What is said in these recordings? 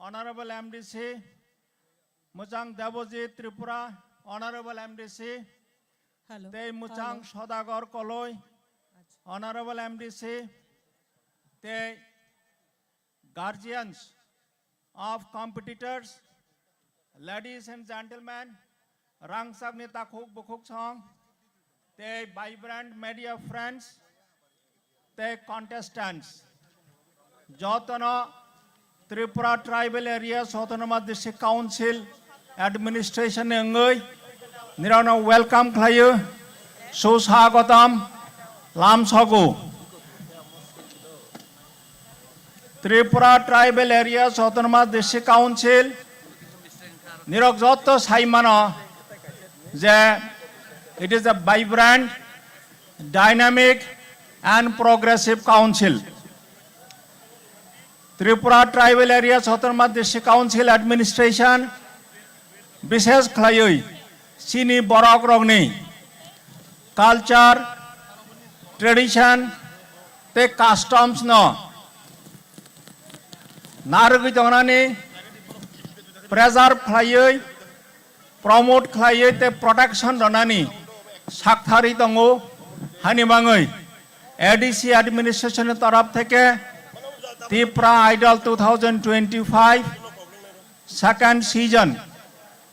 Honorable MDC, Mwkthang Devojit Tripura, Honorable MDC, Te Mwkthang Sodagar Koloi, Honorable MDC, Te guardians of competitors, ladies and gentlemen, Rang Sagni Takhuk Bukhuk Song, Te vibrant media friends, Te contestants, Joto Tripura Tribal Areas Autonomous District Council Administration Ngui, Nirana welcome Klayu, Susagatam, Lamsogo. Tripura Tribal Areas Autonomous District Council, Nirok Joto Saimano, it is a vibrant, dynamic and progressive council. Tripura Tribal Areas Autonomous District Council Administration, Bising Khwlainani, Chini Khwrwngwi, culture, tradition, te customs no. NaiywiTongnairok, preserve Khwlainani, promote Khwlainani te protection donani, sakthari tongo, hanibangai. ADC administration taraf theke TIPRA Idol 2025 second season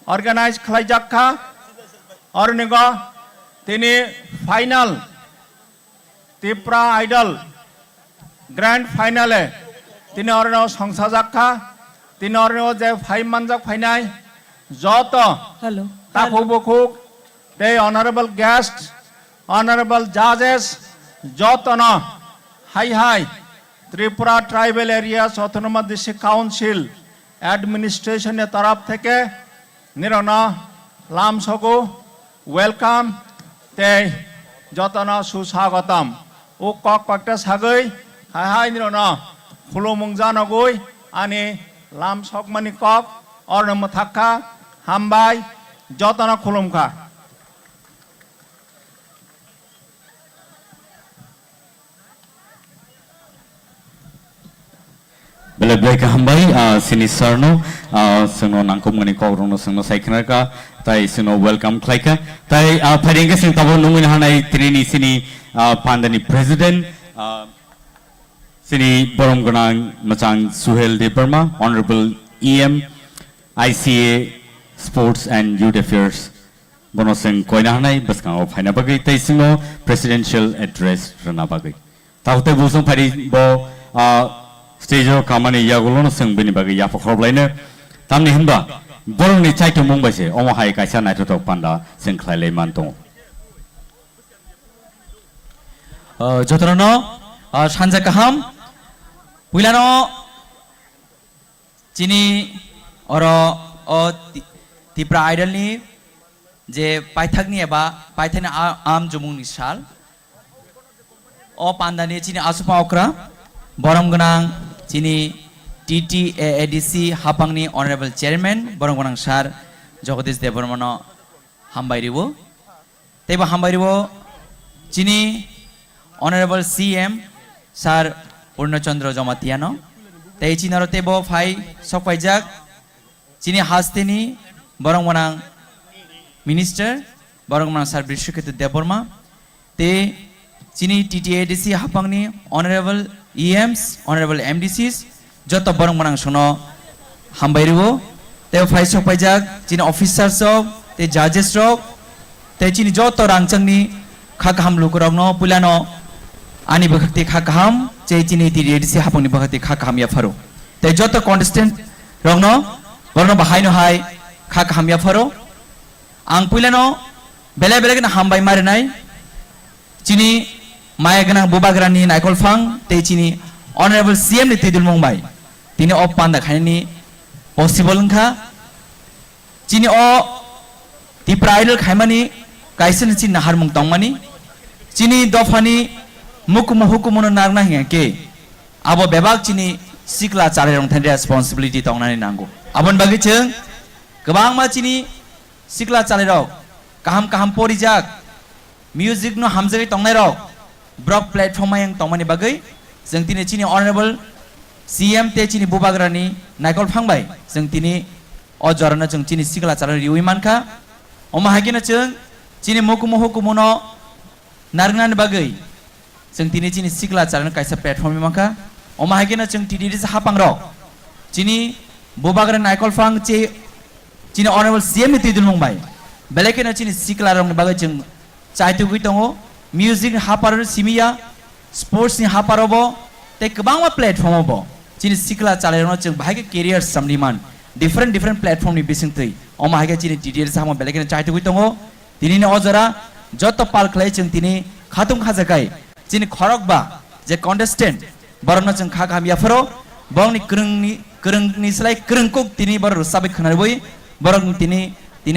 organized Khwlaijakha Ornigo tini final TIPRA Idol grand finale tini orno songsajakha tini orno je 5 manjak phainai Joto Takhuk the honorable guests, honorable judges, Joto no hi Tripura Tribal Areas Autonomous District Council Administration taraf theke Nirana Lamsogo welcome te Jotona Susagatam o kok pakta sagai hi Nirana Khumulwng janagoi ani Lamsog mani kok or Mwkthang hambai Jotona Khumulwng Belai hambai sini sarno seno nangkum ngani Kwrwngno seno saikhnaka tai seno welcome klaika tai pharinga sing tabo nungin hanai trini sini pandani president sini boromgonang Mwkthang Suhel Deparma honorable EM ICA sports and youth affairs bonoseng koina hanai baskang phaina bagai tai sino presidential address rana bagai taute busong phari bo stage of Kamani Yagulon Sung Binibaga Yapokoblainer, Tamni Himba, Boroni Chaito Mumbase, Omaha Kaisa Naito Panda, Sinclair Manton. Jotono, Shanzakaham, Wilano, Chini, Oro, Tipra Idolni, Je Pythagniaba, Python Arm Jumun Shal, O Pandani Chini Asupa Okra, Boromgonang Chini TTADC Hapangni Honorable Chairman Boromgonang Sar Jogadish Debormano Hambairiwo Teba Hambairiwo Chini Honorable CM Sar Purnachandra Jomatiano Tei Chinaro Tebo Fai Sokwaijak Chini Hasteni Boromgonang Minister Boromgonang Sar Bishukit Deborma Te Chini TTADC Hapangni Honorable EMs, Honorable MDCs, Joto Boromgonang Sono Hambairiwo, Te Faisok Pajak, Chini officers of, Te judges of, Te Chini Joto Rangchangni, Khakaham Lukurogno, Pulano, Ani Bakati Khakaham, Che Chini TTADC Hapangni Bakati Khakaham Yafaro. Te Joto Contestant Rogno, Borno Bahaino Hai, Khakaham Yafaro, Ang Pulano, Bele Belegana Hambai Marinai, Chini Mayaganang Bubagrani Naikolfang, Techini, Honorable CM Tidul Mumbai, Tini of Panda Khani, possible Nka, Chini o TIPRA Idol Khaimani, Kaisen Chin Harmung Tongmani, Chini Dofani, Mukumuhukumun Nagna Ke, Abo Bebak Chini, Sikla Charong Tender responsibility Tongnani Nango. Abon Bagichung, Kabang Machini, Sikla Charong, Kaham Porijak, music no Hamzari Tongnairok. Broad platform yang tongmani bagai, jeng tini Chini Honorable CM te chini bubagrani naikol phangbai जों tini o jorana जों chini sikla chara riwi manka oma hagina जों chini mokumo hukumuno narngnan bagai जों tini chini sikla chara kaisa platform manka oma hagina जों tidi hapang ro chini bubagra naikol phang che chini honorable CM ni tidul mongbai belekena chini sikla rong bagai जों chaitu gui tongo music hapar simia sports ni haparobo te kebangma platform obo chini sikla chalairno जों bahage career samliman different platform ni bising tei oma hage chini details sama belekena chaitu gui tongo tini ni ojora joto pal khlai जों tini khatung khajakai chini khorok ba je contestant borno जों kha khamia pharo bongni krwngni slai krwngkuk tini bor sabai khnar boi borok tini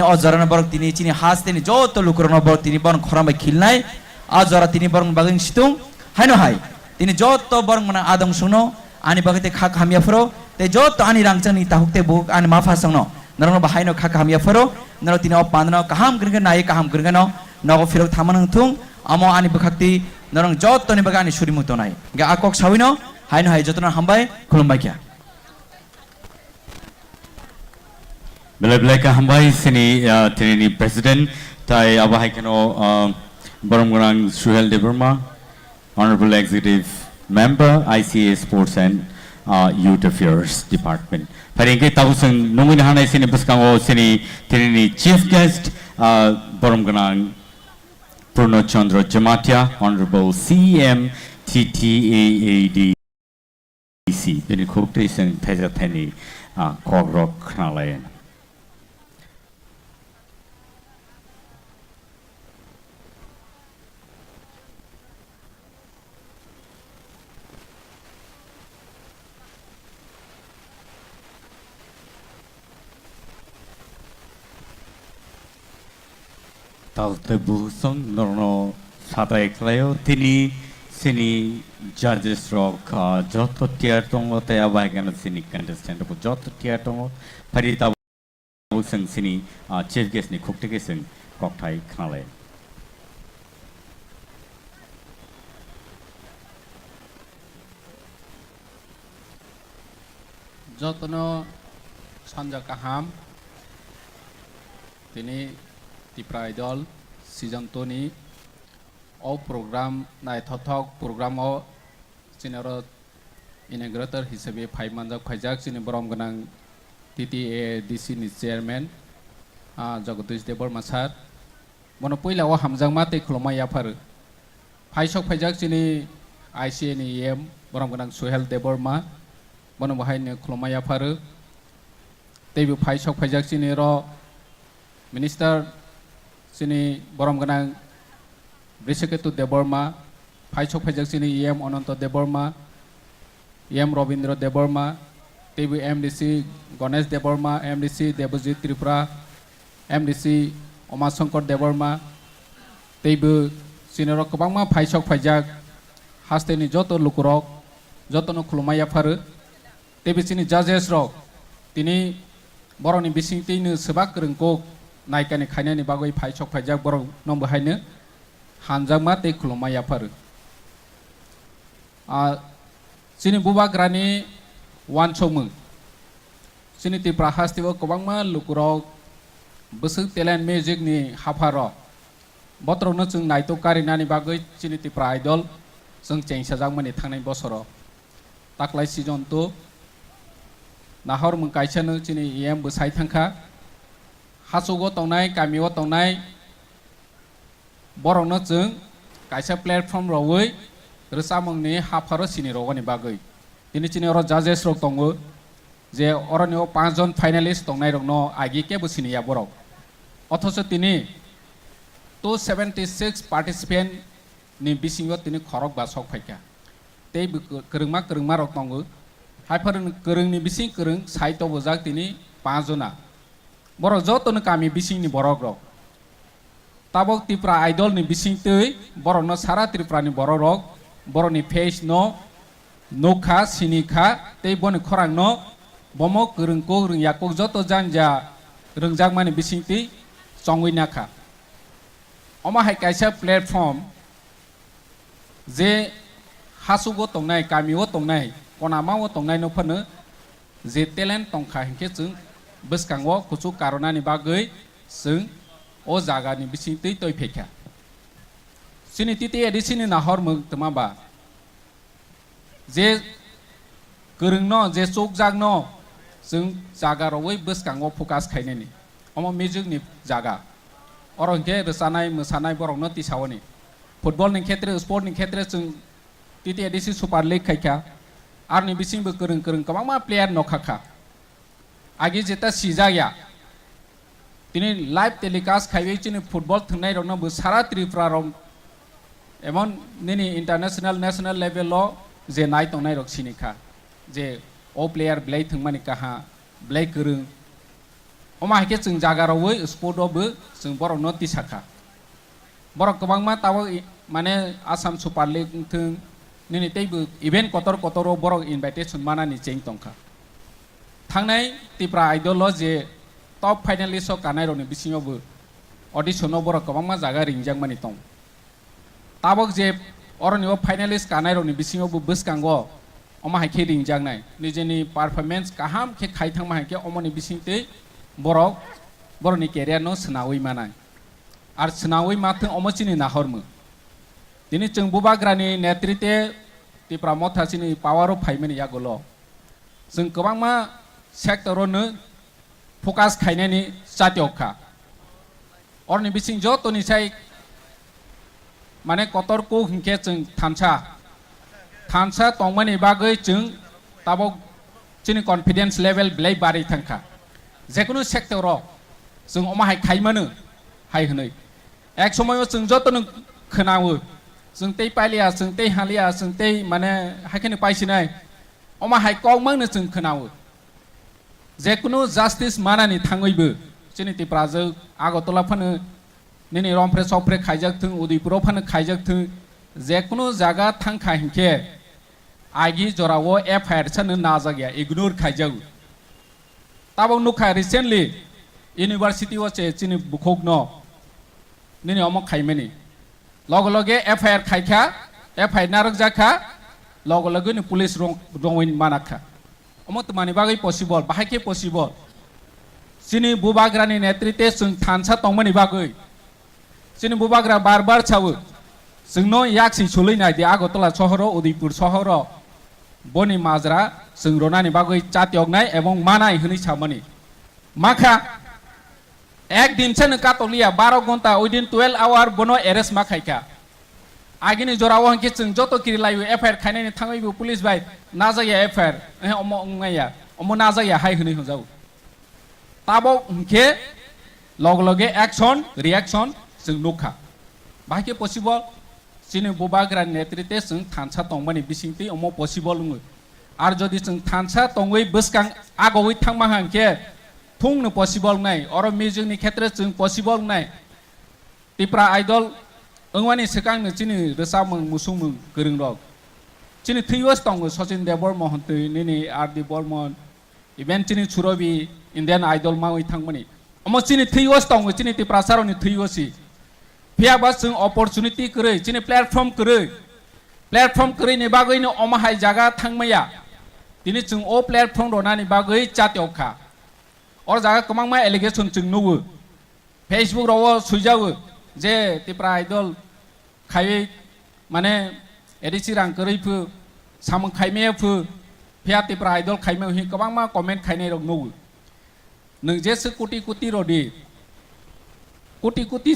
ojora borok tini chini Haste ni joto lukurno borok tini bon khorambai khilnai ajora tini borong baging situng haino hai tini joto borong mana adong suno ani bagate kha khamia pharo te joto ani rangchang ni tahukte buk ani mafa sangno narong bahaino kha khamia pharo naro tini op pandno kaham gringa nai kaham gringa no nogo phirok thamanang thung amo ani bakhakti narong joto ni bagani surimu tonai ga akok sawino haino hai jotona hambai khulumbai kya Belai hambai sini tini president tai abahai kano Boromgarang Suhel Deburma, Honorable Executive Member, ICA Sports and Youth Affairs Department. Paringke tauseng nungin hanai sini beskango sini tini Chief Guest Boromgarang Purno Chandra Jamatia, Honorable CM TTAADC. Bini khukti sing Teja Teni Korok Khwlainani. Taute busong norno satai kleo tini sini judges rock joto tier tongo te abagan sini contestant ko joto tier tongo parita busong sini chief guest ni khukte ke sing kokthai Khwnaya jotono sanja kaham tini TIPRA idol season 2 ni all program nai thothok program o sinero integrator hisabe 5 manjak khaijak sini borom ganang TTADC ni chairman Jagdish Debor Masar mono poila o hamjang mate Khwlainani phar phaisok khaijak sini ICA ni em borom ganang Suhel Debor ma mono bahai ni Khwlainani phar tebi phaisok khaijak sini ro minister sini borom ganang Briseketu Deborma phaisok phaijak sini em Ononto Deborma em Robindro Deborma tebi MDC Ganesh Deborma MDC Debojit Tripura MDC Omasankar Deborma tebi sinero kobangma phaisok phaijak Haste ni joto lukurok joto no Khwlainani phar tebi sini judges rok tini boroni bising tini sebak krwngkuk naikani khainani bagoi phaisok phaijak borok nom bahaino hanjangma te Khwlainani phar sini bubagrani wansomung sini TIPRA Haste o kobangma lukurok besuk talent music ni hafaro botrokno जों naito karinani bagoi sini TIPRA idol जों chengsajak thangnai bosoro taklai season 2 nahor mung kaisano sini em bosai thangkha Hasugo tongnai kamio tongnai borokno जों kaisa platform rowoi rsamungni hafaro sini rogoni bagoi tini chini oro judges rok tongo je oroni o 5 jon finalist tongnai rokno agi ke busini ya borok othoso tini 276 participant ni bisingo tini khorok ba sok phaika tei kwrwngma rok tongo haifar kwrwngni bising kwrwng saito bojak tini 5 jona borok joto no kami bising ni borok rok tabok TIPRA idol ni bising tei borok no sara TIPRA ni borok rok borok ni face no nokha sinikha tei boni khorang no bomo kwrwngko rwngyakok joto janja rwngjak mani bising tei chongwi nakha oma hai kaisa platform je hasugo tongnai kamio tongnai konaमाव tongnai no phano je talent tongkha hingke chung bwskango kuchu karonani bagui chung o jaga ni bisingtui toi phekha chini titi edisini nahor mung tmaba je Kwrwng no je chokjak no chung jaga rowui bwskango focus khainani omo music ni jaga oro hingke rsanai msanai borok no tisawoni football ni khetre sport ni khetre chung titi edisi super league khaikha arni bising bo Kwrwng kabangma player no khakha agi jeta sijaya tini live telecast khaibe chini football thungnai rok no bo sara tripura rok emon nini international national level lo je nai tongnai rok sinikha je o player blai thungmani kaha blai Kwrwng oma hike chung jaga rowui sport obo chung borok no tisakha borok kabangma tawo mane Assam Super League thung nini teibo event kotor kotoro borok invitation manani cheng tongkha thangnai TIPRA idol lo je top finalist o kanai rokni bisingobo audition o borok kabangma jaga ringjangmani tong tabok je oroni o finalist kanai rokni bisingobo bwskango oma haike ringjangnai nijeni performance kaham khe khaithangma haike omoni bisingtei borok boroni career no snawi manai ar snawi mathung omochini nahormu dini chung bubagrani netrite TIPRA mothasini power o phaimani yagolo chung kabangma sector no focus khainani chatiokha orni bising joto ni sai mane kotor ko hingke chung thansa tongmani bagui chung tabok chini confidence level blai bari thangkha jekunu sector ro chung oma hai khaimanu hai hnoi ek somoyo chung joto no khnawo chung tei pailia chung tei halia chung tei mane haikeni paisinai oma hai kongmang chung khnawo jekunu justice manani thangoibo chini TIPRA jo agotola phano nini rompre sopre khaijak thung udipuro phano khaijak thung jekunu jaga thangkha hingke agi jorao FIR chanu najagya ignore khaijak tabok nukha recently university o che chini bukhokno nini omok khaimani loge FIR khaikha FIR narok jakha loge ni police rongwin manakha omot mani bagai possible bahake possible chini bubagrani netrite chung thansa tongmani bagai chini bubagra bar chawo chungno yaksi chulainai de agotola sohoro udipur sohoro boni majra chung ronani bagai chatioknai ebong manai hini chamani makha একদিন ছেন কাতলিয়া 12 ঘন্টা within 12 hour বনো arrest মাখাইকা আগিনি জরাও হাंके जों যত কিরিলাইও এফআইআর খাইনানি थांबायबो पुलिस बाय नाजाया एफआईआर अमो अंगाया अमो नाजाया हाय हनै हजाव ताबो हंके लगे एक्शन रिएक्शन जों नखा बाहायके पसिबल सिनि बुबाग्रा नेतृत्वे जों थानसा तंबानि बिसिंति अमो पसिबल नुङो आर जदि जों थानसा तंगै बसकां आगोवै थांमा हांके थुंनो पसिबल नाय अर मिउजिकनि क्षेत्र जों पसिबल नाय TIPRA आइडल अंवानि सेकांनो चिनि रोसामं मुसुमं Kwrwng rok chini thiyos tongo Sachin Debormon nini RD Bormon event chini Churobi Indian Idol mawi thangmani omo chini thiyos tongo chini TIPRA saroni thiyosi pia ba जों opportunity kre chini platform kre ni bagoi ni omo hai jaga thangmaya tini जों o platform ronani bagoi chatiokha or jaga kamangma allegation जों nuwo Facebook rawo suijawo je TIPRA Idol khai mane edisi rang kreifu samang khaimefu pia TIPRA Idol khaime hi kabangma comment khainai rok nuwo nung jesu kuti rodi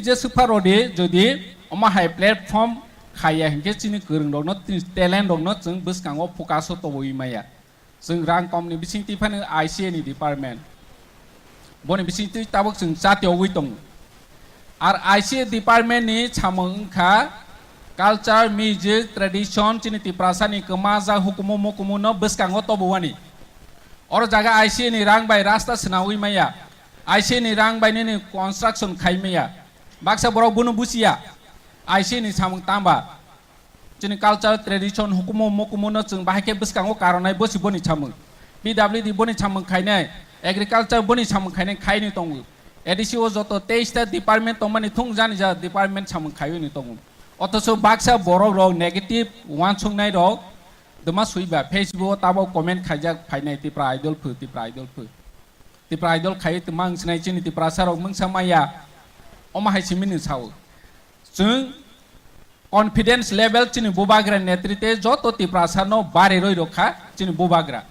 jesu parodi jodi oma hai platform khaya hingke chini Kwrwng rok no talent rok no जों bwskango focus to boi maya जों rang komni bisingti phane ICA ni department boni bisingti tabok जों chatiogui tong ar ICA department ni chamangkha culture music tradition chini TIPRA sani kemaja hukumu mukumu no bwskango to bowani or jaga ICA ni rang bai rasta snawi maya ICA ni rang bai ni construction khaimaya baksa borok bunu busia ICA ni samang tamba chini culture tradition hukumu mukumu no जों bahake bwskango karonai bosi boni chamang PWD boni chamang khainai agriculture boni chamang khainai khaini tongu edisi o joto 23 ta department tongmani thungjani ja department chamang khaioni tongu অথচ বাক্সা বড় রক negative one সংনাই রক dema suiba Facebook tabo comment khajak phainai TIPRA idol phu TIPRA idol khai tumang snai chini TIPRA sarok mung samaya oma hai simin sau chung confidence level chini bubagra netrite joto TIPRA sarno bare roi rokha chini bubagra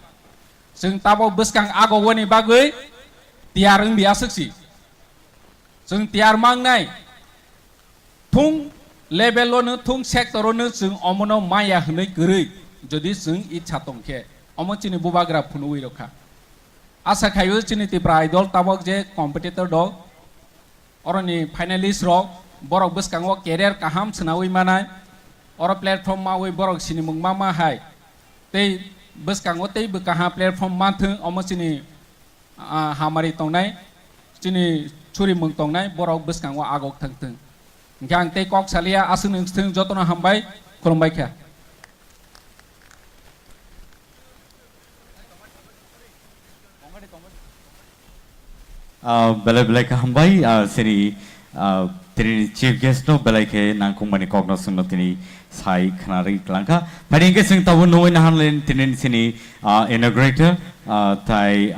chung tabo buskang ago woni bagui tiarung biasaksi chung tiar mangnai thung level lo thung sector no chung omono maya hnei gurui jodi chung icha tongkhe omo chini bubagra phunui rokha asa khayo chini TIPRA idol tabok je competitor dog oroni finalist rok borok buskango career kaham chnawi manai oro platform ma oi borok sini mungma ma hai tei buskango tei bukaha platform ma thung omo chini hamari tongnai chini churi mung tongnai borok buskango agok thang gang tei kok salia asung thung jotona hambai khurumbai kha belai belai ka hambai sini tini chief guest no belai ke nangkung mani kogno sung no tini sai khnari klangka pari ke sing tawu no in hanlen tini sini inaugurator tai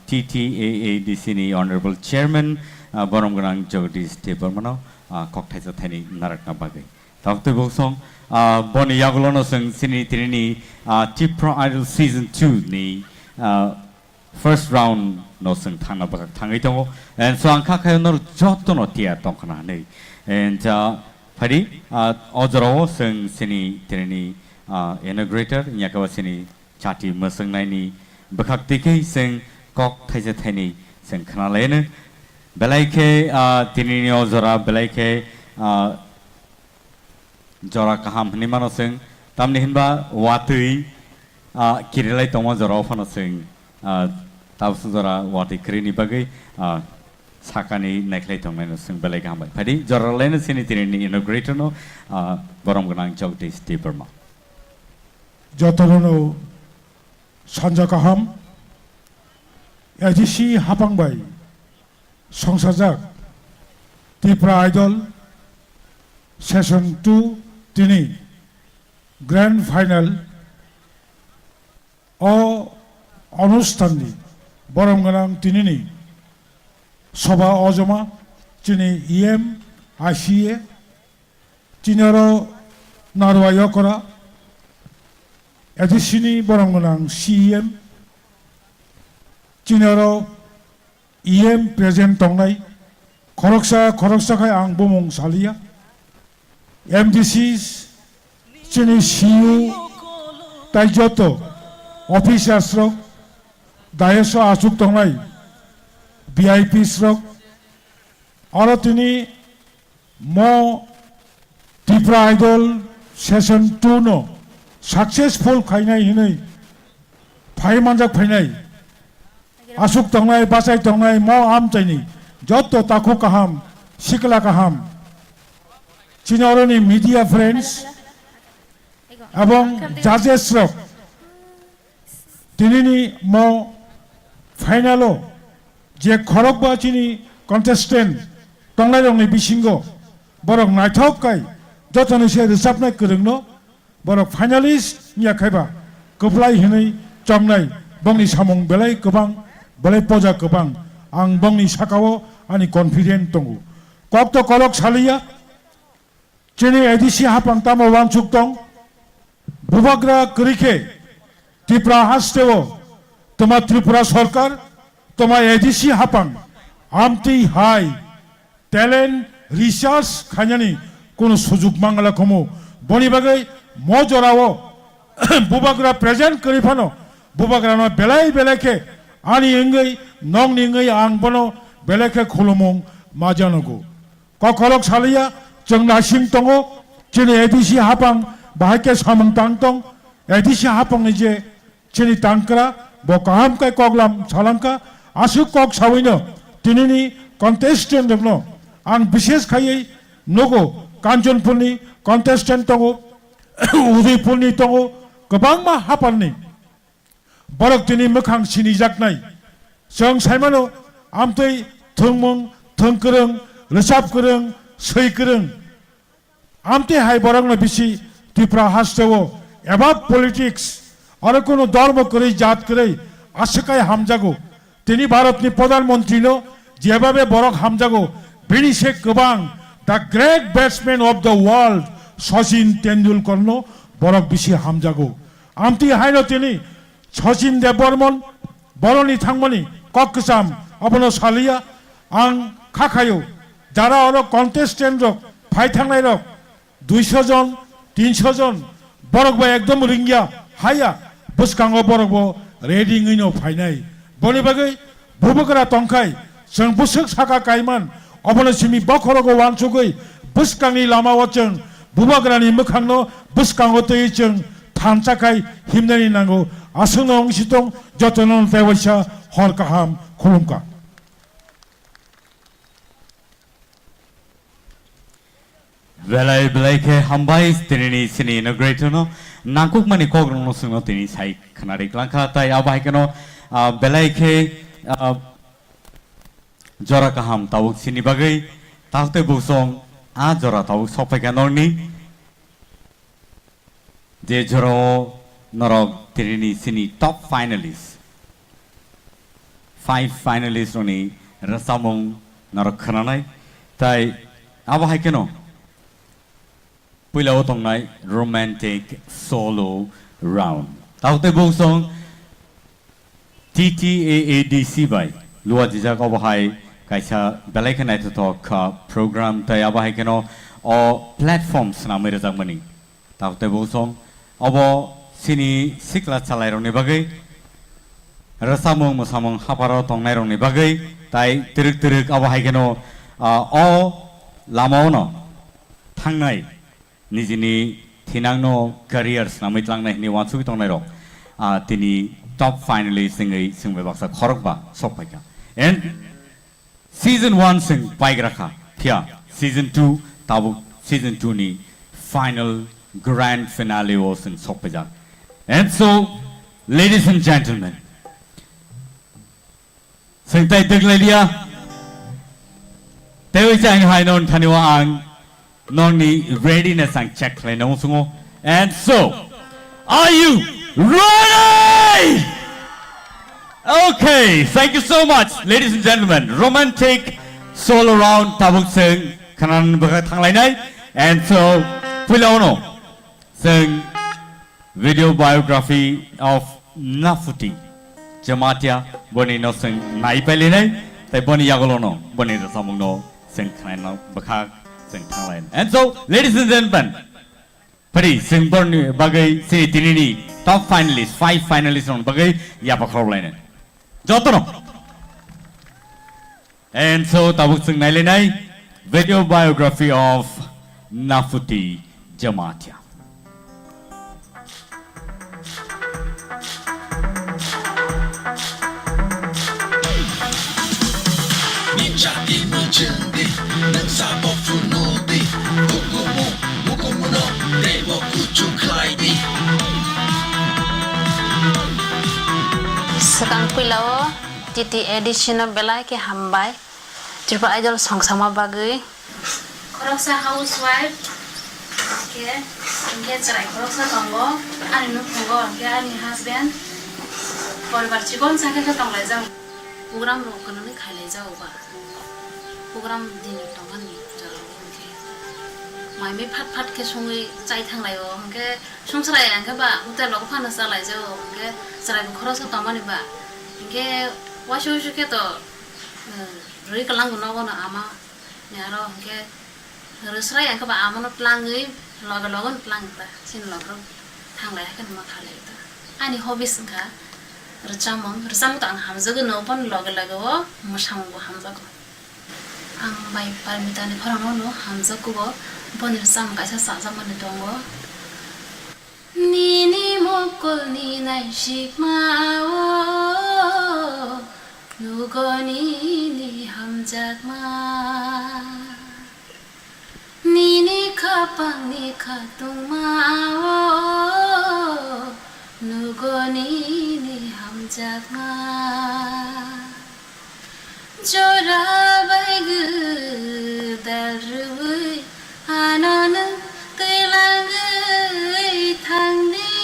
TTAA di sini honorable chairman borom ganang jogdis table mano kok thai sa thani narak na bagai taw tu bosong boni yagulono sung sini tini TIPRA idol season 2 ni first round no sung thang abak thang ito and so ang kakay no joto no tia tong kana nei and pari ojoro sung sini tini inaugurator nyakawa sini chati masung nai ni bakak tike sung kok thai sa thani sung kana lene belai ke tini ni ojora belai ke jora kaham hni mano sung tamni hinba watui kirilai tomo jora fano sung tahu saudara wati krini bagai sakani neklai tongmen sing belai gambai padi jora lain sini tini inaugurator no borom ganang jogdis TIPRA Joto sanja kaham edisi hapang bai songsajak TIPRA idol session 2 tini grand final o অনুষ্ঠান ni borom ganang tinini soba ojoma chini ICA chinero narwa yokora edisini borom ganang CM chinero present tongnai koroksa kai ang bomong salia MDCs chini CU tai joto officers rok dayeso asuk tongnai VIPs rok aro tini mo TIPRA idol session 2 no successful khainai hinai phai manjak phainai asuk tongnai basai tongnai mo am chaini joto taku kaham sikla kaham chinoroni media friends abong judges rok tinini mo finalo je khorokba chini contestant tonglai rongni bisingo borok naithok kai jotoni se resapnai kwrwngno borok finalist nya khaiba koplai hinai chomnai bongni samung belai gobang belai poja gobang ang bongni sakao ani confident tongu kokto korok salia chini edisi hapang tamo wangsuk tong bubagra krike TIPRA Haste তোমার ত্রিপুরা সরকার তোমার ADC হাপাং Amati high talent research খাইনানি কোন সুযোগ মাঙ্গলা খমু বনি বাগৈ মজরাও বুবাগ্রা present করি Fanon বুবাগ্রা ন বেলাই বেলাকে আনি এঙ্গৈ নং নিঙ্গৈ আং বনো বেলাকে খুলুমুং মাজানগো কখলক সালিয়া जों नासिं दङ जोंनि एडिसि हापां बाहायके सामं तां दं एडिसि हापांनि जे जोंनि तांक्रा bo kaham kai koglam salamka asu kok sawino tinini contestant degno ang bishes khai nogo kanchonpurni contestant tongo udaipurni tongo gobang ma haparni borok tini mokhang sini jaknai जों साइमानो आमतै थंमं थंकरं रोसाब करं सै करं आमते हाय बरंनो बिसि TIPRA हास्टेव एबा politics आरो कोनो धर्म करै जात करै आसकाय हामजागौ दिनै भारतनि प्रधानमन्त्री नो जेबाबे बरक हामजागौ बेनि से गोबां दा great batsman of the world Sachin Tendulkar नो बरक बिसि हामजागौ आमति हायनो तिनि सचिन देबबर्मन बरनि थांमोनि कक्कसाम अबनो सालिया आं खाखायो যারা হলো কন্টেস্টেন্ট রক ফাইথাংনাই রক 200 জন 300 জন বরকবা একদম রিঙ্গিয়া হাইয়া বুসকাঙ্গ বরকবো রেডিং ইনো ফাইনাই বনি বাগै বুবকরা তংখাই जों बुसुक साका कायमान अबनो सिमि बखरगो वानसुगै बुसकांनि लामाव जों बुबग्रानि मोखांनो बुसकांगो तै जों थानसाखाय हिमनानि नांगौ आसुनो अंसितों जतनन तेवैसा हर काहाम खुलुमका Belai ke hambai tinini sini inaugurator no nakuk mani kogrong no sungo tini sai khanari klangka tai abai keno belai ke jora kaham tawuk sini bagai taute busong a jora tawuk sopai kanoni je joro norok tinini sini top finalists 5 finalists oni rasamong norok Khwnanai tai abai keno Pulau Tongnai romantic solo round. Taute busong TTAADC by Lua Jijak Obahai Kaisa Balakanai to talk program Tayabahai Keno or platforms Namira Mani. Taute busong Obo Sini Sikla Salaironi Bagay Rasamong Musamong Haparo Tongnai Bagay Tai Tirik Abahai Keno or Lamono Tangnai Nijini Tinangno careers namitlang na hiniwan suki Tongnaiok tini top finalist singai singbe baksa khorokba sopaka and season 1 sing paigraka pia season 2 tabu season 2 ni final grand finale was in sopaja and so ladies and gentlemen singtai teglelia tewi chang hainon thaniwa ang Noni readiness and check and so are you ready? Okay, thank you so much, ladies and gentlemen. Romantic solo round tabuk sing kanan bagat Khwlainani and so Pulono sing video biography of Nafuti Jamatia boni no sing Naipelinai tai boni yagolono boni rasamungno sing Khwlainani bakha And so, ladies and gentlemen, Pari Singborn Bagay say Tinini, top finalists, 5 finalists on Bagay Yapakorline. Joto. And so Tabuk Sing Nailinai, video biography of Nafuti Jamatia. Sekang pilau TT edition belai ke hambai Tripa idol song sama bagai Koroksa housewife ke cerai koroksa tonggo ani nukngo ke ani husband Poribar cikon sakit ke tonglai jauh program ro kono ni khailai jauh ba program din tongan ni jalo ke mai me phat ke songai chai thanglai o ke songsarai angka ba hotel lok phana salai jauh ke cerai koroksa tomani ba ke washo ke to rui kalang guno gono ama nyaro ke resrai angka ba ama no plangai logon plang ta sin logro thanglai kan ma khalai ta ani hobbies ka Resam tang hamzago no pon logalago mashamgo hamzago ang may parmitani parang no hamzago go pon resam kaisa sa man dongo nini mokol ni nai shikma o nugoni ni hamjagma nini kapang ni katungma o nugoni ni hamjagma jora baigu darui anan teilangai thangni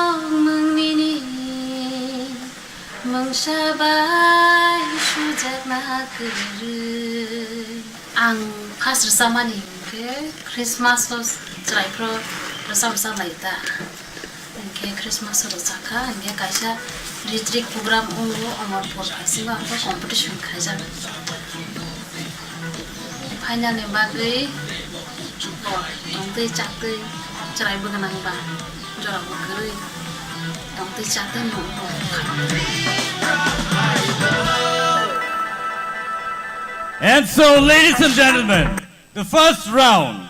나이통능미니 멍샤바이 수작나 그를 앙 파스 사마니 게 크리스마스 트라이프로 रसा लाइता इनके Christmas रोजाका इनके कैसा रिट्रिक programme उंगो अमर पर कैसे बा हमको competition खाजा final ने बागै तंगते चाते चराय बगनां बा जरा बगरै तंगते चाते no And so, ladies and gentlemen, the first round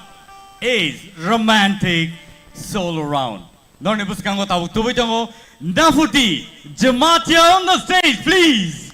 is romantic solo round. Norni buskango tabu tubu jango Nafuti Jamatia on the stage, please.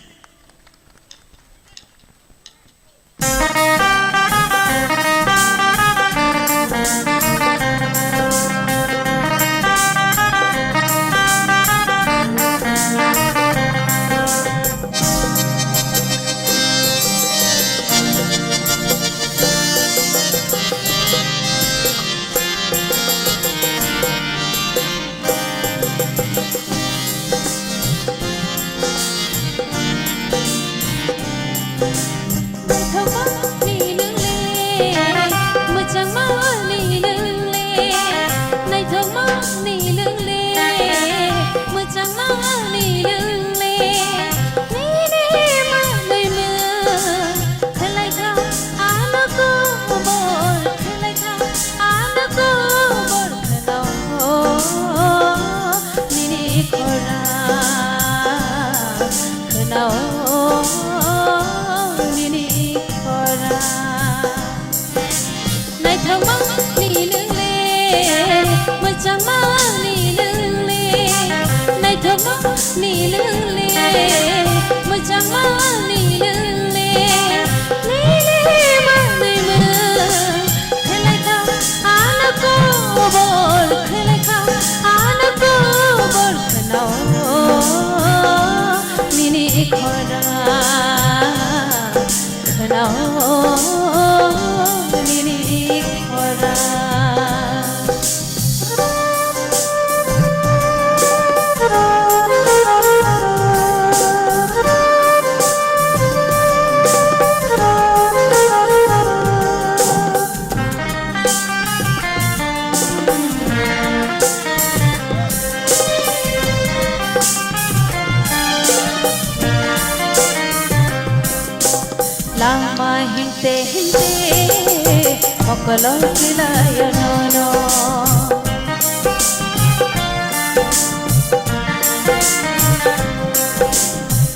Kalau kilaya nono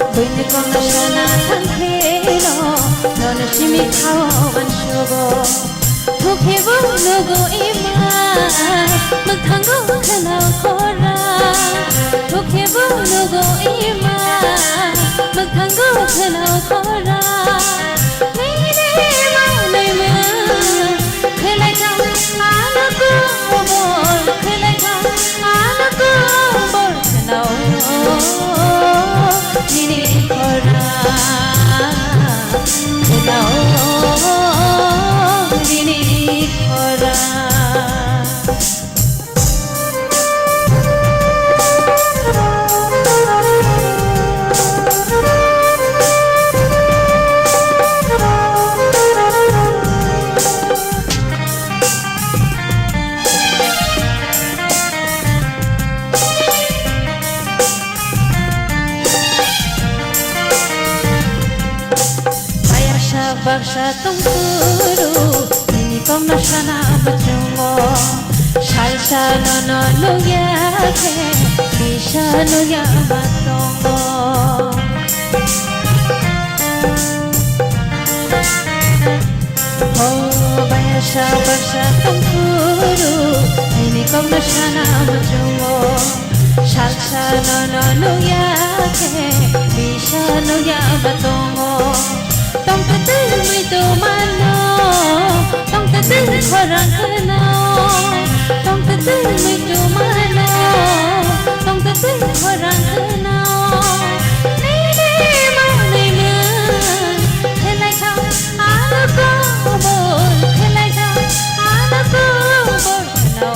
Bunyi kong nasana tangkhe no Nono shimi kao anshogo Tukhebu nugu ima Mwkthang kanao kora Tukhebu nugu ima Mwkthang kanao kora Baksa tungkuru ini kong nasana bacungo Shalsa nono nukya ke bisa nukya batongo Oh bayasa baksa tungkuru ini kong nasana bacungo Shalsa nono nukya ke bisa nukya batongo Tongkhe mai tu mano Tongkhe Khwrwng khno Tongkhe mai tu mano Tongkhe Khwrwng khno Nei nei ma nei ma Khelai tha ala ko bol Khelai tha ala ko bol khno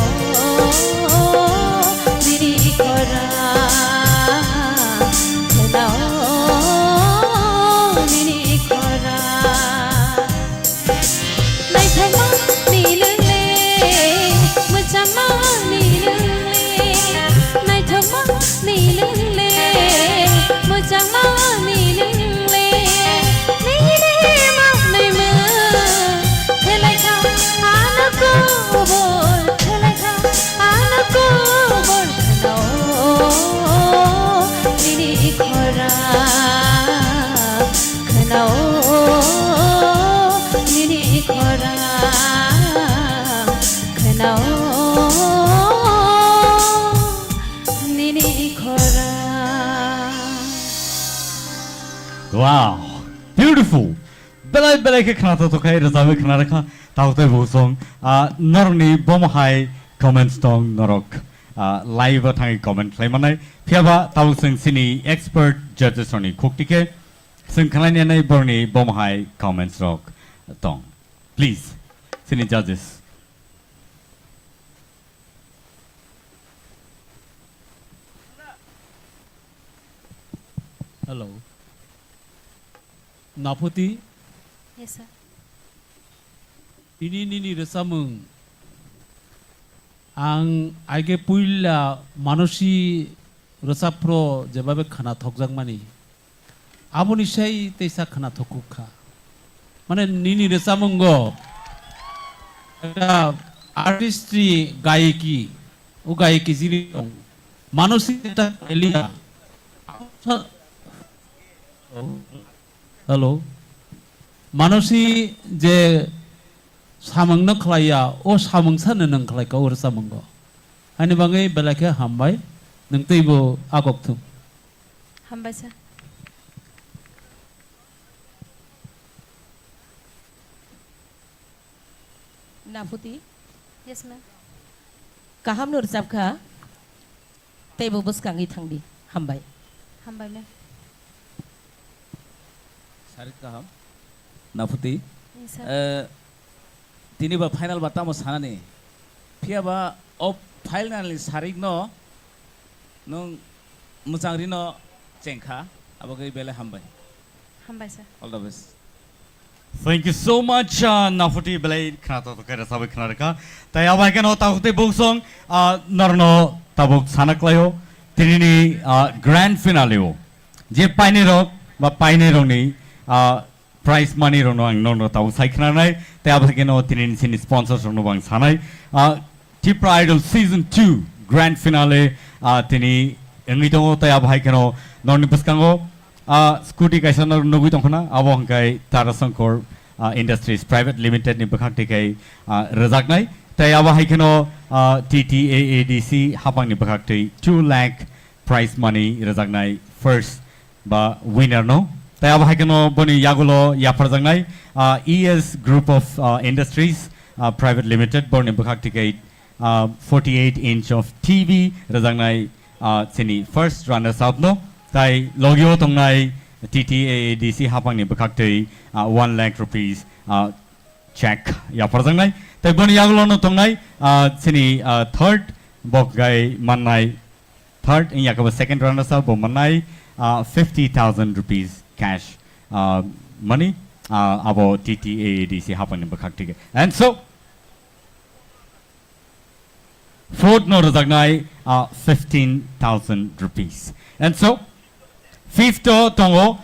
Wow, beautiful. Belai belai ke khana to khai razabe khana rakha taute bosong norni bomhai comments tong norok live thangi comment klai manai phiaba tausing sini expert judges oni khoktike sing khalani nai borni bomhai comments rok tong. Please, sini judges. Hello. Naputi. Yes, sir. Ini resamung. Ang aige puila manusi resapro jebabe khana thokjang mani. Aboni sei teisa khana thokukha. Mane nini resamung go. Eta artistry gaiki. O gaiki jiri manusi eta elia. Hello. Manusi je samang na khlaya o samang san nang khlai ka or samang go. Ani bangai belake hambai nang teibo agok thum. Hambai sir. Naputi. Yes, ma'am. Kaham nur sabkha. Teibo buskangi thangdi. Hambai. Hambai ma'am. Sarit kaham. Naputi. Yes, sir. Tini ba final bata mo sana ni. Pia ba op finally sarik no nung musangri no cengkha abagai bele hambai. Hambai sir. All the best. Thank you so much, Nafuti Belay Knato Kara Sabi Knaraka. Tayawakan Taute Boksong, Norno Tabuk Sanaklayo, Tinini Grand Finale. Je Pinero, but Pineroni, prize money Rono and Nono Tau Saikranai, Tabakano Tinin Sin sponsors on Novang Sanai. TIPRA Idol Season 2 Grand Finale, Tini Enito Tayabakano, Nornipuskango. Scooty kaisa NaiywiTongnairok abongkai Tarasankor Industries Private Limited ni bakhakti kai Nai tai aba haikeno TTAADC hapang ni bakhakti 2 lakh prize money Nai first ba winner no tai aba haikeno boni yagulo Nai ES Group of Industries Private Limited boni bakhakti kai 48-inch of TV Nai sini first runners up no tai logyo tongnai TTAADC hapang ni bakhakti 1 lakh rupees check ya parjangnai tai boni yaglo no tongnai sini third bok gai mannai third in yakaba second runner up bo mannai 50,000 rupees cash money abo TTAADC hapang ni bakhakti and so fourth no rajagnai 15,000 rupees and so fifth tongo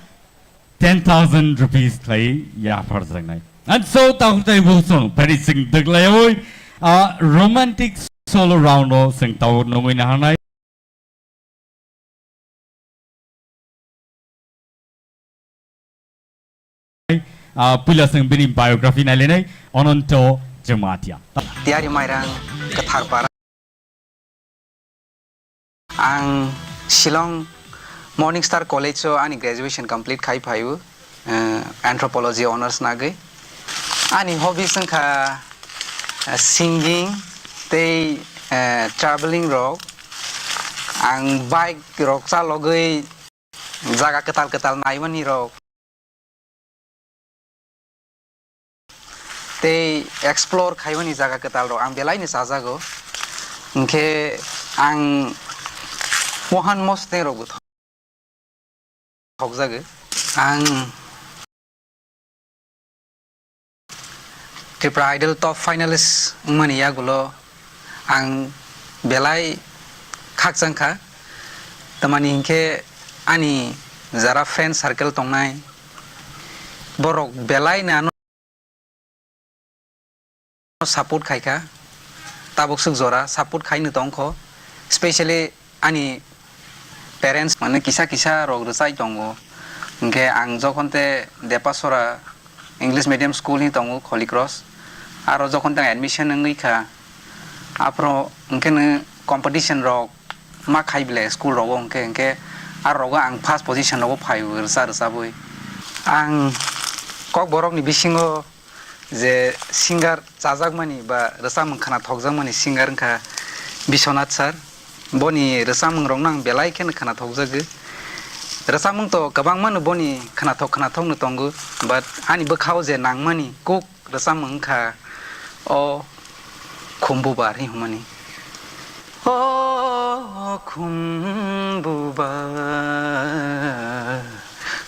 10,000 rupees clay ya parjangnai and so tautai bosong very sing deglay romantic solo round o sing tau nongoi na hanai pula sing bini biography na lenai ononto jematia tiari mairang kathar para ang Shillong Morning Star College so ani graduation complete khai phayu anthropology honors nagai ani hobby sangkha singing they traveling rock ang bike rock sa logai jaga ketal naimani rock they explore khaimani jaga ketal rock ang belai ni sajago ngke ang mohan moste rock Khwlainani ang TIPRA Idol top finalist mania gulo ang belai khakjangkha tamani hingke ani jara friend circle tongnai borok belai na support khaika tabuk suk jora support khaini tongkho especially ani parents mane kisa rog rusai tongo ngke ang jokonte depasora English medium school ni tongo Holy Cross aro jokonte admission ngui kha apro ngke ne competition rog ma khaibile school rog ngke aro ga ang first position rog phai rsa boi आं कक बरकनि बिसिङाव जे सिंगार जाजागमानि बा रोजामों खोनाथकजागमानि सिंगार ओंखा बिश्वनाथ सार बनि रोजामों रंनो आं बेलायखेनो खोनाथकजागो रोजामों तो गोबां मानो बनि खोनाथकनो दंगो बाट आंनि बोखाव जे नांमानि कुक रोजामों ओंखा अ खुम्बुबार हिमानि अ खुम्बुबार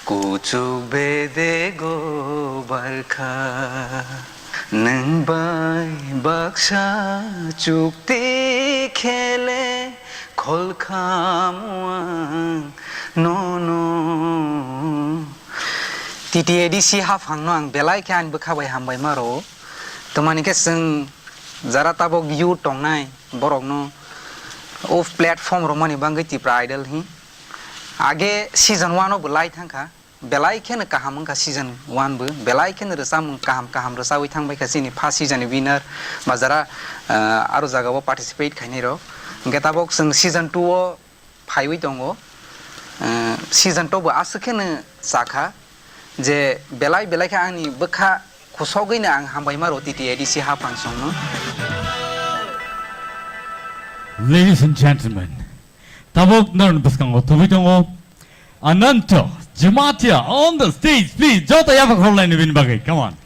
कुचुक बेदे गो बारखा नों बाय बाक्सा चुक्ति खेले खलखामुआं नो नो TTADC हाफांनो आं बेलायखे आंबो खाबाय हामबाय मारो तो मानिके जों जरा ताबक यू टंनाय बरकनो उफ प्लेटफॉर्म रोमानि बांगै तिप्रा आइडल ही आगे सीजन 1 बो लाइ थांखा बेलायखेनो काहामंखा सीजन 1 बो बेलायखेनो रोसामं काहाम रोसावै थांबायखा सिनि फार्स्ट सीजन विनर बाजारा आरो जागाव पार्टिसिपेट खायनै रो गेताबक जों सीजन 2 ओ फाइवै दंगो सीजन 2 बो आसखेनो जाखा जे बेलायखे आंनि बोखा खुसगैनो आं हामबाय मारो TTADC हाफां संनो Ladies and gentlemen, tabok non baskango tubitongo Ananto Jumatia on the stage, please. Joto yapak Khwlainani bin bagay. Come on.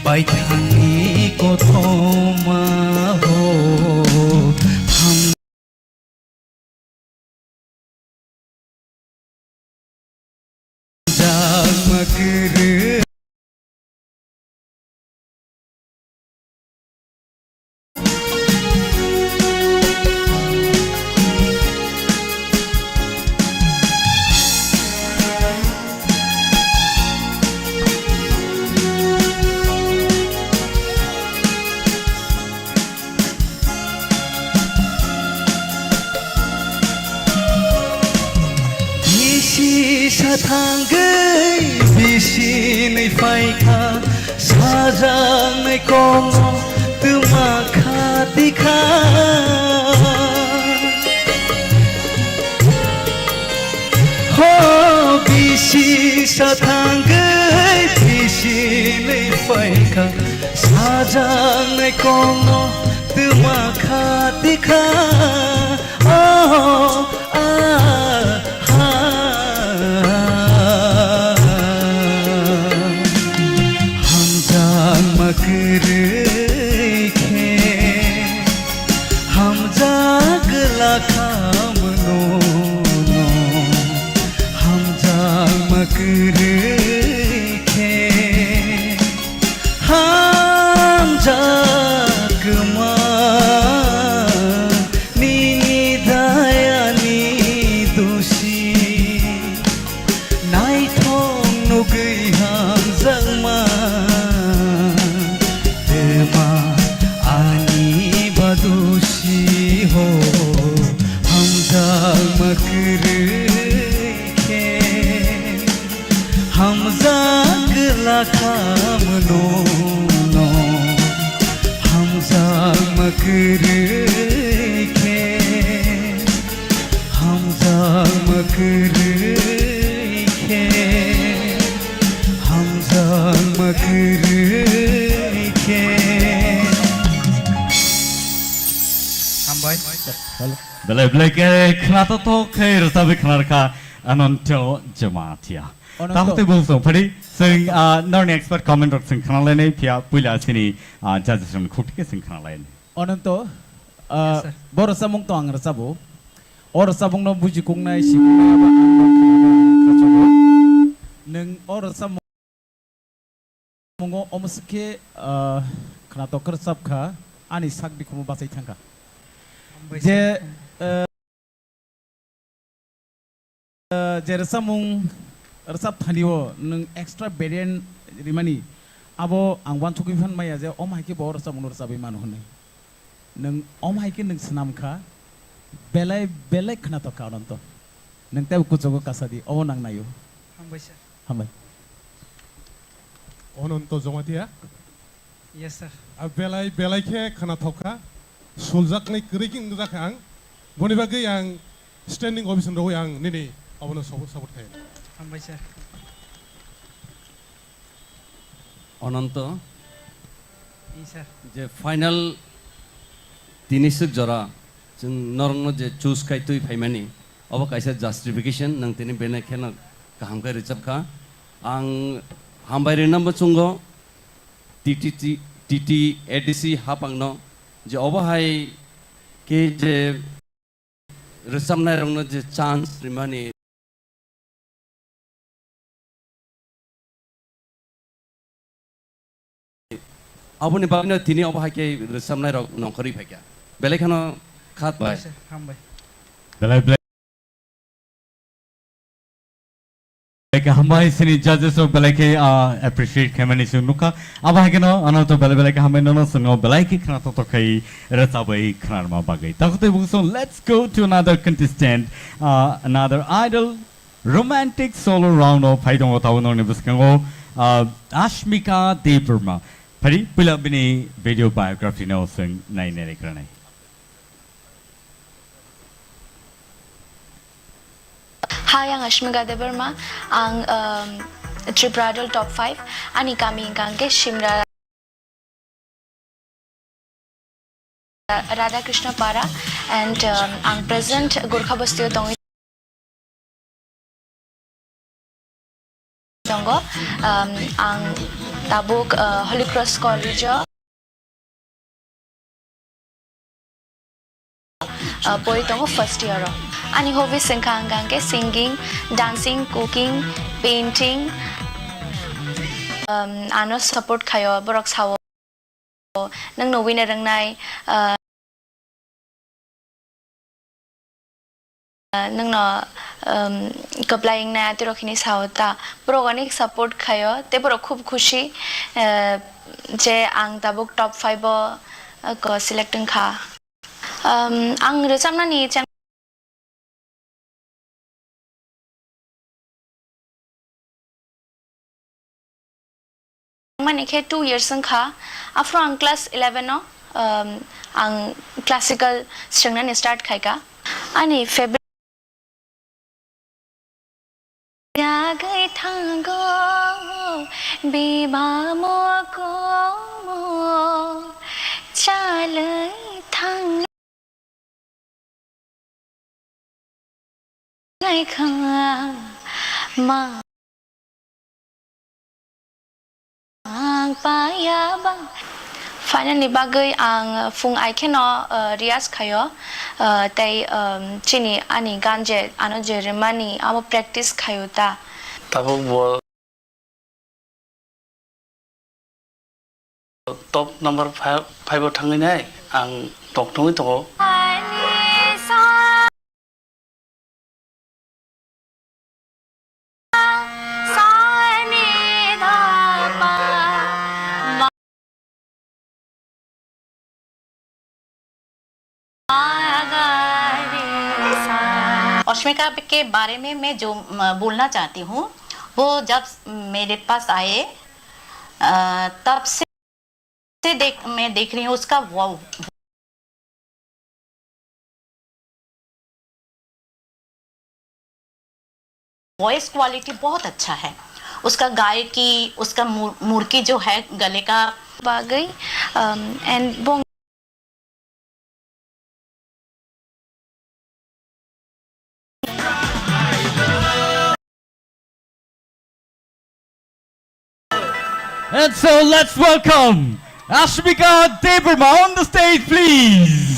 Baithani kothoma ho थांगै बिसिनै फाइखा साजाङै कङ तुमा खातिखा हो बिसि साथांगै बिसिनै फाइखा साजाङै कङ तुमा खातिखा Belai belai ke kenapa to ke rasa kenapa anonto jematia. Tahu tu bungsu padi sing non expert comment rok sing kenal lain pia pula sini judges sing kutik sing kenal lain. Ononto boro samung to ang rasabu or sabung no buji Khwnaya si Khwnaya ba neng or samung mungo omuske kena to kersap ka ani sak di kumu basai tangka je je rasamung rasap thaniwo neng extra variant rimani abo ang wan thuki fan maya je omai ke bor rasamung rasabi manu hone neng omai ke neng senam ka belai belai kena to ka ononto neng te kucogo kasadi o nang nayo hambai ononto jomatia yes sir belai belai ke kena thoka soljak nei kriking jakang boni bagi yang standing ovation ro yang nini abono support khay hambai sir ononto yes sir je final tinisuk jora jeng norong je choose kai tui phaimani obo kaisa justification nang tini bene khena kaham kai recap ka ang hambai re number chungo TT ADC hapangno je obo hai ke je resamnai rongno je chance rimani aboni bagno tini obo hai ke resamnai rok nongkori phakya bele khano khat bai hambai Belai belai ke hambai sini judges of belai ke appreciate kemani sunuka aba hageno anonto belai ke hambai nono suno belai ke kena to kai rasabai khanar ma bagai takute bungso let's go to another contestant another idol romantic solo round of paidong otawno ne buskango Ashmika Deeparma Pari pula bini video biography no sing nainere kranai Hi, ang Ashmika Deeparma ang TIPRA Idol Top 5 ani kami ingkang Shimra Radha Krishna Para and ang present Gorkha Bastio Tongdi Tongo ang tabuk Holy Cross College Poi Tongo first year ani hobbies singkang ke singing dancing cooking painting ano support khayo borok sawo nang no winner rang nai nang no applying na tiro khini sawta organic support khayo te boro khub khushi je ang tabuk top 5 ko selecting kha ang rechamna ni ani ke 2 years sangkha after ang class 11 no ang classical strengna start khaika ani February ya gai thango biba mo ko mo chalai thang ngai kha ma ang payabang finally bagay ang fung I keno rias kayo tay Chini ani ganje ano je remani amo practice kayo ta tapos bo top number 5 thangni nai ang tok thongi to औष्मिका के बारे में मैं जो बोलना चाहती हूँ वो जब मेरे पास आए तब से मैं देख रही हूँ उसका वॉइस क्वालिटी बहुत अच्छा है उसका गायकी उसका मुर्की जो है गले का bagay and bong And so let's welcome Ashmika Debrma on the stage, please.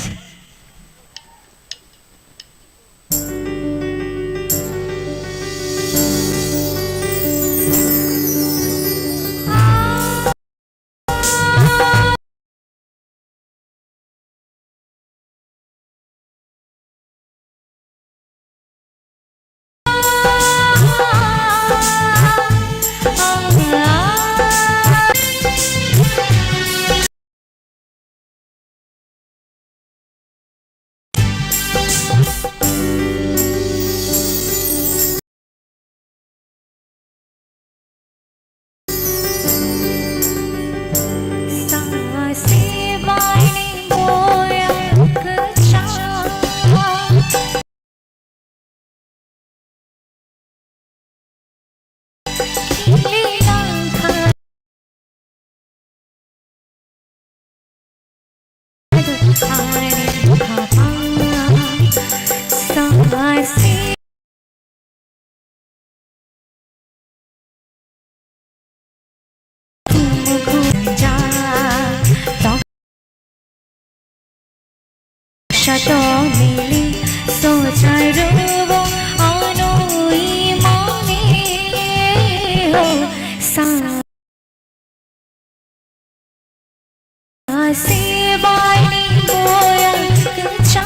Shato mili so chairubo ano imani ho sa se bani boya cha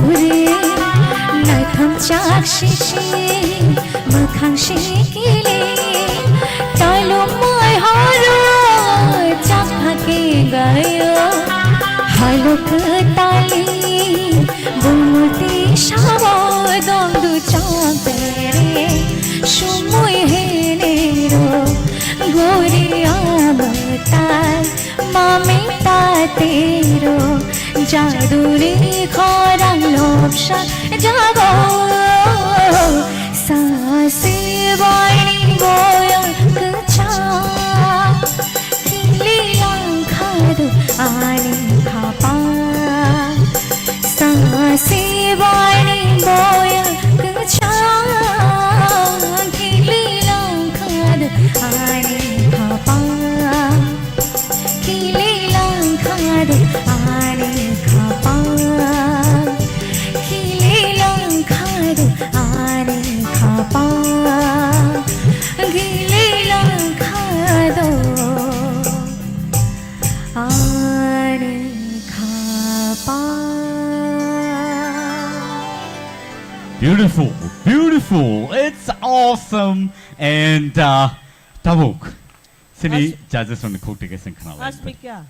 घुरे नायथम चाक्षिशी मोखां शिकिले तालु माय हारो चाफाके गायो हालुक ताली बुमुति शाबो दंदु चांपेरे शुमुय हेनेरो गोरिया मताल मामे तातेरो जादुरी खरंग लोभशा जागो सासे वाणी बोया कचा किली खादु आने खापा सासे वाणी बोया कचा किली खादु आने खापा किली खादु आने खापा किली खादु आने खापा किली खादु आने खापा. Beautiful, beautiful. It's awesome. And Tabuk, sini judges on the court tickets and canal. Asmika.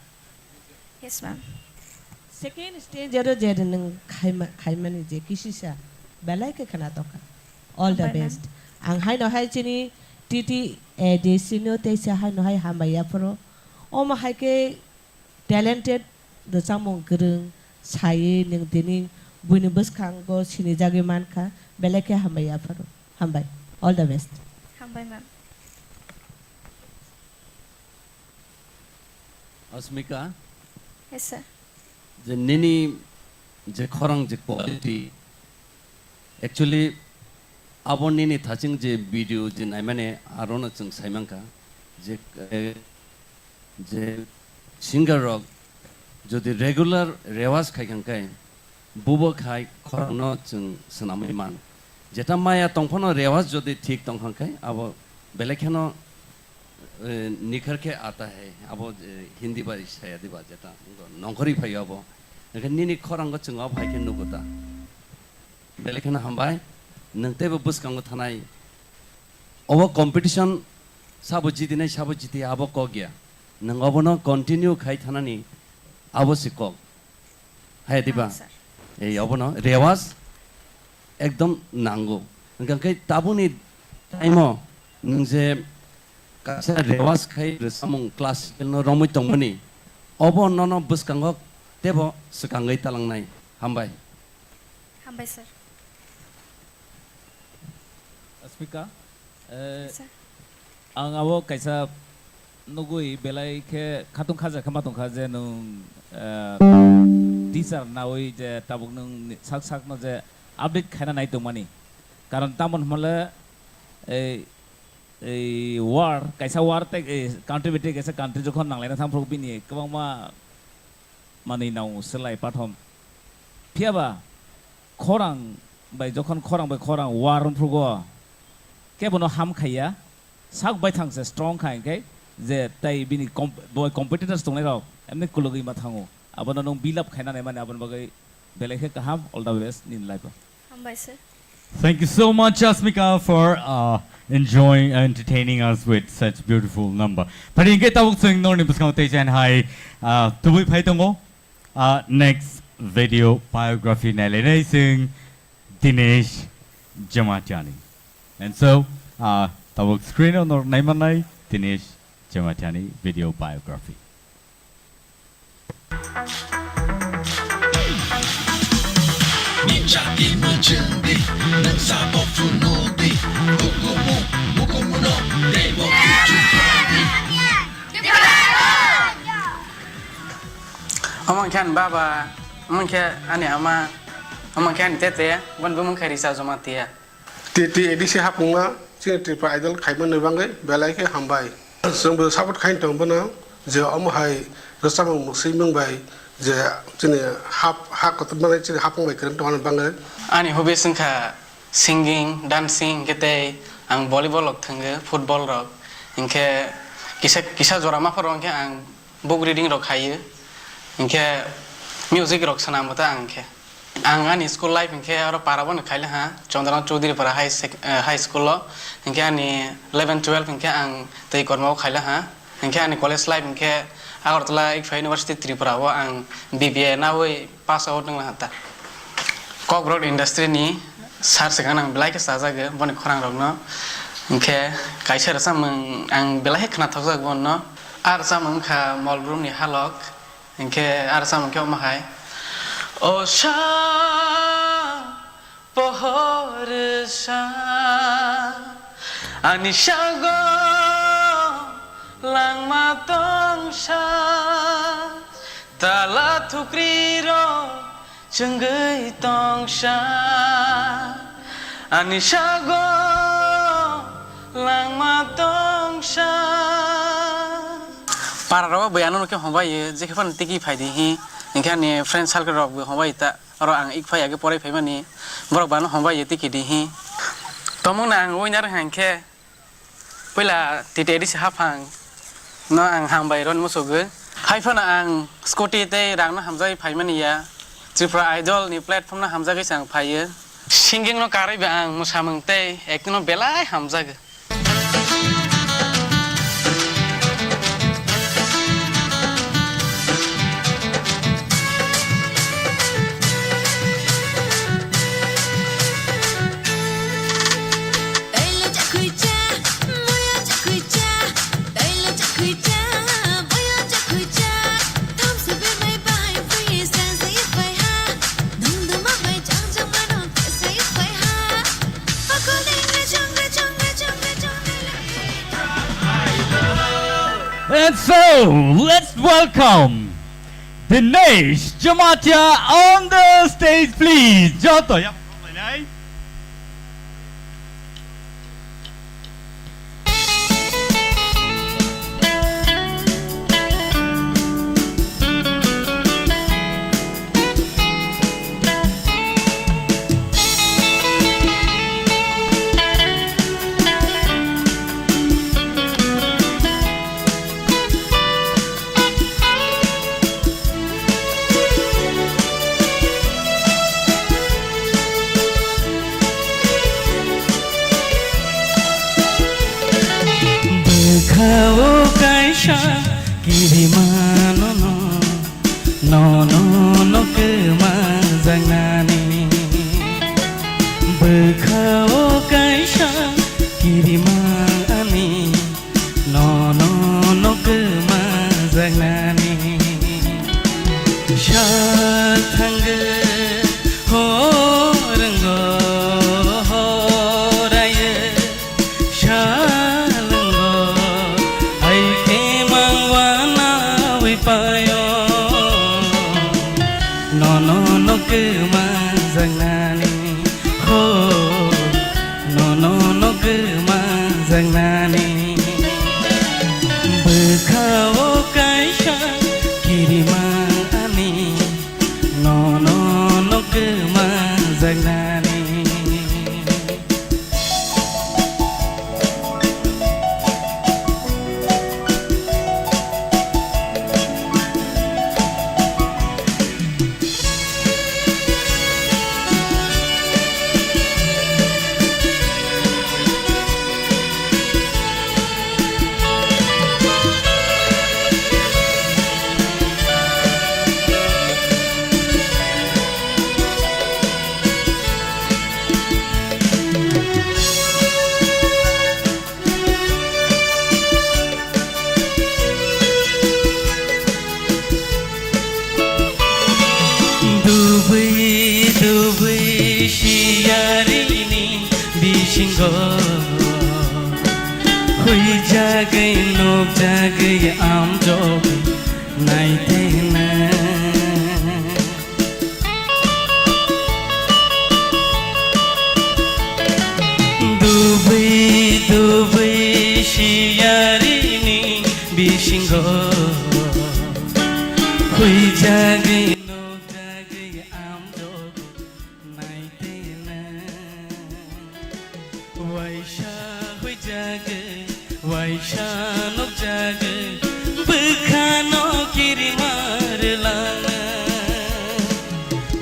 Yes, ma'am. Second stage jaro jere nang khaimani je kisisa belai ke khana toka. All the best. Ang hai no hai chini titi desino te sa hai no hai hamaya pro. O ma hai ke talented the samong gereng saye ning dini buini beskang go sini jage manka belai ke hamaya pro. Hambai. All the best. Hambai, ma'am. Asmika, Yes, sir. the nini je khorang je quality actually abon nini thaching je video je naimane arona chung saimangka je singer rock jodi regular rewaz khaikan kai bubo khai khorang no chung sanamai man jeta maya tongphono rewaz jodi thik tongkhang kai abo belekhano निखर के आता है अब हिंदी बारी शायद बात जेटा नौकरी भाई अब लेकिन निनी खरंग चंगा भाई के नुगुता लेकिन हम भाई नंते बस कंग थानाई अब कंपटीशन सब जीती नहीं सब जीती अब को गया नंग अब न कंटिन्यू खाई थानानी अब सिको है दिबा ए अब न रेवाज एकदम नांगो नंगे ताबुनी टाइमो नंजे Kasa rewas kai samung kelas no romi tongmani obo nono bus kangok tebo sekangai talang nai hambai sir. Asmika, ang abo kaisa nugui belai ke khatung khaja khamatong khaje nung teacher nawi je tabuk nung sak no je update khana nai tongmani karon tamon mala war kaisa war te country bete kaisa country jokhon nanglaina thamprok bini kwangma mani nau selai pathom phiaba khorang bai jokhon khorang bai khorang war unprugo kebono ham khaya sak bai thangse strong khai kai je tai bini boy competitors tongnai rok emne kulogi ma thango abono nong build up khaina nai mane abon bagai belekhe kaham all the best nin life. Hambai, sir. Thank you so much, Asmika, for enjoying and entertaining us with such beautiful number. But in get out sing no ni buskang and hi tubui phai tongo next video biography na le sing Dinesh Jamatiani. And so tabuk screen on naimanai Dinesh Jamatiani video biography. Amang kan baba, amang kan ane ama, amang kan tete, wan bumang kari sa zoma tia. Tete edisi hapunga, sini TIPRA idol kaiman nebangai, belai ke hambai. Sember sahabat kain tong bana, je hai resamang musimang bai, je sini hak kota mana sini hapung bai keren tuan bangai. Ani hobi sengka singing, dancing, kete, ang volleyball lok thangge, football rok, ingke kisah jorama perong ke ang book reading rok haye, ingke music rok sana mata angke. Angani school life inke aro parabon khaila ha Chondran Chaudhary para high school lo inke ani 11 12 inke ang tei kormo khaila ha inke ani college life inke Agartala IPFA University TIPRA wo ang BBA na woi pass out nang hata Cockroach industry ni sar segan ang belai ke saja ge bon khorang rok no inke kaisa rasa mang ang belai khna thoksa gon no ar samang kha Salbrumno ni halok inke ar samang ke omahai Osha pohorsa anishago lang matongsa tala thukriro chungai tongsa anishago lang matongsa pararo bayano ke hobai je khon tiki phaidi hi Ingkani friend circle rok hombai ta aro ang ikphai age pore phaimani borok ban hombai yeti kidi hi tomong na ang winner hangke pela titedi hafang no ang hambai ron musoge haifana ang scooty te rang na hamjai phaimani ya TIPRA idol ni platform na hamjage sang phaiye singing no karai ba ang musamang te ekno belai hamjage And so, let's welcome the next Jamatia on the stage, please. Joto, yeah.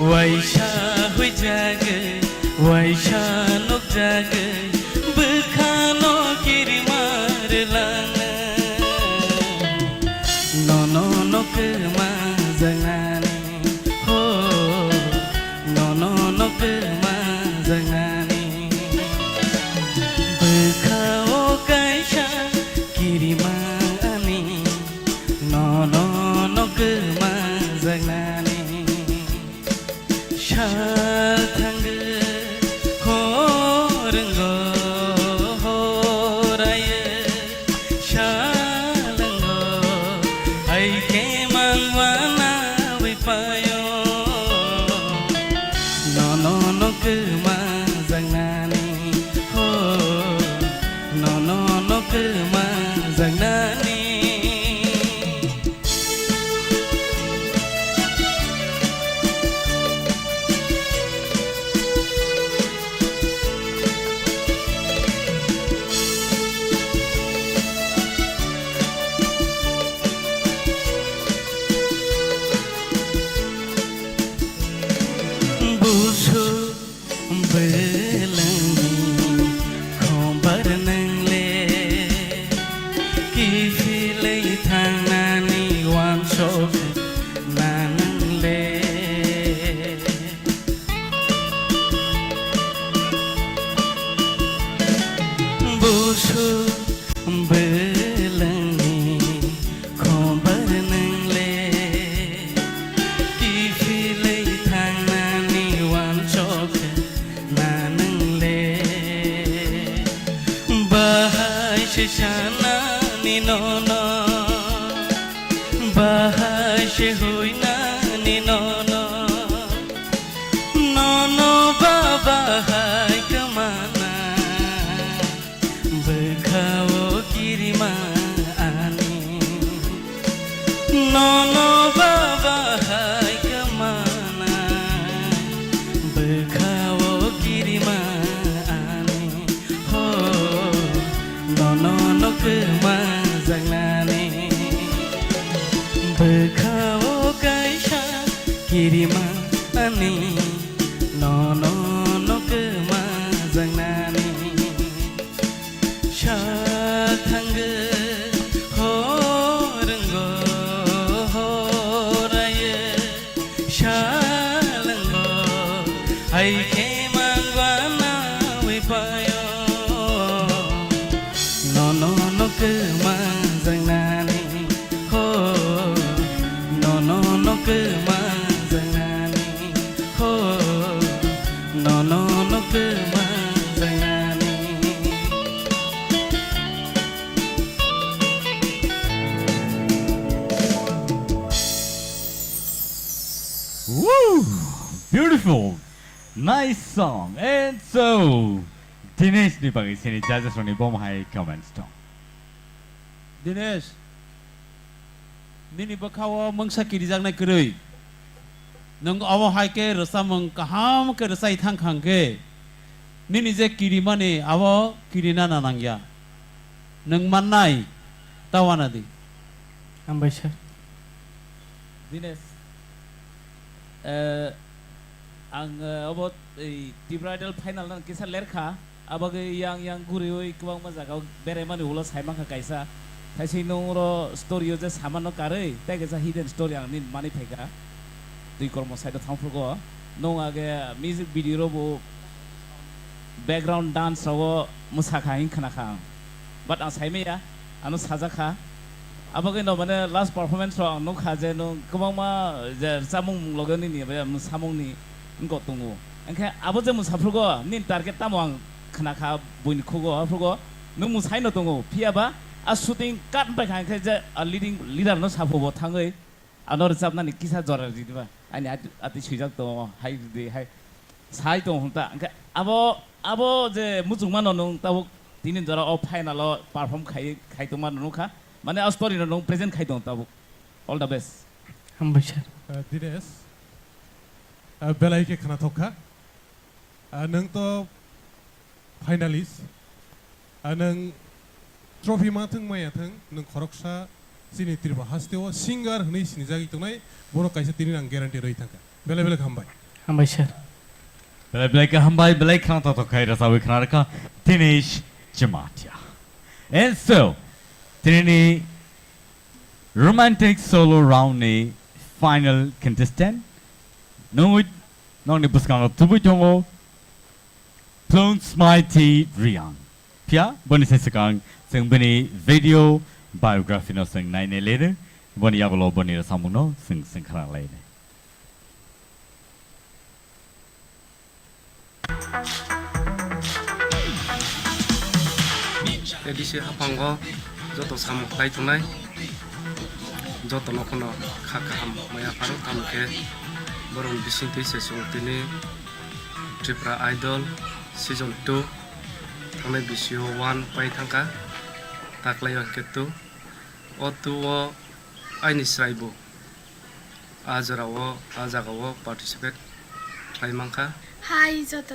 Waisha गुसु बेलंनि खबर नोंले किफिलै थांनानै वानस'खो ना नोंले बाहायसो सानानि न' बाहायसो हुइनानि न' बाबाहाय कमाना बेखावो किरिमा आनि न'नो बाबाहाय कमाना बेखावो किरिमा आनि हो न'नो कमा जांनानि बेखावो कायसा किरिमा आनि no kema zangnani shathangge horenggo horaye shalango ai kemangwana wipayo no kema zangnani ho no kema zangnani ho no kema zangnani Woo! Beautiful, nice song. And so, Dinesh ni bagi sini judges ni bom hai comments dong. Dinesh, nini bakawa mangsa kiri jang na kerui. Nung awo hai ke rasa meng kaham ke rasa itang khang ke. Nini je kiri mane awo kiri na nanangya. Nung manai tawana di. Ambai sir. Dinesh, ang abot TIPRA idol final nan kisa lerka abag yang gurioi kubang mazagaw bere mani ulas haimang ka kaisa. Kasi nung ro story yo je saman no kare. Tay kisa hidden story ang nin mani pheka. Tui kormo side thangfurgo nong age music video robo background dance robo musakha hin khana kha but ang saime ya anu sajaka abage no mane last performance ro no kha je no kubang ma je samung logani ni ba samung ni ngo tungu angke abo je musafurgo nin target tamang khana kha buin khugo afurgo no musai no tungu pia ba a shooting cut ba kha ke je leading leader no safobo thangai anor sapna ni kisa jora diba ani ati sujak to hai de hai sai to hunta abo je mujungman nong tabo tinin jora o final perform khai to man nukha mane a story no present khai to tabo all the best Ambai sir. Dinesh belai ke khana thokha nang to finalist nang trophy ma thung maya thung nang khoroksa Chini TIPRA Haste o singer hnei sini jagi tongnai boro kaisa tini ang guarantee roi thangka bele hambai Ambai sir. Belai ka hambai belai khana to khai rasa wi khana ka Dinesh Jamatia. And so, tini romantic solo round ni final contestant. Nong ni buskang tubu jongo Plons Mighty Riang. Pia boni sesekang sing bini video biography no sing nai ne lede boni yabolo boni ra samu no sing khara lai ne edisi hapango joto samu khai tunai joto no kono khakaham maya paru tamke borong bising tei sesung tini TIPRA idol season 2 tame bisio 1 pai thangka taklayo ketu otuo aini sraibu ajagawo participate khlaimangkha Hi Joto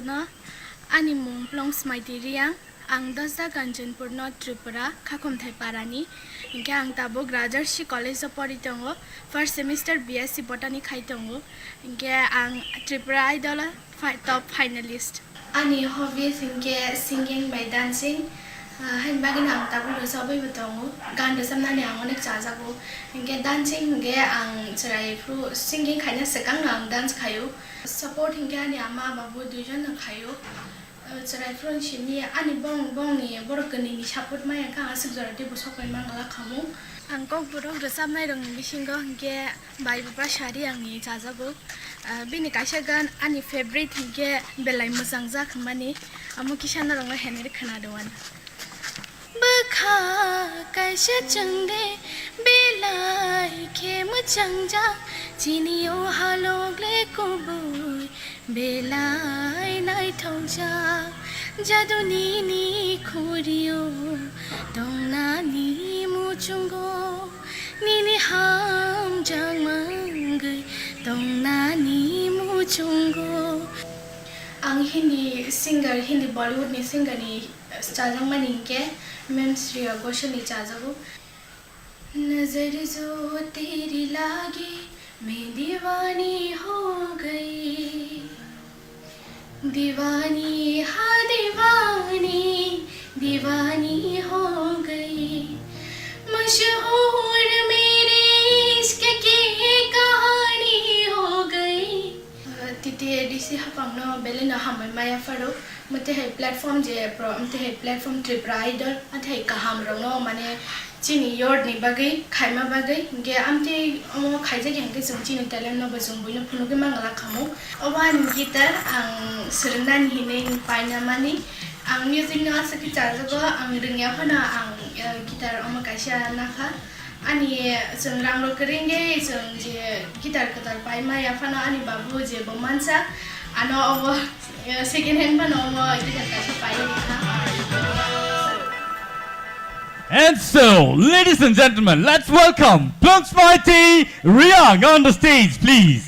ani mung Plons Mighty Riang ang dasa Kanjanpur North Tripura Khakumthai Parani inke ang tabuk Rajarshi College of Poritongo first semester BSc Botany khaitongo inke ang TIPRA idol top finalist ani hobbies inke singing by dancing hain bagin ang tabuk sabai betongo gan dasamna ni ang onek chajago inke dancing inke ang charai fru singing khaina sekang ang dance khayo support inke ani ama babu duijon khayo Cerai front Chini ani bong ni borok kini ni support maya ka asuk jara te bosok pai mangala kamu angkong borok resap nai rong bisingo hingke bai bapa shari angni jajago bini kaisa gan ani favorite hingke belai mojang jakhmani amu kisana rong henere khana doan bakha kaisa changde belai ke mojang ja chini o halogle kubui belai nai thongja jaduni ni khuriyo tongnani muchungo nini ham jang mangai tongnani muchungo ang Hindi singer Hindi Bollywood ni singer ni chajang mani ke mem Shriya Ghoshal ni chajago नजर जो तेरी लागी मैं दीवानी हो गई दीवानी हाँ दीवानी दीवानी हो गई मशहूर मेरे इश्क की कहानी हो गई तिते डिसी हपंगनो बेले न हम माया फरो मते है प्लेटफॉर्म जे प्रो मते है प्लेटफॉर्म ट्रिप्रा आइडल मते है कहम रंगनो माने Chini yord ni bagai khaima bagai ge amte omo khaija ge hangke jong chini talent no bajong buino phunuge mangala khamu oban guitar ang Khwnani hine paina mani ang music no asaki charjago ang ringya phana ang guitar omo kaisa nakha ani jong rangro keringe jong je guitar katar paima ya phana ani babu je bomansa ano omo second hand phana omo guitar kaisa paina. And so, ladies and gentlemen, let's welcome Khwlain's mighty Khwrwng on the stage, please.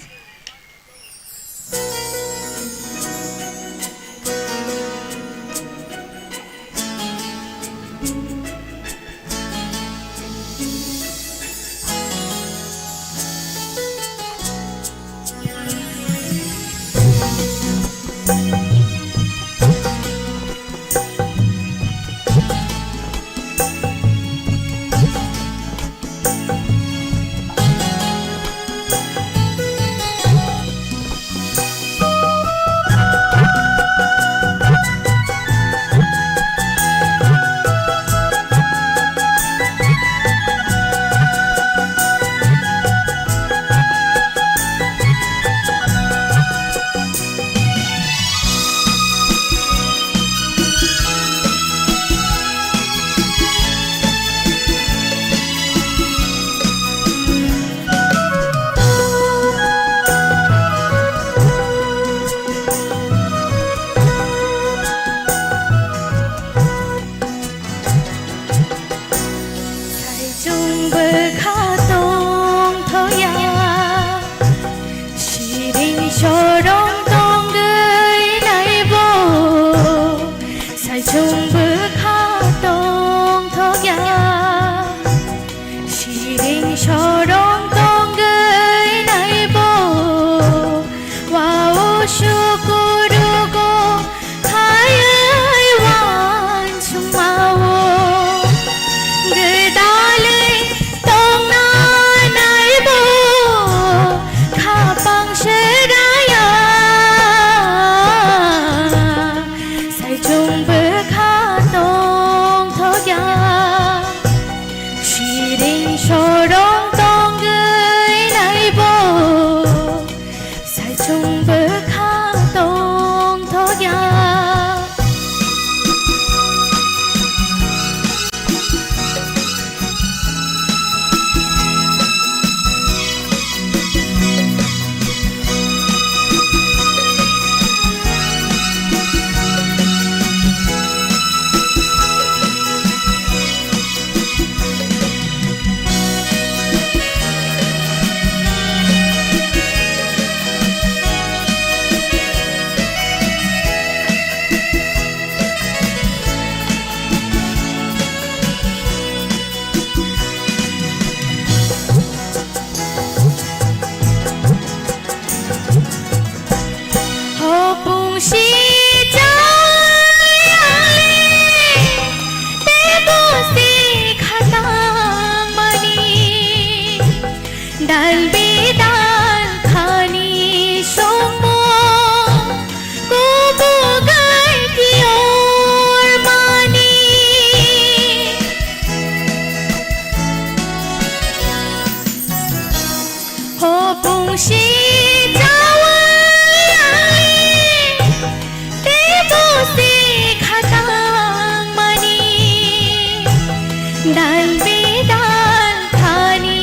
ডাল বেদাল খানি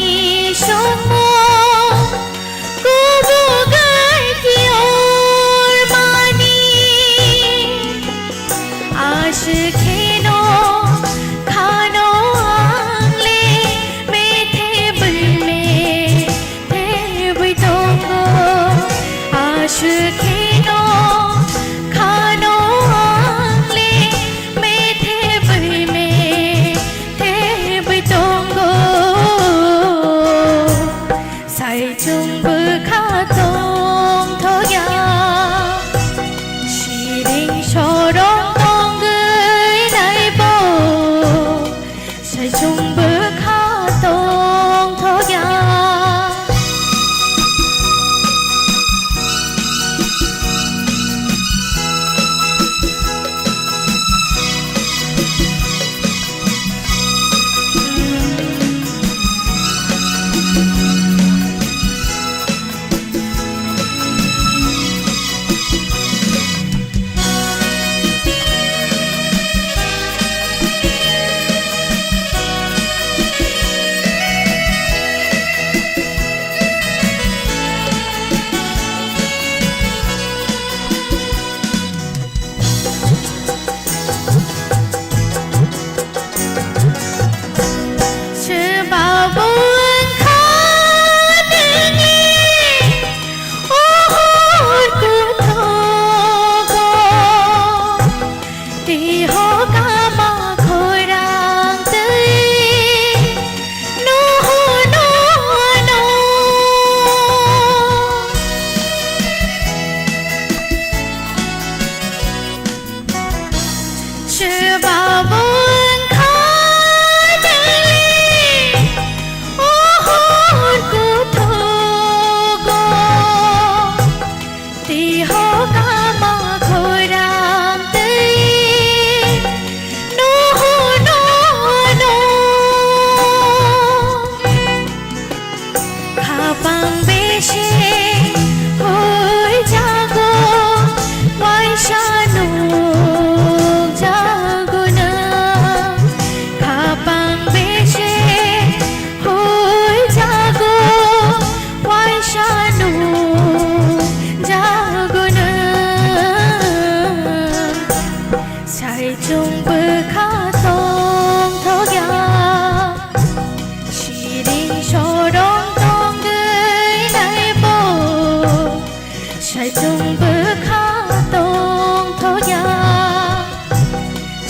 সমো কুবু গাই কি ওর মানি আশ খেনো খানো আংলে মেথে বলমে তে বইতঙ্গো আশ খেনো খানো আংলে মেথে বলমে তে বইতঙ্গো সাই চুম্ব খাতং থয়া shrink সরং তঙ্গৈ নাইবো Sai চুম্ব খাতং থয়া Sebabun khadengi ohor ku thogo tiho kama khorang tei no no no Sebabun ohor ku thogo tiho kama khorang tei no no no khapang beshe hoi jago waishanu jago na khapang beshe hoi jago waishanu jago na sai chung bekhatong thogya shiring sorong tongdei naibo sai chung bekhatong thogya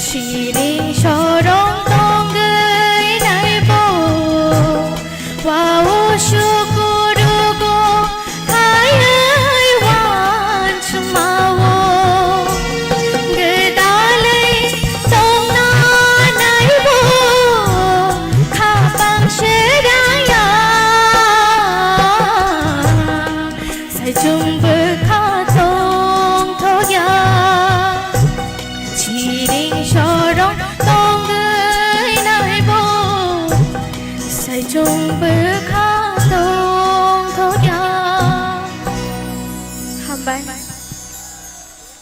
shiring sorong tongdei naibo wow syukurugo kayai wan sumawo gedalai tongna naibo khapang sedaya sai chung bekhatong thogya chiring sorong tongdei naibo sai chung bekhatong thogya hambai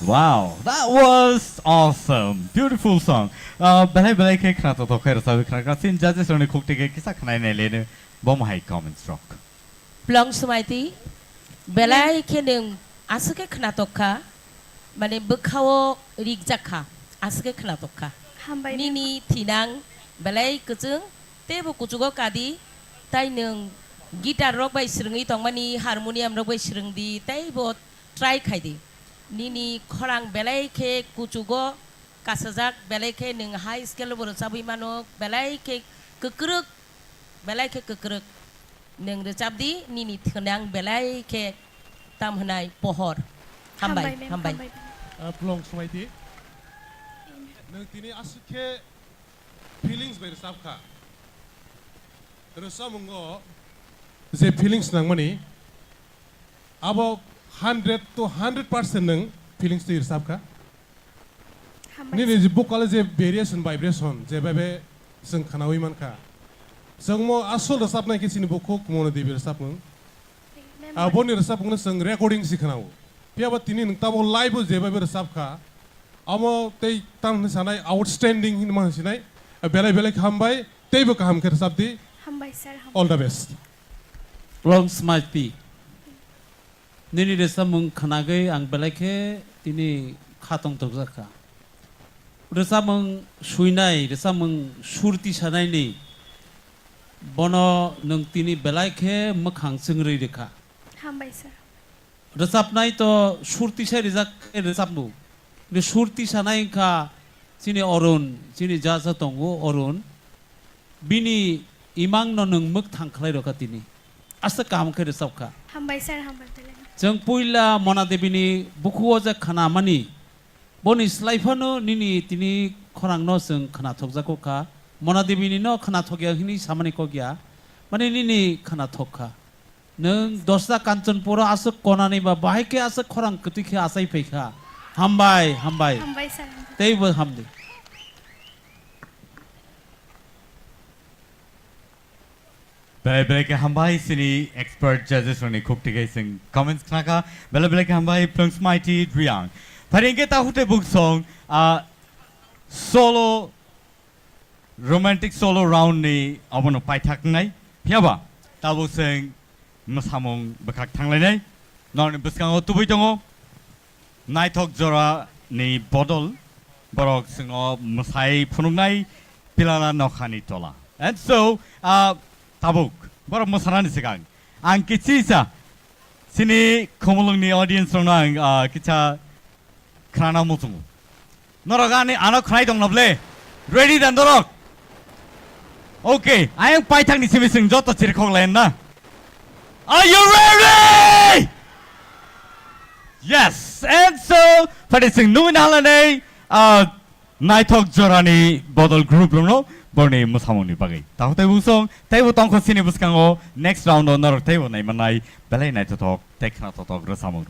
Wow, that was awesome. Beautiful song. Belai ke khna to khair sabi khna ka sin judges rone khokte ke kisa khna ne lene bom high comments rock. Plong sumaiti belai kheneng asuke khnatokha mane bkhao rigjakha asuke khnatokha hambai nini thinang belai kuchung tebo kuchugo kadi tai nung guitar rock bai srungi tongmani harmonium rock bai srungdi tai bo try khaidi nini khorang belai ke kuchugo kasajak belai ke nung high scale bor sabi manok belai ke kukruk nung recapdi nini thnang belai ke tam hanai pohor hambai Plong sumaiti nang tini asuke feelings bai sabkha rosamungo je feelings nangmani abo 100 to 100% nang feelings tir sabkha nini je bokal je variation vibration je babe sing khanawi manka sangmo asol rasapnai ke sini bokho kumono debi rasapung aboni rasapung sing recording sikhanau piaba tini nang tabo live je babe rasapkha amo tei tam sanai outstanding hin man sinai belai belai hambai teibo kaham khe resapdi Hambai sir. all the best Long Smarty. Nini desa mung khanage ang belake tini khatong tokjaka. Desa mung suinai, desa mung surti sanai ni. Bono nung tini belake makhang sengri dekha. Hambai sir. Resap nai to surti sai rizak resap nu. De surti sanai ka sini orun, sini jasa tongo orun. Bini imang no nung Mwkthang khlai roka tini. Asa kam khe resap ka. Hambai sir hambai tele. Jeng puila mona debini bukuo ja khana mani. Boni slaifano nini tini khorang no seng khana thokjako ka. Mona debini no khana thokya hini samani ko gya. Mani nini khana thokka. Nung dosa kanchanpura asa konani ba bahike asa khorang kutikhe asai pekha. Hambai. Hambai sir. Teibo hamdi. Bele ke hambai sini expert judges roni khukti ke sing comments knaka bele ke hambai plungs mighty driang paringe ta hute book song solo romantic solo round ni abono paithak nai phiaba ta book sing masamong bakak thanglai nai noni buskang tubui tongo naithok jora ni bodol borok singo masai phunungnai pilana nokhani tola and so tabuk borok mosanani sigang ang kichisa sini Khumulwng ni audience rong kicha Khwna mochwngwi Norok ani ano Khwnai dong noble ready dan Norok okay ayang paithang ni simising Joto chirkhong len na are you ready yes and so padising nuinalane naithok jorani bodol group rong Borne musamoni bagai. Tahu tahu song, tahu tongkhe sini buskango next round on Norok tahu nai manai belai nai totok tekna totok rasamong.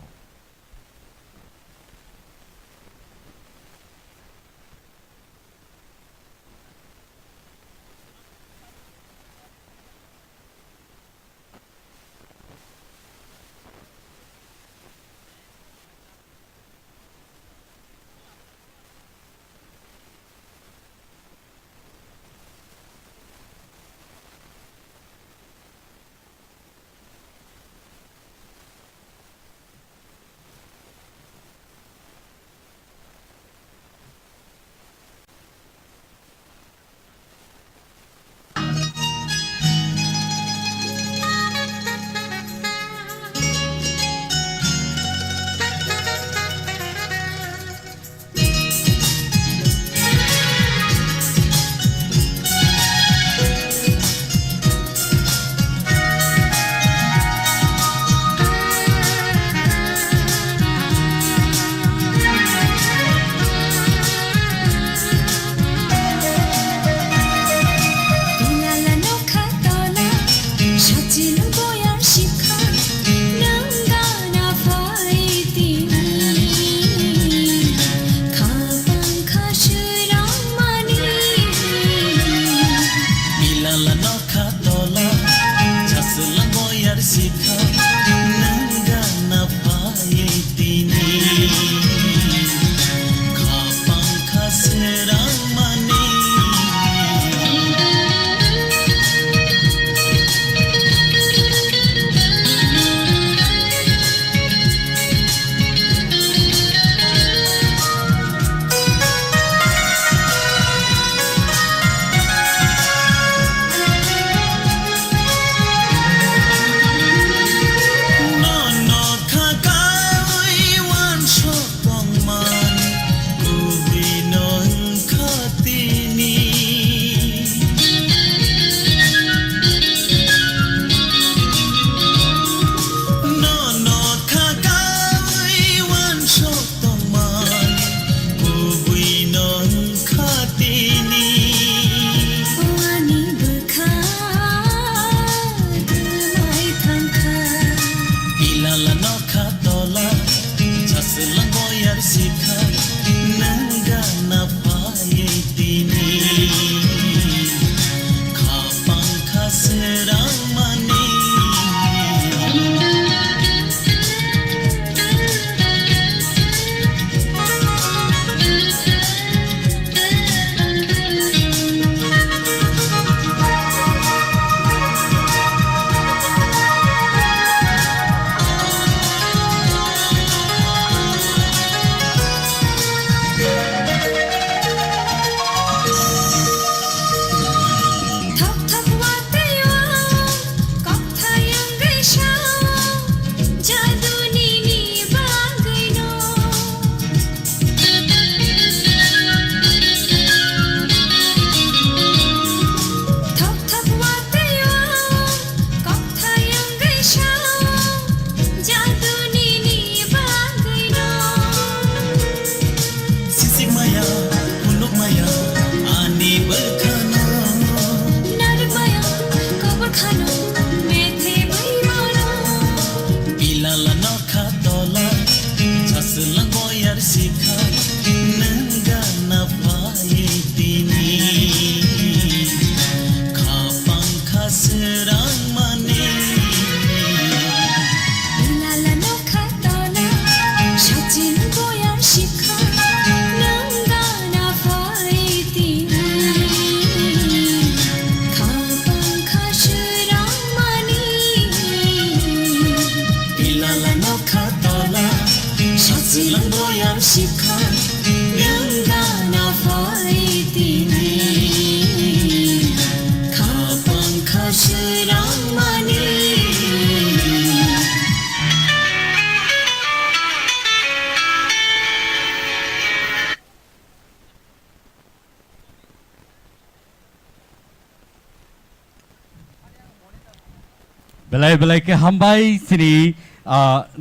belai belai ke hambai sini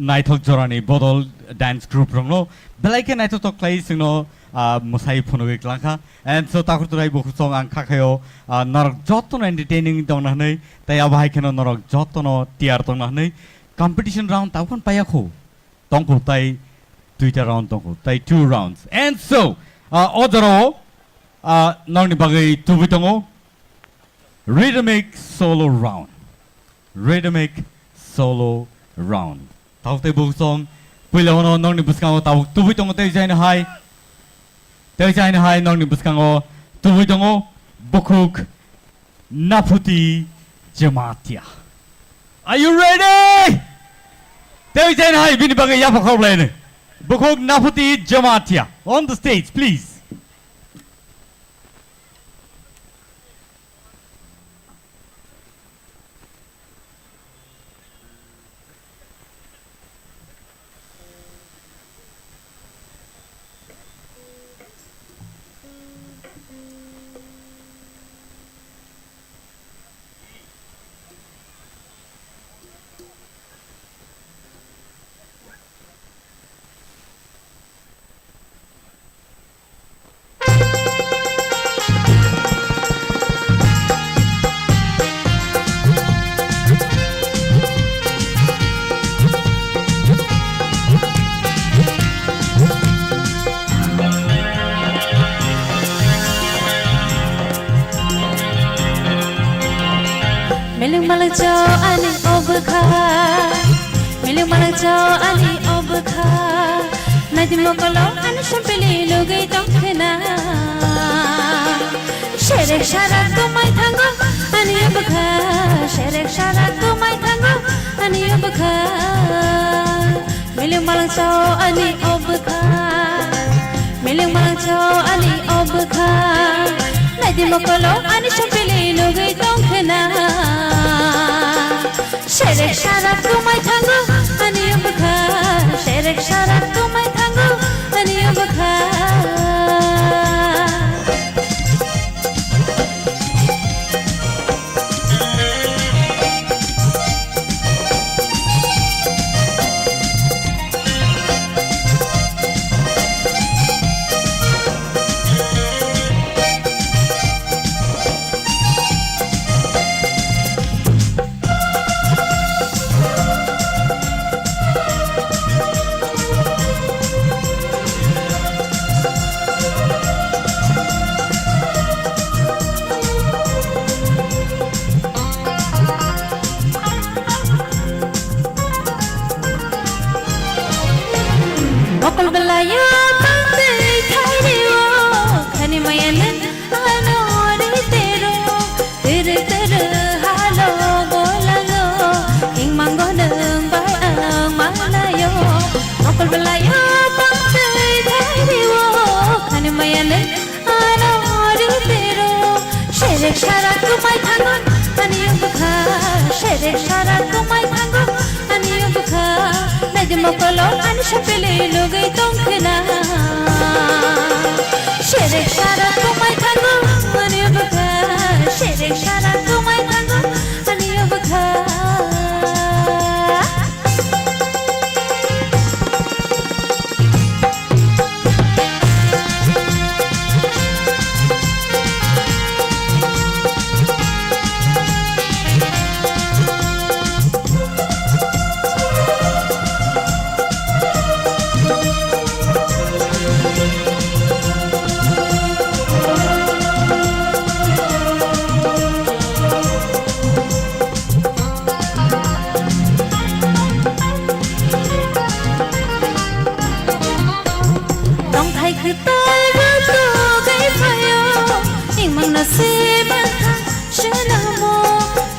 naithok jorani bodol dance group ronglo belai ke naithok toklai singno musai phonoge klangkha and so takur turai bokhusong ang khakhayo norok jotono entertaining dongna nei tai abai kheno norok jotono tiar dongna nei competition round taukon payakho tongko tai Twitter round tongko tai 2 rounds and so odoro nongni bagai tubu tongo rhythmic solo round rhythmic solo round taute bokhusong puilono nongni buskang tau tubu tongo tai jaina hai nongni buskango tubu tongo bokuk naputi jamatia. Are you ready? Tei jaina hai bini bagai yapa khoblene. Bokuk naputi jamatia on the stage please. Miling malakjo ani obkha Miling malakjo ani obkha Nadi mokolo ani shampili lugai tongkhena Sherek sharat tumai thango ani obkha Sherek sharat tumai thango ani obkha Miling malakjo ani obkha Miling malakjo ani obkha Nadi mokolo ani shampili lugai tongkhena Sherek sharat tumai thango ani obkha Sherek sharat tumai thango ani obkha Mokol belaya pandai thai dewo khani mayalan ano ritero tere tere halo bolango ing mango nang bai ang malayo Mokol belaya pandai thai dewo khani mayalan ano ritero sherek sharat kumai thango ani obkha sherek sharat kumai thango ani obkha Nadi mokolo ani shampili lugai tongkhena Sherek sharat tumai thango ani obkha Sherek sharat tumai thango ani obkha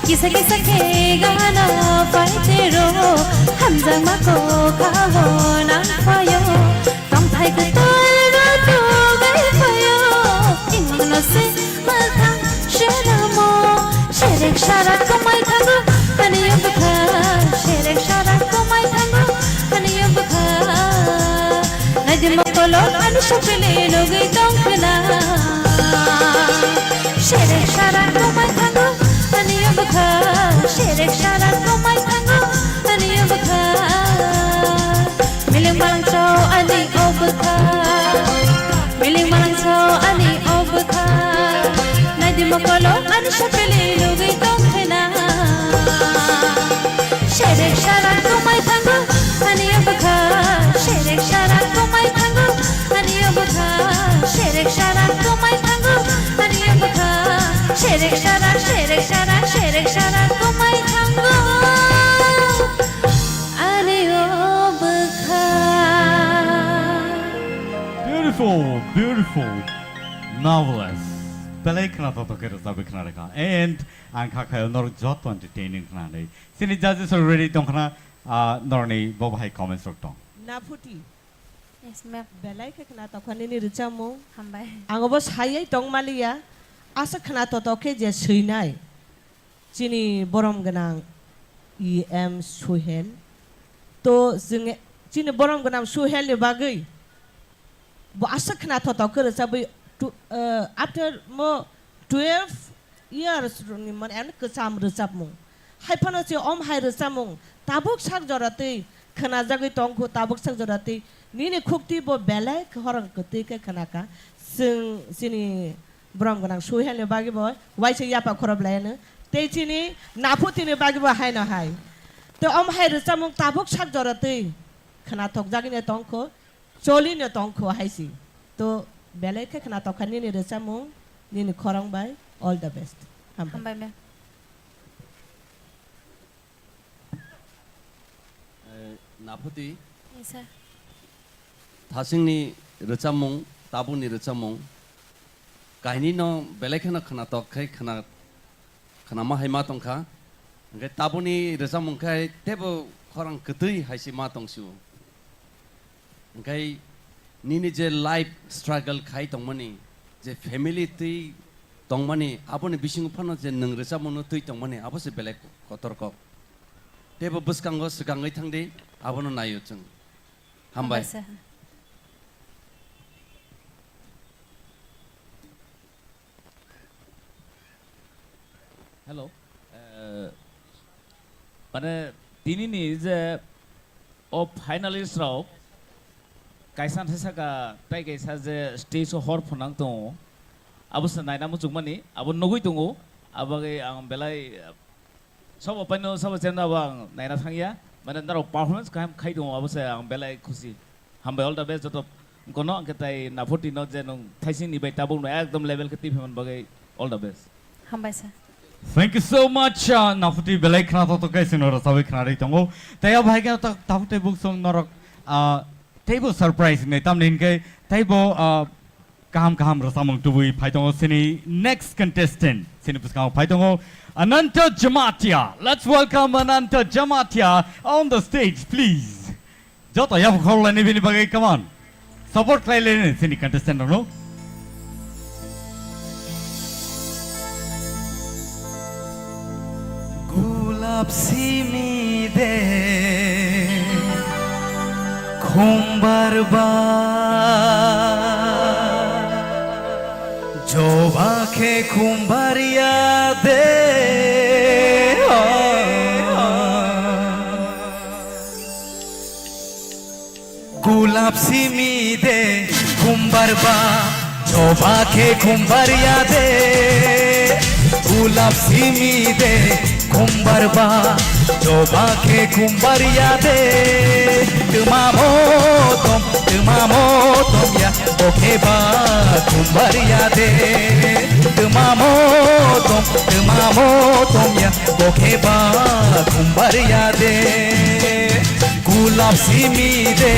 Kisa kisa ke gana faitero hamjang mako kawo nang fayo tong thai ke toy ra to gai fayo imang no se mathang shenamo sherek sharat komai thango ani obkha sherek sharat komai thango ani obkha nadi mokolo ani shapile logai tongkhena sherek sharat komai thango ani obkha sherek sharat komai di makolo ani shakali lugi tongkhe na sherek sharak komai thangu ani abakha sherek sharak komai thangu ani abakha sherek sharak komai thangu ani abakha sherek sharak komai thangu ani abakha. Beautiful, marvelous. Belai kena toto kira sabi kena reka. And ang kakak Norok Joto entertaining kena ni. Sini judges already tong kena Norni bawa hai comments rok tong. Naputi. Yes, ma'am. Belai ke kena toto kan ini recamu. Hambai. Ang bos hayai tong malia. Asa kena toto ke je Khwnai. Chini borom genang EM Suhel. To zeng Chini borom genang Suhel ni bagai. Bo asa kena toto ke recamu. After more 12 years ni man an kesam resap mung hai phano che om hai resap mung tabuk sak jorate khana jagi tongko tabuk sak jorate ni ne khukti bo belai horang kete ke khana ka sing sini bram ganang suhel ne bagi boy wai se yapa khorob laine te chini naputi ne bagi bo hai na hai to om hai resap mung tabuk sak jorate khana thok jagi ne tongko choli ne tongko hai si to belai ke kena tokan ni resamu ni Kwrwngwi all the best. Hambai ma'am. Naputi. Yes sir. Thasing ni recamung, tabu ni recamung. Kahini no belai kena tok kai kena mah hai matong ka. Ngai tabu ni recamung kai tebo Khwrwng ketui hai si matong su. Ngai Nini je life struggle khai tongmani je family tui tongmani aboni bising phano je nang resa mono tui tongmani abose belek kotor ko tebo buskango sukangai thangde abono nayo chung hambai. Hello. Pada tini ni je of finalist rao Kaisan sesaka tai kaisa je stage hor phonang to abus naina mu chungmani abu nogui tungu abage ang belai sob apano sob chenda bang naina thangya mane naro performance kaim khai dong abuse ang belai khushi hambai all the best joto kono ketai nafuti no je nong thaising ni bai tabung no ekdom level ke tipheman bagai all the best. Hambai sir. Thank you so much. Nafuti belai kena toto kaisa noro sabi kena ri tongo. Taya bhai ke taute book song Norok table surprise ne tam nin ke table kaham rasamong tubui phaitong sini next contestant sini puskang phaitong Ananta Jamatia. Let's welcome Ananta Jamatia on the stage please. Joto ya Khwlainani bini bagai come on. Support Khwlainani sini contestant no. Gulab simi de Khumbarba Joba ke khumbaria de Gulab simi de khumbarba Joba ke khumbaria de Gulab simi de khumbarba Joba ke khumbaria de Tumamotom ya Okheba khumbaria de Tumamotom ya Okheba khumbaria de Gulab simi de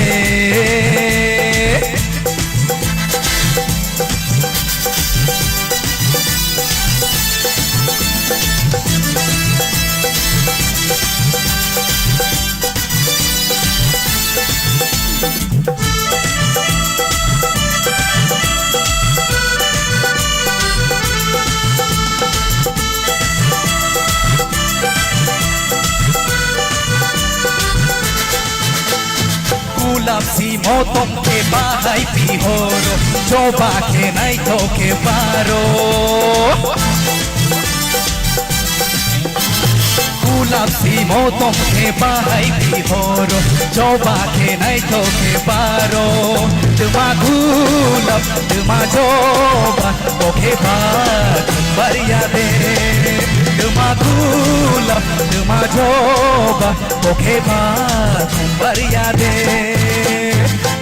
Lapsi motom ke bahai pihoro coba ke nai to ke paro Lapsi motom ke bahai pihoro coba ke nai to ke paro Dema gulap dema coba to ke paro khumbaria de dema gula dema joba bokhe ba khumbaria de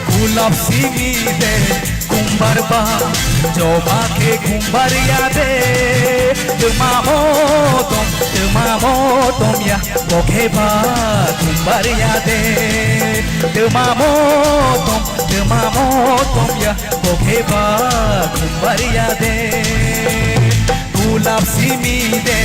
gulab simi de kumbar ba joba ke khumbaria de dema motom ya bokhe ba khumbaria de dema motom ya bokhe ba khumbaria de gulab simi de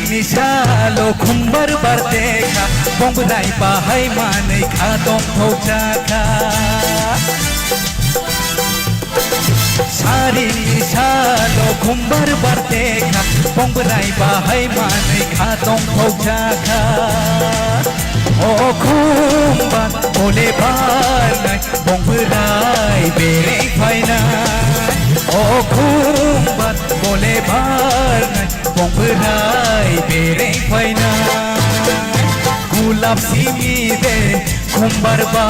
Nishalo khumbar bardeka bongbnai bahai manai khatom thojaka Sari nishalo khumbar bardeka bongbnai bahai manai khatom thojaka O khumbar ole barnai bongbnai bere phaina O khumbar ole barnai bongbnai bere phaina gulab simi de khumbar ba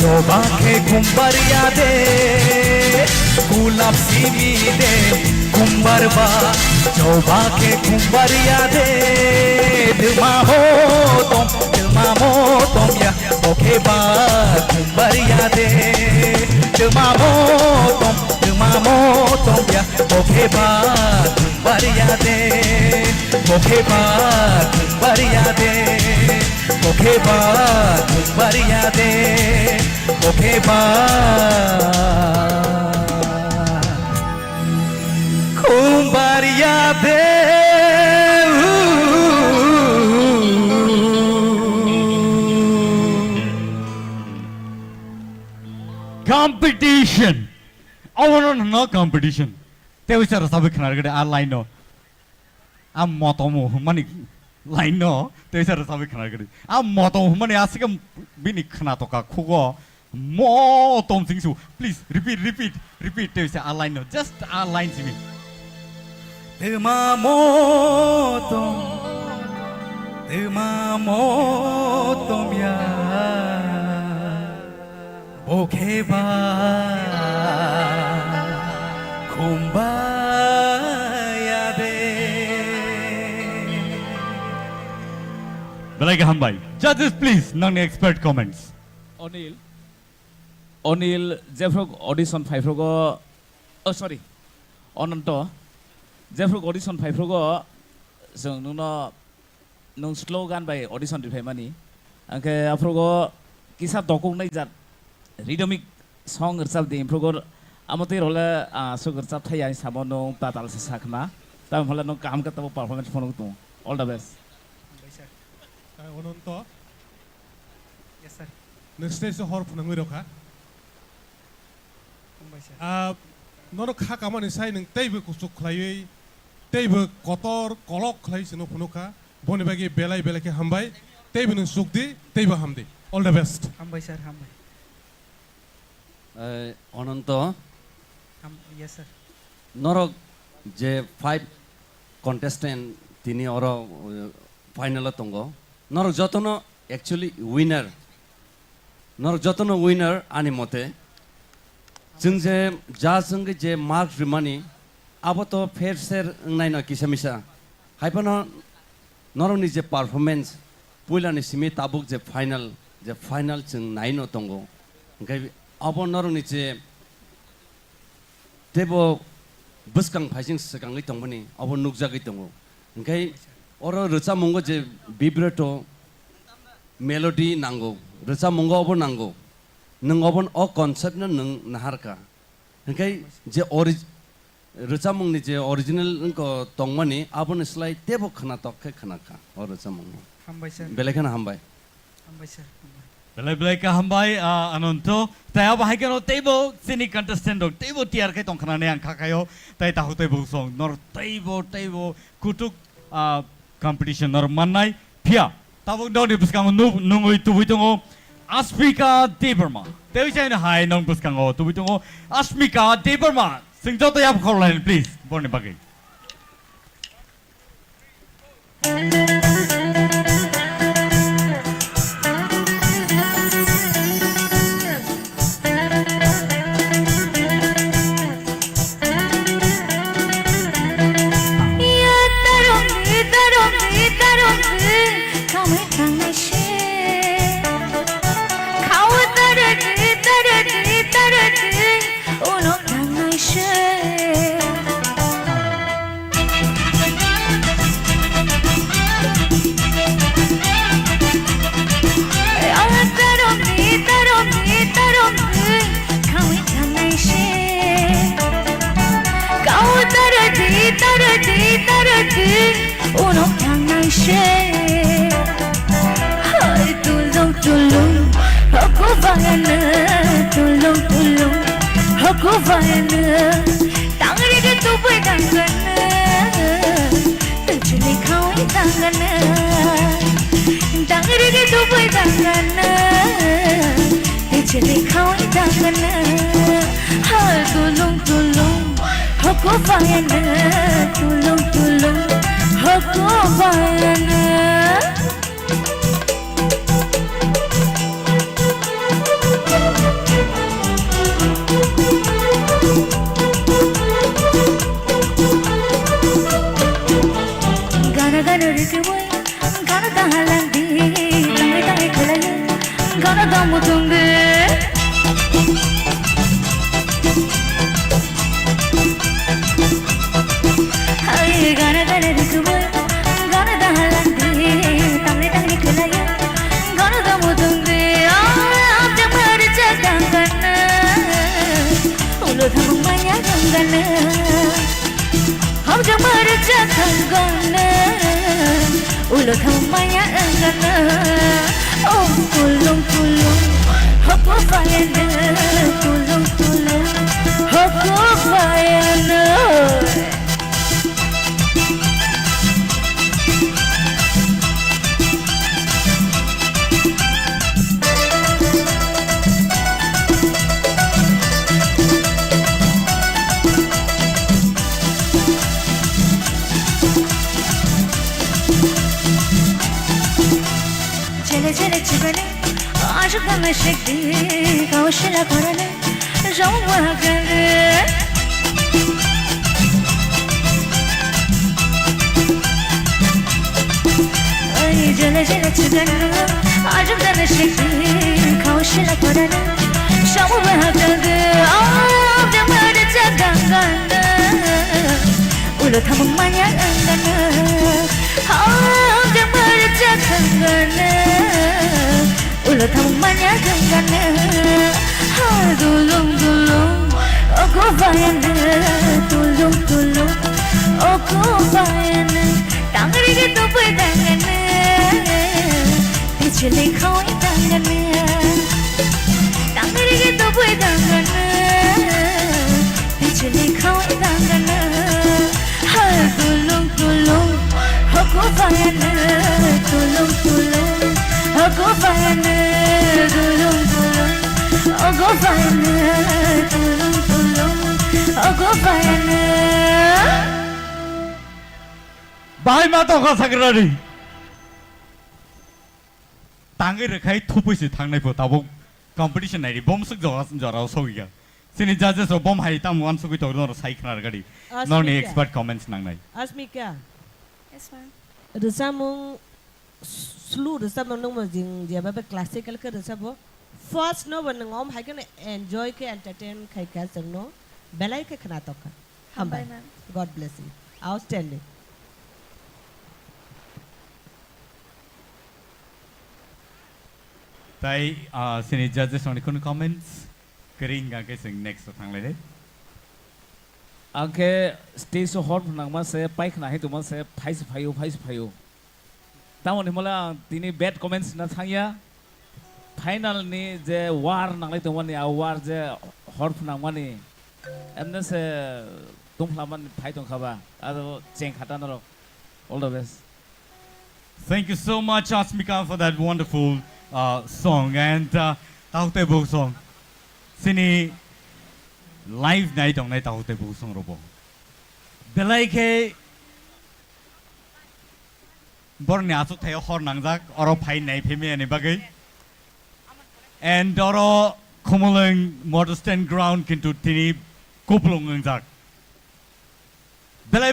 joba ke khumbar yade gulab simi de khumbar ba joba ke khumbar yade dema motom ya bokhe ba khumbar yade dema motom ya bokhe ba khumbar yade bokhe ba khumbar yade bokhe ba khumbar yade bokhe ba khumbar yade Competition. Oh no competition. They was a sabi khnar gade line no. Am motomo mani line no. They was a sabi khnar gade. Am motomo mani asikam bini khna to ka khugo motom singsu. Please repeat. They was a line no. Just a line simi. Dema motom ya bokhe ba khumbaria de Balaika hambai. Judges please, non-expert comments. Onil Jeffrog audition 5 rogo oh sorry onanto Jeffrog audition 5 rogo जों नों slogan by audition di mani angke afrogo kisah dokong nai jat rhythmic song ersal di improgo amate role so ersal thaya samono tatal sakna tam hola no kam ka tabo performance phone tu all the best ononto yes sir next stage hor phunangwi rokha nono kha kamani sai nang teibo kusuk khlaiwi teibo kotor kolok khlai sino phunuka boni bagi belai ke hambai teibo nang sukdi teibo hamdi all the best hambai sir hambai Ononto yes sir Norok je 5 contestant tini oro final tongo Norok jotono actually winner Norok jotono winner ani mote jungje ja jung je mark rimani abo to fair share ngai no kisamisa haipano Norok ni je performance puila ni simi tabuk je final jung nai no tongo ngai abo Norok ni je tebo buskang phajing sekangai tongmani abo nukjagai tongo ngai oro rocha mongo je vibrato melody nango rocha mongo abo nango nung obon o concept na nung naharka ngai je रोजामंनि J original इनको तंगमनि आबोन स्लाइ तेबो खना तखे खना का और रोजामंनि हामबाय sir बेलेखना हामबाय हामबाय sir Belai-belai ka hambai anonto tai abahai kano table sini contestant dok table tiar kai tong khana ne ang khakayo tai tahu table song nor table kutuk competition nor manai pia tabuk dong di buskang nungui tubuh tongo Asmika Deberma tewi chai na hai nong buskang o tubuh tongo Asmika Deberma sing Joto yap Khwlainani please borne bagai Bahai mato ka sagrari tangai rekai thupai si thangnai po tabuk competition nai bom suk jora sogiga sini judges ro bom hai tam wan sugui tor nor sai khnar gadi nor ni expert comments nangnai Asmika yes ma'am Resamung slu resamung nong jing dia ba classical ke resabo first no ban ngom hai kan enjoy ke entertain khai ka sangno belai ke khana to ka Hambai ma'am God bless you outstanding tai sini judges only kun comments kering ga ke sing next thang lai आंखे stage हर नांगमा से पाइक नाहे तुम से fries फायो तामोनी मला दिनै bad comments ना थांया final नि जे वार नांलाय तुमनि आ वार जे हर नांगमानि एमने से तुमफ्लामान फाइ दंखाबा आरो जें खाटा नरक all the best. Thank you so much, Asmika, for that wonderful song and Tahutebo song. Sini live NaiywiTongnairok Tahutebo song robo. Belai borne asuk thayo hor nangjak oro phai nai phemi ani bagai. And oro Khumulwng Motorstand ground kintu tini Khwlainani jak. Belai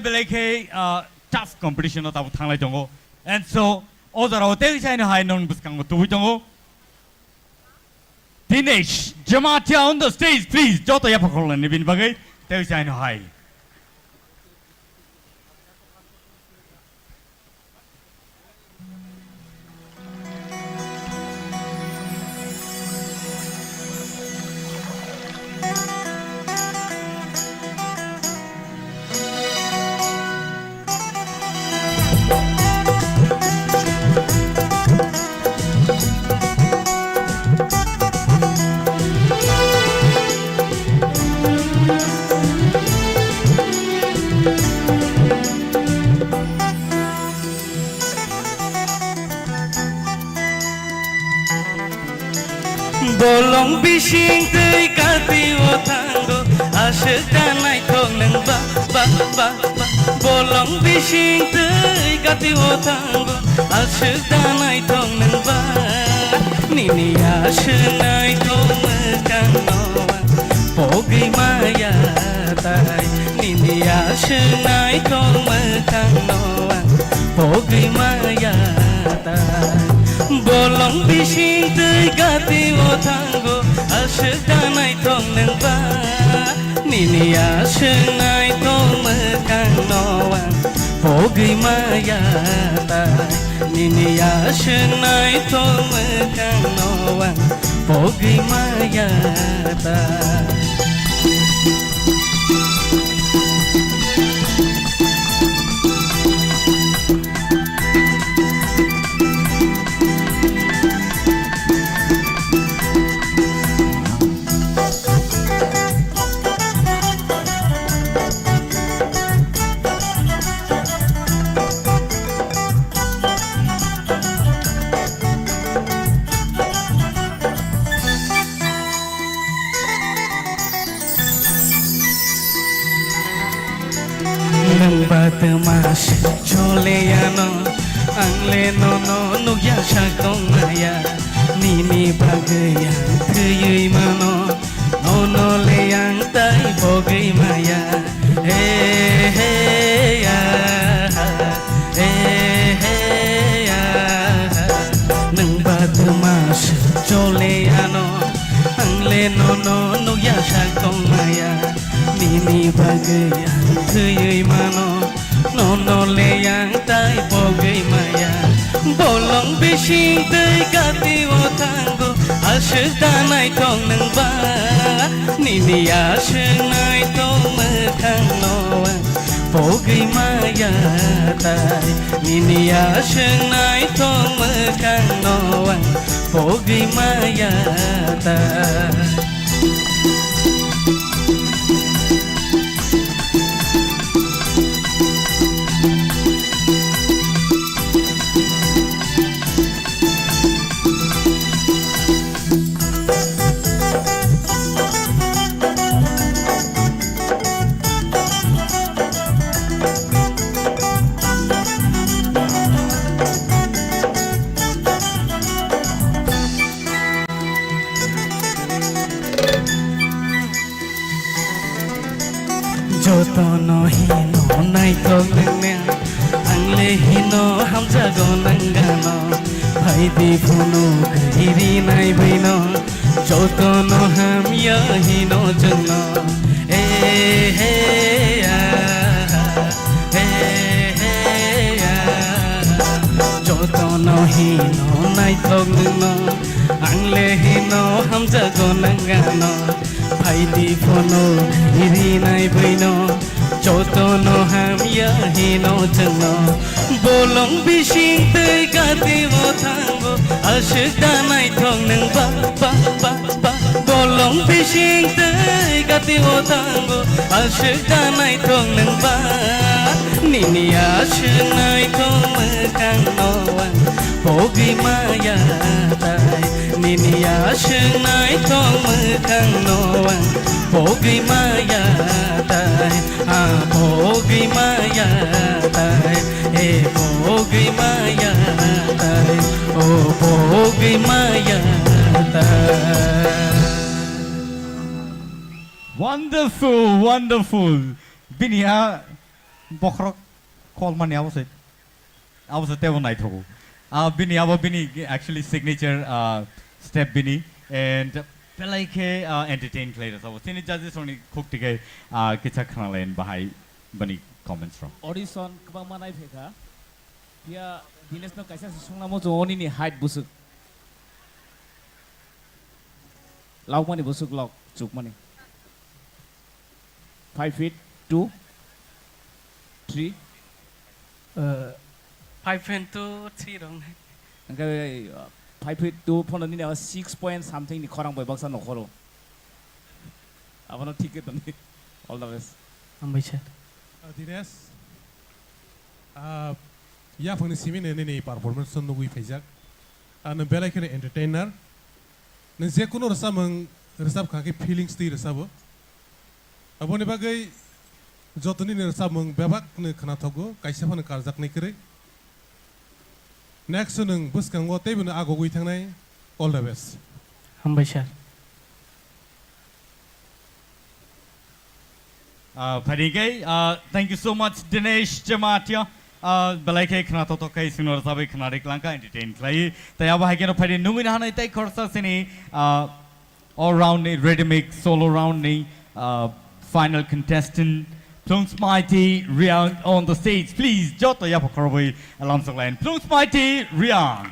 tough competition of Thanglai Tongo. And so, Ozaro, tell China High known Buskango Tuitongo. Teenage Jamatia on the stage, please. Joto Yapakol and Ibn Bagay, tell China High. Bolong bising tei kati otango asyik danai tong neng ba Bolong bising tei kati otango asyik danai tong neng ba Nini asyik nai tong mekan noa pogi maya tai Nini asyik nai tong mekan noa pogi maya tai Bolong bising tei kati otango asyik danai tong neng ba Nini asyik nai tong mekan noa pogi maya tai Nini asyik nai tong mekan noa pogi maya tai Mas chole ano angle no nukya Khwnaya nini bagaya thuyui mano no le yang tai bogai maya hey ya nang bat mas chole ano angle no nukya Khwnaya nini bagaya thuyui mano no le yang tai bogai maya Bolong bising tei kati otango asyik danai tong neng ba Nini asyik nai tong mekan noa bogai maya tai Nini asyik nai tong mekan noa bogai maya tai Joto no hino nai tong neng angle hino hamza go nangano bhai di phuno kiri nai bino Joto no ham ya hino jano Joto no hino nai tong neng angle hino hamza go nangano bhai di phuno kiri nai bino ham ya hino changno bolong bising tei gati Mwkthang ashik danai thong nang ba bolong bising tei gati Mwkthang ashik danai thong nang ba nini ashik nai thong Mwkthang noang pogi maya tai nini ashik nai thong Mwkthang noang pogi maya tai pogi maya tai pogi maya tai pogi maya tai. Wonderful. Bini bokrok call mani I was a table night ho. Bini actually signature step bini and Pelaike entertain players. I was seen judges only cook to get Kitchakana and Bahai Bunny comments from. Audition kabang manai pheka. Dia dines no kaisa sungna mo joni ni height busuk. Lauk mani busuk lauk chuk mani. 5 feet 2 3 5 feet 2 3 dong. Angkai 5 feet 2 phone ni 6 point something ni khorang boy baksa no khoro. Apano ticket ni. All the best. Ambition. Dines ya phone simin ni performance no gui phajak an bela kene entertainer ne je kuno rasamang rasab kha ke feelings ti rasabo abone bagai jotoni ne rasamang bebak ne khana thogo kaisa phone karjak ne kre next nung buskango tebun ago gui thangnai all the best. Ambition. Thank you so much, Dinesh Jamatia. Belake Khna to kai sinor sabe Khna Lanka entertain klai. Tayaba hageno phari nungin hanai tai khorsa sini all round rhythmic solo round ni final contestant Plunks Mighty Riang on the stage. Please Joto yapa Khwlainani Lamsogo and Plunks Mighty Riang.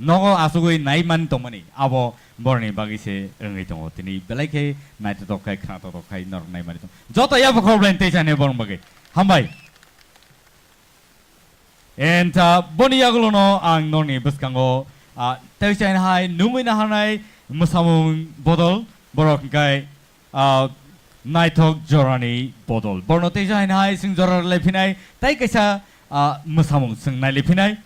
nogo asugoi naiman tomani abo borni bagi se rengai tongo tini belaike nai to kai khna to kai nor nai mari to joto ya khoblen te chane born bagi hambai and boni yagulo no ang noni buskango te chain hai numina hanai musamung bodol borok kai Naitok Jorani Bodol. Borno Teja in High Sing Jora Lepinai, Taikasa Musamung Sing Nalipinai,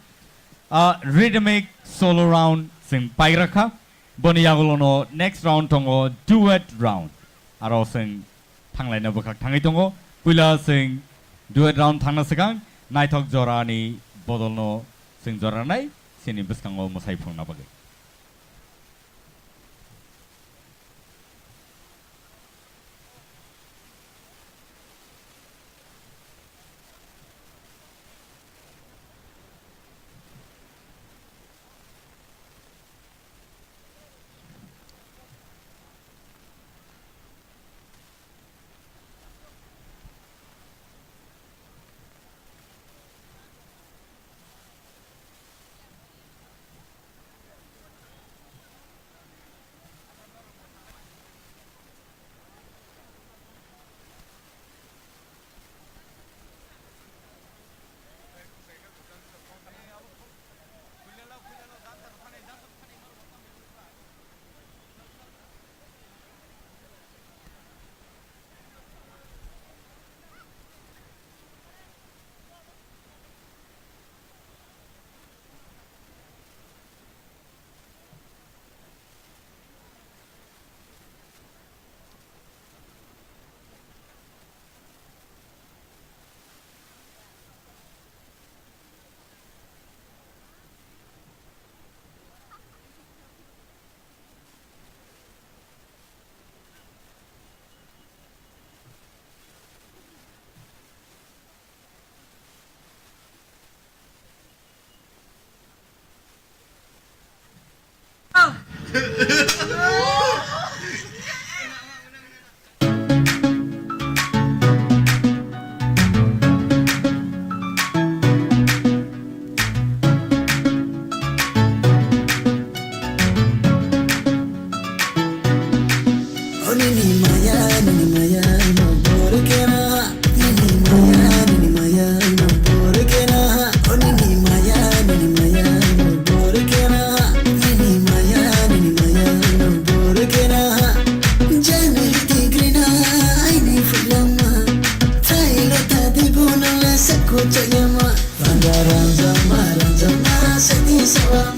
Rhythmic Solo Round Sing Pairaka, Boniagulono, next round Tongo, Duet Round. Aro Sing Tanglai Nabukak Tangitongo, Pula Sing Duet Round Tangasagang, Naitok Jorani Bodolno Sing Joranai, Sini Buskango Musaipung Nabagi. Sawar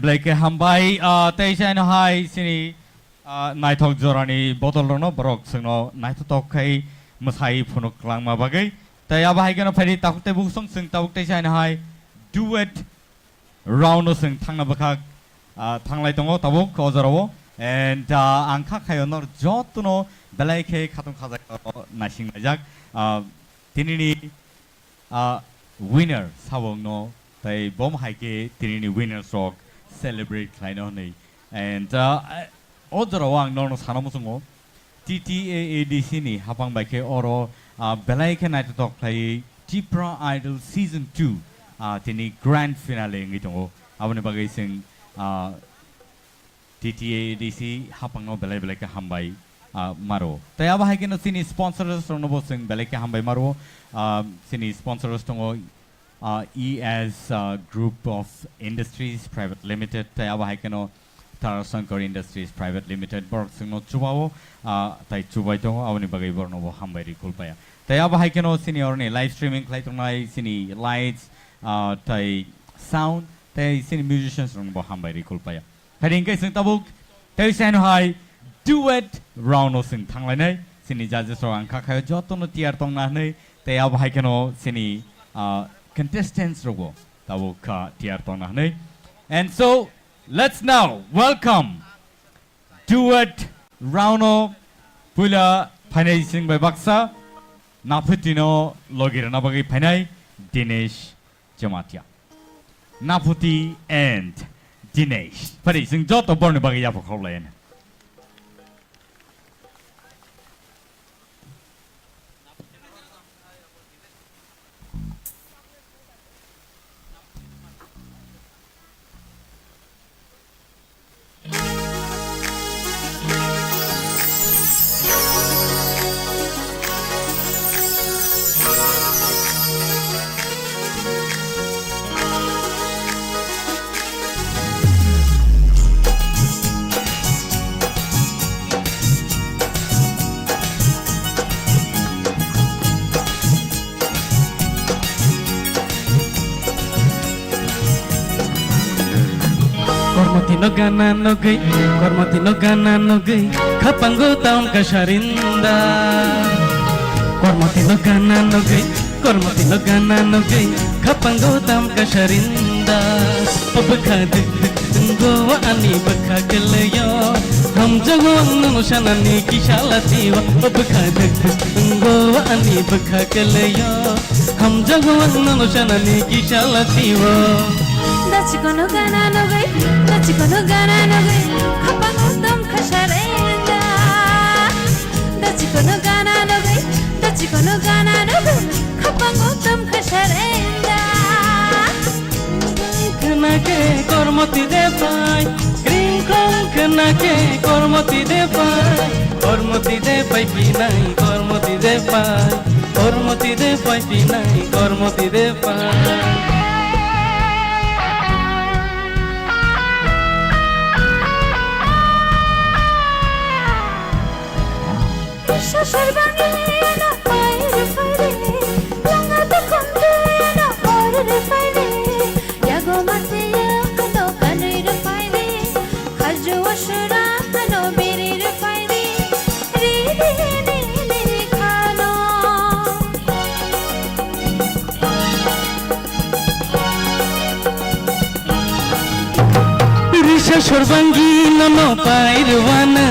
Blake Hambai, Taishan High, Sini, Naitok Zorani, Botolono, Brok, Sino, Naitokai, Masai, Punoklang Mabagay, Tayabahagano Pedi Takte Busong, Sing Taishan High, Duet, Rauno Sing Tangabaka, Tanglaitongo, Tabuk, Kozaro, and Ankakayo, Joto, Belake, Katum Kazak, Nashing Majak, Tinini, winner, Savongno, they bomb hike, Tinini winners rock, celebrate Khwlainani, and Odrawang, Nono Hanamusungo, TTAADC ni, Hapang Bake Oro, Belake Night Talk play, TIPRA Idol Season 2, Tini grand finale ngitongo, Avani sing TTAADC, Hapang no Belake Hambai. Maro. Tayaba hagino sini sponsors from Nobo sing Beleke Hambai Maro. Sini sponsors tongo ES Group of Industries Private Limited. Tayaba hagino Tarasankar Industries Private Limited. Borok sing no Chubao. Tai Chubai tongo awani bagay bornobo Hambai rikulpaya. Tayaba hagino sini orne live streaming Khwlainani sini lights. Tai sound. Tai sini musicians from Nobo Hambai rikulpaya. Kadingkay sing tabuk. Tai Shan High. Duet round sing Tanglanai, Sini judges or Ankaka, Joto no NaiywiTongnairok, they are Haikano, Sini contestants robo, Tawoka NaiywiTongnairok. And so let's now welcome Duet Rauno Pula Panay sing by Baksa, Naputino Logiranabagi Panay, Dinesh Jamatia. Naputi and Dinesh. Panay sing Joto born by Khwlainani. Kormati no gana no gay, Kapango town Kasharinda. Kormati no gana no gay, Kapango town Kasharinda. Pabaka go ani baka gelayo, Ham Jagong no Shanani Kishalatiwa. Pabaka go ani baka gelayo, Ham Jagong no Shanani Kishalatiwa. Dachikono gana no gay, Dachikono gana no gay, Kapangutam Kasharenda. Dachikono gana no gay, Dachikono gana no gay, Kapangutam Kasharenda. Kanake kormoti de pai, green kong kanake kormoti de pai pinai, kormoti de pai pinai, kormoti de pai. Sharbangina, fire, Langa the Container, order fire. Yago Matia, no Panay the fire. Kaju Ashura, no Biri the fire. Ridi Kano. Risha Sharbangina, no Pairuana.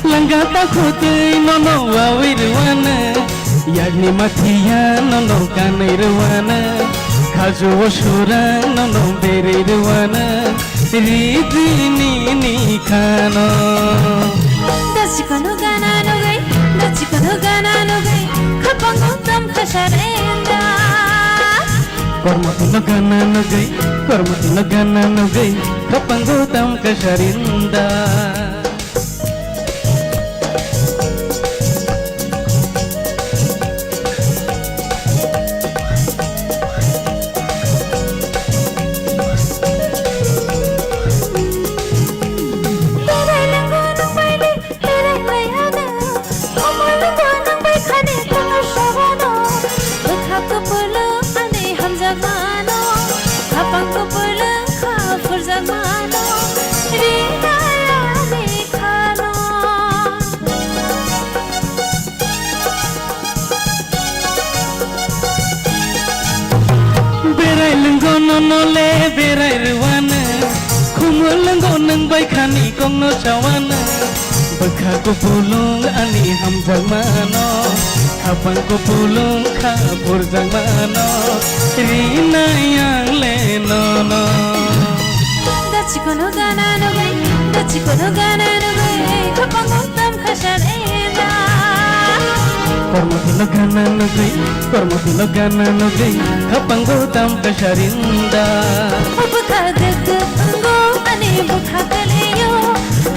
Langata khote no wawirwana Yagni mathiya no kanairwana Khaju ashura no berirwana Ridi ni khano Dachikono gana no gay, Dachikono gana no gay, Kapangutam Kasharenda. Kormati no gana no gay, Kapangutam Kasharinda. Kapang ko pulang ka, furzang mano. nole berai ruwana Khumulwng nang bai khani kongno chawana Bekha ko pulung ani hamjang mano Kapang ko pulung kha purjang mano Rina yang le nono Dachikono gana no gai Dachikono gana no gai Kapang utam khashan eda Kormoti gana no gai Kormoti gana no gai Kapang utam kasharinda Bekha deggo ani bekha kaleyo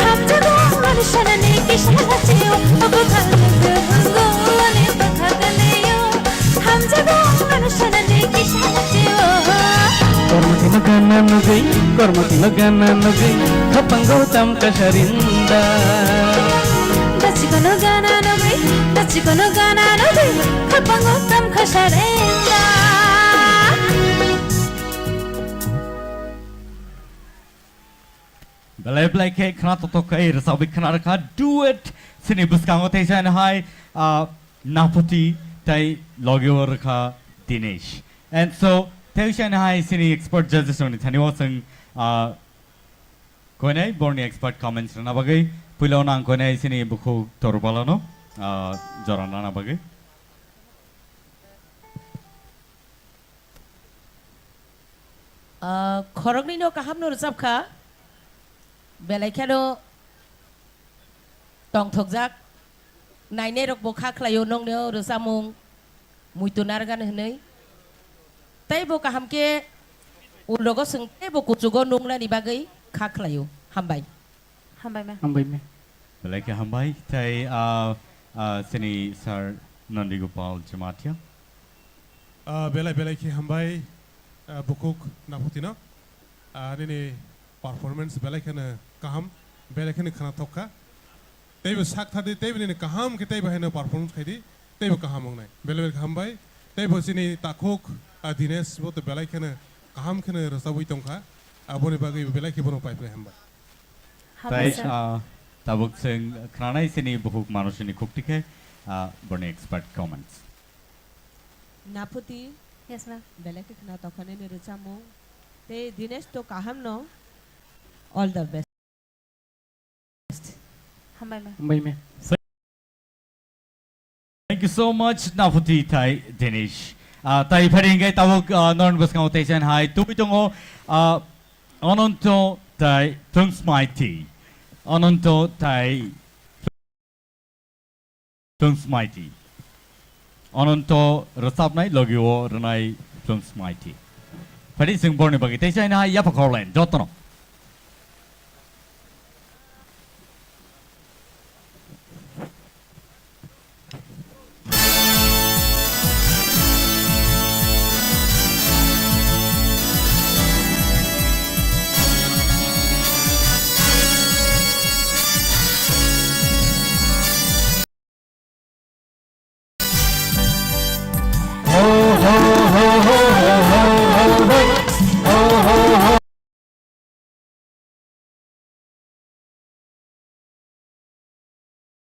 Hamjago shanani kishalatiyo Bekha deggo ani bekha kaleyo Hamjago shanani kishalatiyo Kormoti gana no gai Kormoti gana no gai Kapang utam kasharinda Dachikono gana no gai Dachikono gana no gai Kapang utam kasharinda Belai belai ke kena toto ke resabi kena reka duet sini buskango tesan hai napoti tai logio reka Dinesh. And so tesan hai sini expert judges oni thani wasang Khwnai borni expert comments na bagai pulau nang Khwnai sini buku torbalano jorana na bagai. Khwrwngni no kaham no resap kha belai khano tong thokjak NaiywiTongnairok bokha khlayo nong no rosamung muitunar gan hnei tai bo kaham ke ulogo sengte bo kuchugo nungla ni bagai kha khlayo hambai me Belai ke hambai tai sini sir Nandigopal Jamatia. Belai ke hambai bukuk naputina nini performance belai kena kaham belai kena khana thokka teibo sak thadi teibo nini kaham ke teibo hena performance khaidi teibo kaham ongnai belai hambai teibo sini takhok Dinesh bo to belai kena kaham kena rasabui tongkha aboni bagai belai ke bono pipe hambai Tai tabuk sing Khwnai sini bukuk manusini khukti ke borni expert comments. Naputi Yes ma'am belai ke khana tokhane ni rochamu te Dinesh to kaham no all the best. me Thank you so much Naputi tai Dinesh. Tai pharingai tabuk non buskango tesan hai tubitongo ononto tai tungsmaiti ononto tai tungsmaiti ononto rasapnai logio ranai tungsmaiti phari sing borni bagi tesan hai ya pakorlen jotono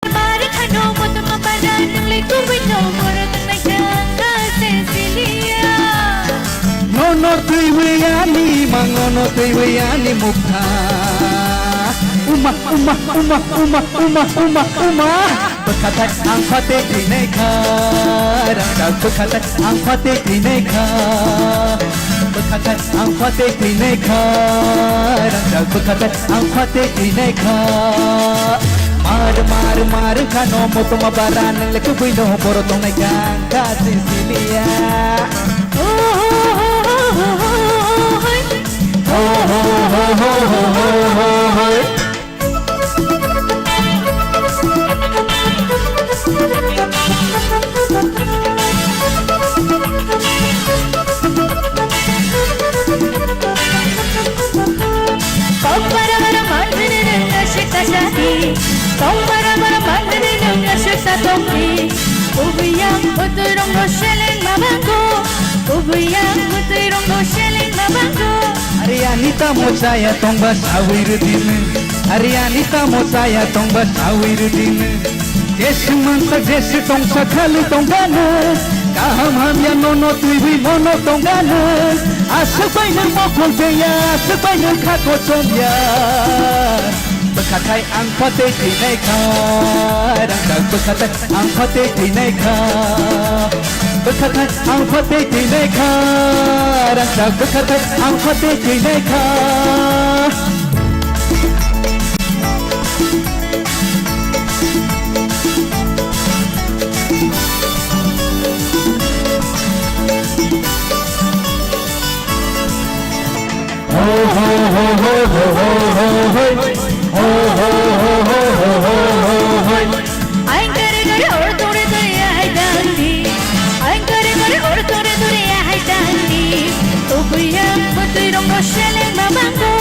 Mari khano moto mabadan nang le kubito mora tanai changa Cecilia Nono tuiweyani mangono tuiweyani Mwkthang Uma Bekhatat ang pate krinai kha Rangdak bekhatat ang pate krinai kha Bekhatat ang pate krinai kha Rangdak bekhatat ang pate krinai kha Mar khano moto mabaran le kubino borotong nai gangga Cecilia Tongdi Ubiyang uturong no shelling mabango Ubiyang uturong no shelling mabango Arianita mochaya tongba sawirudin Arianita mochaya tongba sawirudin Jesu mansa jesu tongsa khali tonggana Kaham hamya nono tuiwi mono tonggana Asukbai nang mokol beya asukbai nang khako somya Bekatai ang pate tinai ka Rangkang bekatai ang pate tinai ka Bekatai ang pate tinai ka Rangkang bekatai ang pate tinai ka Ho ho ho ho ho ho ho ho ho ho ho ho Anh करे करे और तोरे तोरे आई डांडी Anh करे करे और तोरे तोरे आई डांडी Ubuyang putri rong no shelling mabango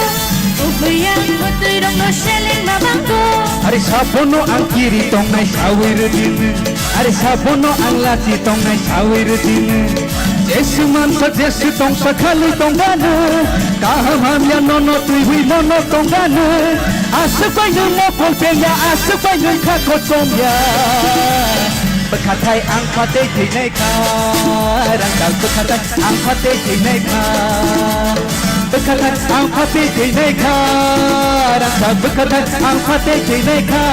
Ubuyang putri rong no shelling mabango Ari sapono ang kiri tongnai sawir din Ari sapono ang lati tongnai sawir din Jesu mansa Jesu tong sakali tonggana Kaham hamya nono tuiwi nono tonggana Asupay ng mokol peya asupay ng kakot somya Bekatai ang patay tinay ka Rangkal bekatai ang patay tinay ka Bekatai ang patay tinay ka Rangkal bekatai ang patay tinay ka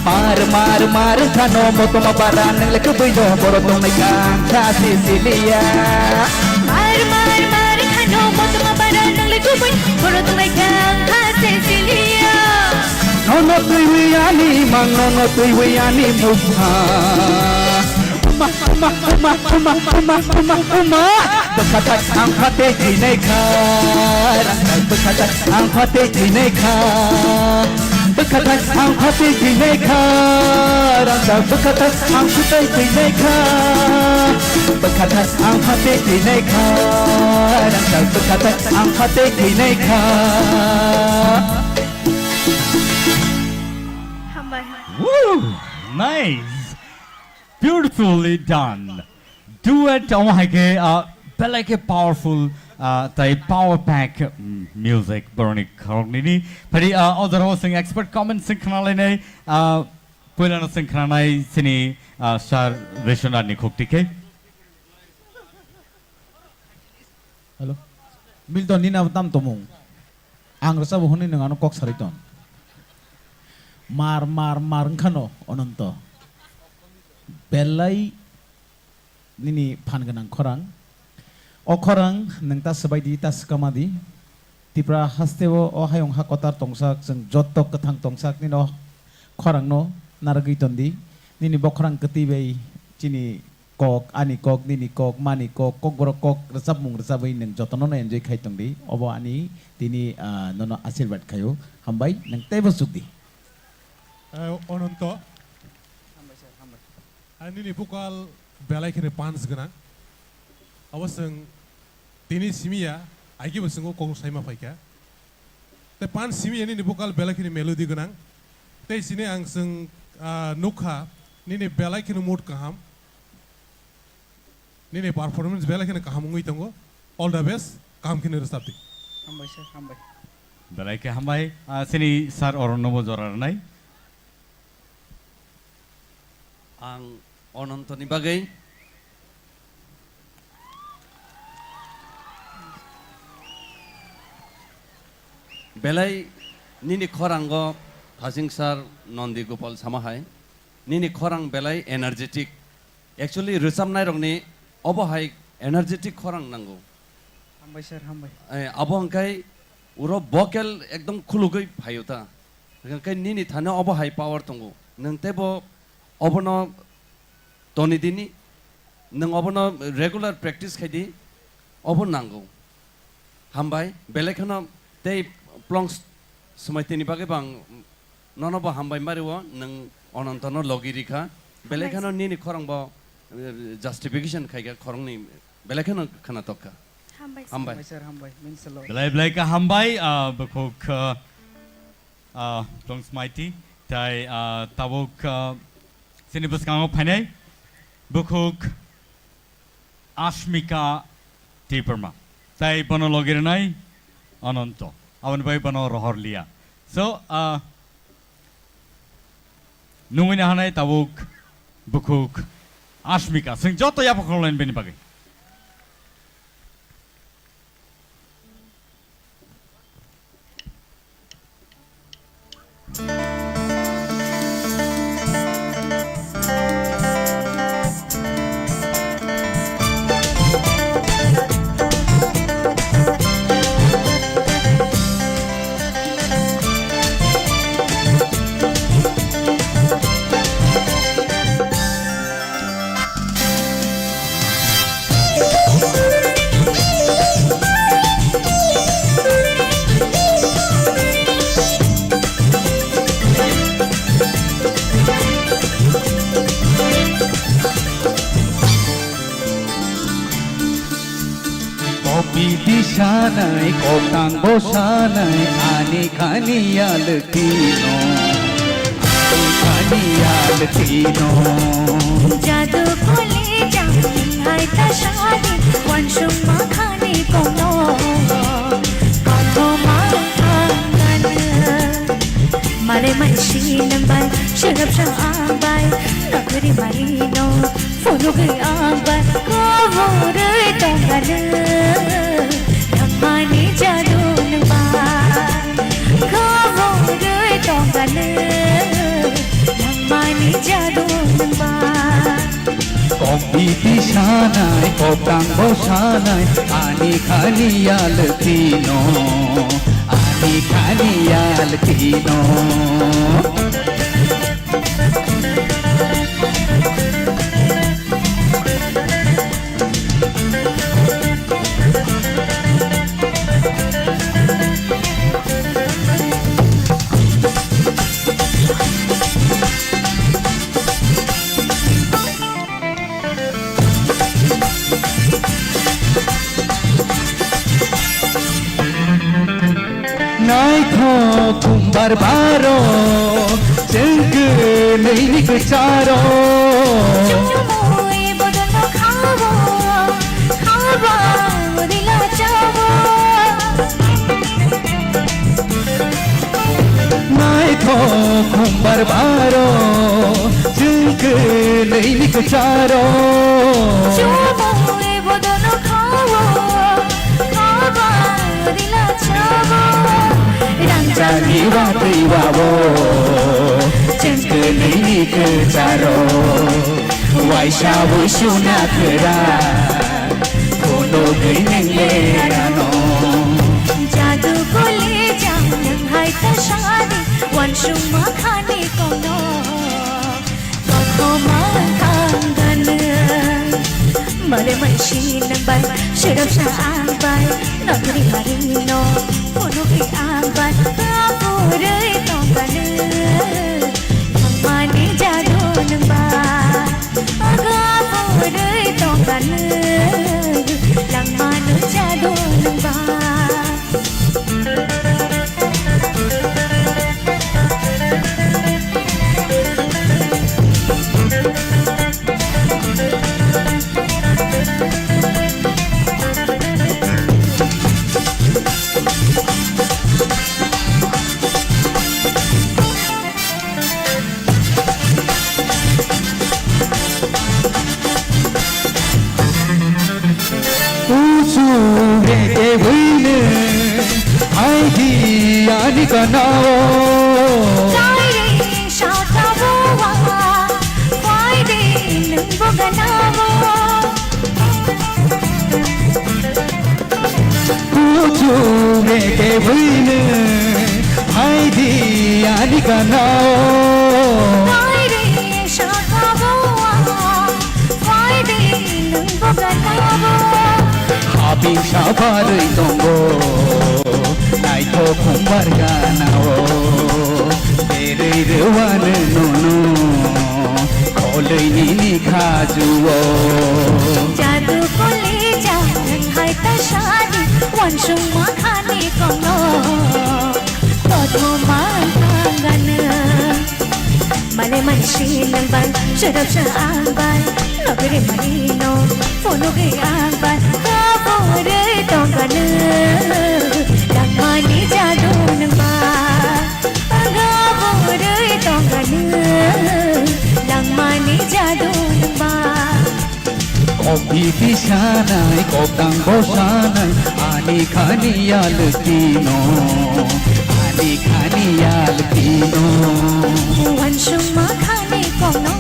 Mar mar mar kano mo tumabaran ng lakaboy no Borotong may kanta Sicilia Mar mar mar kano mo tumabaran ng likuboy Borotong may kanta Sicilia Nono tuiwiani mang nono tuiwiani mukha Bekatai ang patay tinay ka Rangkal bekatai ang patay tinay ka Bekatai ang patay tinay ka Rangkal bekatai ang patay tinay ka Bekatai ang patay tinay ka Rangkal bekatai ang patay tinay ka Woo! Nice! Beautifully done. Duet, oh my god, like a powerful, power pack music, burning Khwnani. Pari other hosting expert comments in Khwnani, Pulano Khwnai, Chini, Sar Vishwanani Kuktike. Hello. Milton ni na tam tomong. Ang rasa buhuni ng ano kok sariton. Mar mar mar khano ononto. Belai nini phanganang khorang. O khorang nang ta sabaidi tas kamadi. Tipra hastewo o hayong hakotar tongsak jeng joto kathang tongsak nino khorang no naragi tondi. Nini bokhrang ketibei chini kok ani kok nini kok mani kok kok borok kok resap mung resabai nang joto no enjoy khai tondi. Obo ani tini nono asirbat khayo hambai nang tebo sukdi. Ononto ani ni bukal belai kene pans gana awaseng tini simia aigi basengo kong saima paika te pans simia ni bukal belai kene melody gana te sini ang seng nukha ni belai kene mood kaham ni performance belai kene kaham ngui tongo all the best kaham kene resapti Hambai sir, hambai. Belai ke hambai, sini sar oronobo jorar nai. Ang ononto ni bagay belai nini khorango thasing sar nondi gopal samahai nini khorang belai energetic actually resam nai rongni obo hai energetic khorang nango Hambai sir, hambai. abo angkai uro vocal ekdom khulugai phayuta angkai nini thana obo hai power tongo nang tebo obono toni dini nang obono regular practice khaidi obon nango hambai belekhono tei plongs sumaitini bage bang nonobo hambai mariwo nang onontono logirika belekhono nini khorangbo justification khaiga khorongni belekhono khana tokka Hambai sir, hambai. Means a lot. Belai ke hambai, bekok plongs mighty, tai tabuk sini beskango panai, bekok Ashmika TIPRA, tai bono logirnai anonto, awan bai bono rohorlia. So nungin hanai tabuk bekok Ashmika, sing Joto ya Khwlainani beni bagai. pisanai Mwkthang bosanai ani khania letino ani khania letino जादू खोले जाऊं हाय ता शादी वंशुम माखाने कोनो काथो माखान मारे मनशी number शरब शाबाय नगरी मारीनो फोनो गई आबाय कोवरे तोंगन धमाने जादू नंबर कोवरे तोंगन धमाने जादू Tongdi pisanai Mwkthang bosanai ani khania letino ani khania letino kumbar baro jengke neini kecaro चुमुए बदन खावो खावा दिला चावो nai tho kumbar baro jengke neini kecaro चुमुए बदन खावो खावा दिला चावो Ranjani wati wawo jengke neini kecaro waisha wusuna kera kono geinenge rano जादू को ले जाऊं हाय ता शादी वंशुम माखाने कोनो काथो माखान मारे मनशी नंबर शरब शाबाय नगरी मारीनो फोनो गई आबाय कोवरे तोंगन धमाने जादू नंबर कोवरे तोंगन langmanu जादू number ani kanao Dai shata bowa Friday nung boganavo Puchu meke buine haidi ani kanao Dai shata bowa Friday nung boganavo Habing sabarai tongo nai tho kumbar ganao tere rewan nono kolai ni khajuo जादू को ले जाऊं हाय ता शादी वंशुम माखाने कोनो काथो माखान मारे मनशी number शरब शाबाय नगरी मारीनो फोनो गई आबाय कोवरे तोंगन langmani जादू नंबर कोवरे तोंगन langmani जादू number Kopi pisanai Mwkthang bosanai ani khania letino ani khania letino वंशुम माखाने कोनो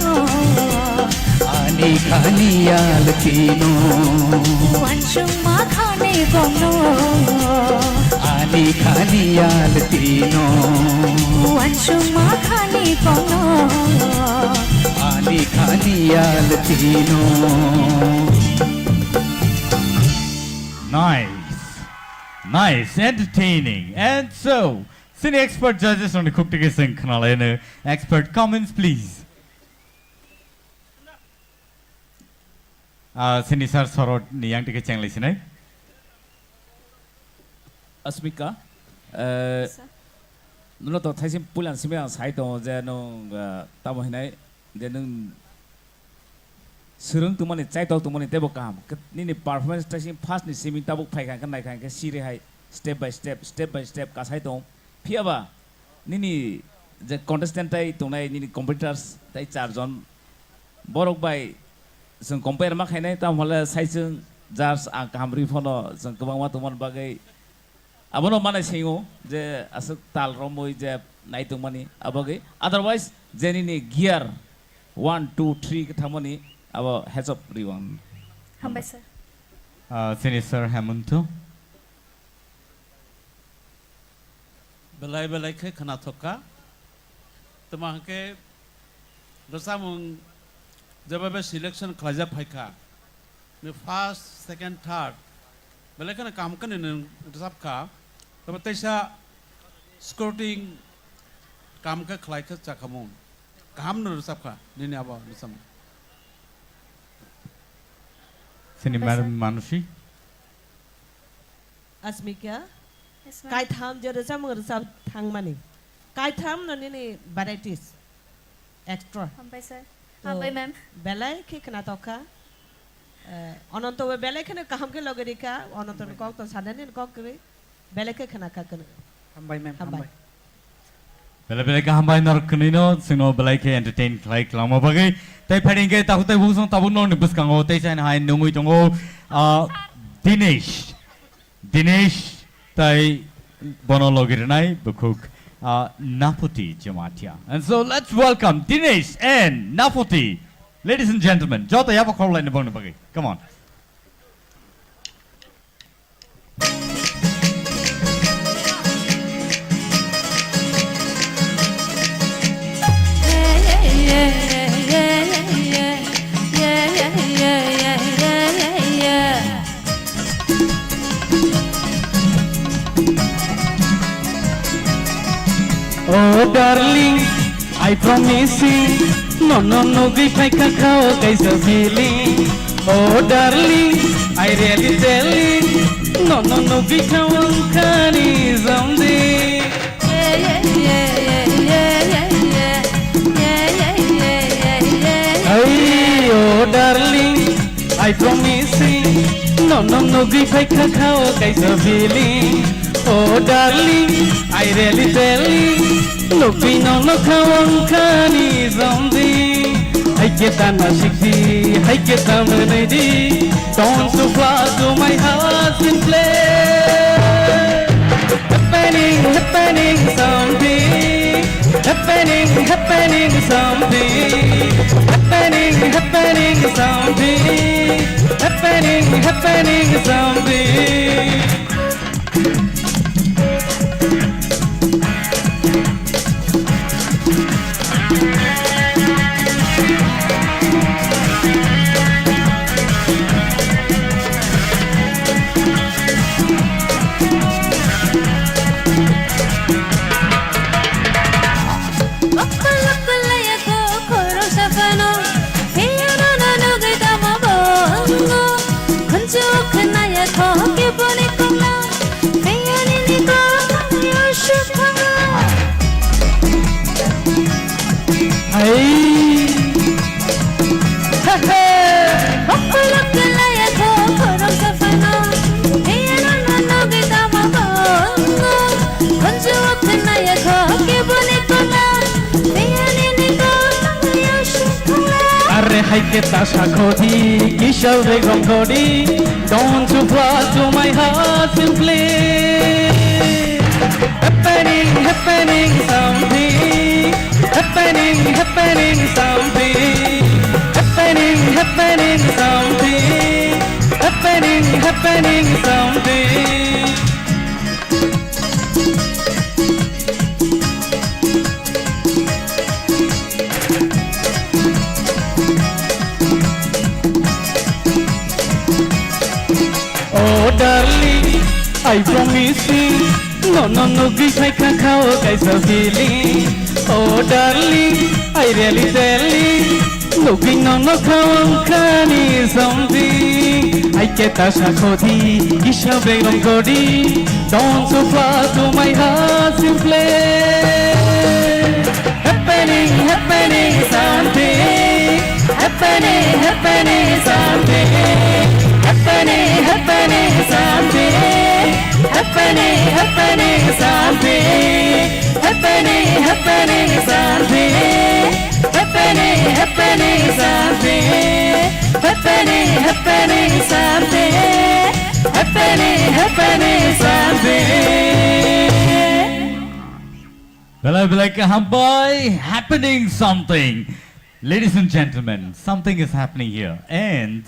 ani khania letino वंशुम माखाने कोनो ani khania letino वंशुम माखाने कोनो ani khania letino Nice, entertaining. And so, senior expert judges on the Khwlainani Khwnaya, expert comments, please. Senior sir, sorot niyang tika chang lisinay. Asmika nó to thấy xem bulan xem yang sai to je no tao mà này je nung sướng tụi mình chạy tàu tụi mình table camนี่นี่ performance แต่สิ่ง fast นี่สิ่งตาบุกไฟกันไหนกันแค่ซีรีส์ให้ step by step ก็ใช้ตรงเพียบอ่ะนี่จะ contestant ไอ้ตรงไหนนี่ competitors ไอ้4 จนบอกไปซึ่ง compare มาแค่ไหนตามว่าใช้ซึ่ง judge อ่างคำรีฟอนซึ่งกำลังว่าตรงมันบางไอ้อามันมันไอ้สิ่งอ๋อจะอาศัยตัลรำมวยจะไหนตรงมันนี่อาบางไอ้ otherwise จะนี่ gear 1 2 3 ก็ทำมันนี่Our heads up everyone. Hambai sir. Sinister Hamunto. Belai ke kena toka. Temang ke bersama jawab selection kerja payka. Ni first, second, third. Belai kena kamu kan ini resap ka. Tapi tesa scouting kamu ke kelai ke cakamun. Kamu ni resap ka. Ni apa resap? Sini Madam Manushi. Asmika. Kai tham jadi sama ngerasa thang mani. Kai tham nani ni varieties extra. Hambai sir. Hambai ma'am. Belai ke kena toka. Ononto we belai kena kaham ke loge dika. Ononto ni kau tu sadar ni kau kiri. Belai ke kena kena. Hambai ma'am. Hambai. Belai ke hambai Norok ni no. Sino belai ke entertain like lama bagai. Tapi paling ke tahu tahu busung tahu no ni bus kango. Tapi saya hai NaiywiTongnairok Dinesh. Tapi bono logi renai bukuk Naputi Jamatia. And so let's welcome Dinesh and Naputi, ladies and gentlemen. Joto ya apa Khwlainani bang bagai. Come on. Oh darling, I promise you, no, give my cacao, guys a feeling. Oh darling, I really tell you, no, give my canny someday. Oh darling, I promise you, no, give my cacao, guys a feeling. Oh darling, I really tell you, no khawang kani zamdi. I get a nashiki, I get a melody. Don't so far to my heart in play. Happening something. Happening something. Happening something. Happening something. Hai kita sakoti, kisah begom kodi. Don't you fly to my heart simply. Happening something. Happening something. Happening something. Happening something. Oh darling, I promise you, no, give my cacao, guys a feeling. Oh darling, I really tell you, looking no khawang kani something. I haike ta sakhodi hisabe rongodi don't so far to my heart simply happening happening something happening happening something happening happening something happening happening something happening happening something happening happening something happening happening something happening happening something Belai hambai happening something. Ladies and gentlemen, something is happening here, and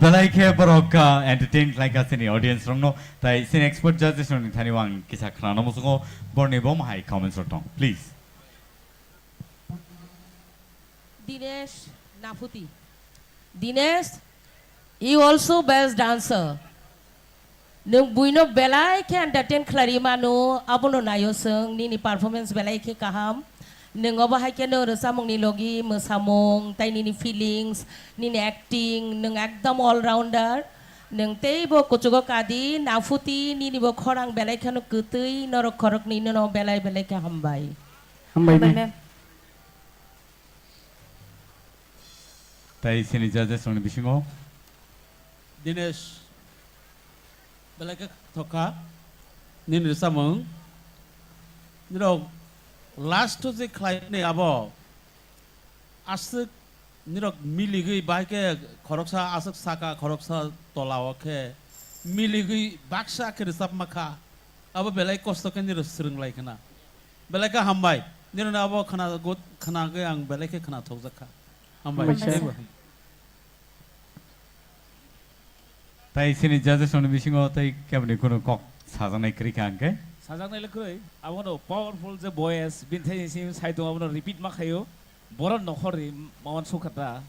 belai ke baroka entertained like us in the audience rongno. Tai sin expert judges rong thani wang kisa khana musungo borne bom high comments rotong. Please. Dinesh Nafuti. Dinesh, you also best dancer. Nung buino belai ke entertain klarimano abono nayoseng ni performance belai ke kaham. Nung obahai ke no samong ni logi mesamong tai ni feelings ni acting nung ekdam all rounder. Nung tei bo kuchugo kadi Nafuti ni bo khorang belai ke no kutui Norok khorok ni no belai ke hambai. Hambai. Tai sini judges rong bisingo. Dinesh belai ke thoka ni samong ni last to the client ne abo asuk nirok miligui baike khoroksa asuk saka khoroksa tolawa ke miligui baksa ke sap makha abo belai kosto ke niro srung lai kana belai ka hambai niro na abo khana got khana ge ang belai ke khana thokjaka hambai Tai sini judges rong bisingo tai kemni kono kok sajanai krika angke. Sajang lekoi, abono powerful je boys, bintai sim saido abono repeat makhayo, boron nokhori mawan sukata,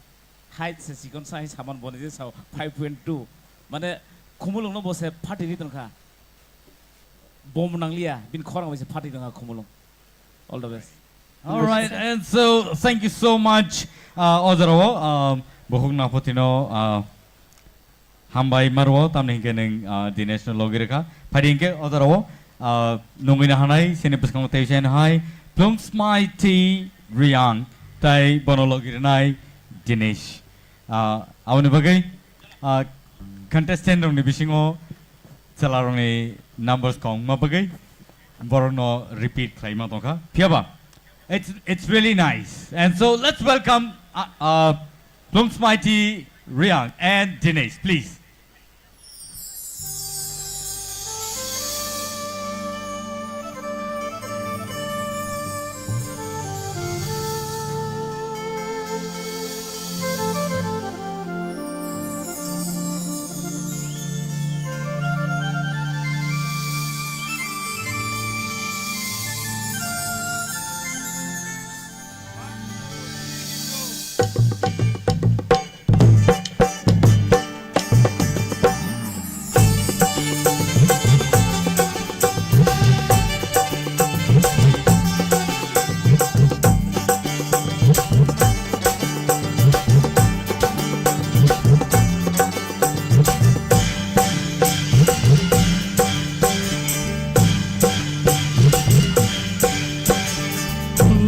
height se sikon sai saman boni je sao 5.2, mane Khumulwng no bose party ni tonka, bom nanglia, bin khorang bose party tonka Khumulwng. All the best. All right, and so thank you so much, Odaro, Bohung Napotino, Hambai Marwo, Tamning Dinesh no Logireka, Padinke, Odaro. Nungina hanai sini puskang teisen hai plungs mai ti riang tai bonologi nai Dinesh awani bagai contestant rong ni bisingo chala rong ni numbers kong ma bagai borono repeat klaima tongka piaba it's really nice, and so let's welcome plungs mai ti riang and Dinesh, please.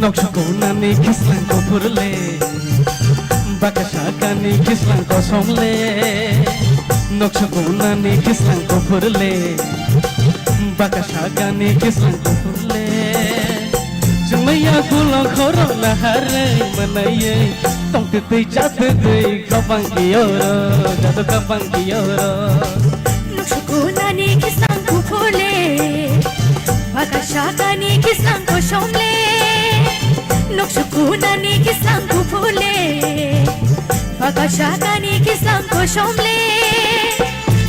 Nokshakona kislang ko purle bakashaka ni kislang ko somle Nokshakona kislang ko purle bakashaka ni kislang ko purle Jumaya kulong khorong lahare manaye tongte tei chate dei kabang kioro jado kabang kioro Nokshakona kislang ko purle bakashaka ni kislang ko somle Nokshakuna ni kislang ko pule Bakashaka ni kislang ko somle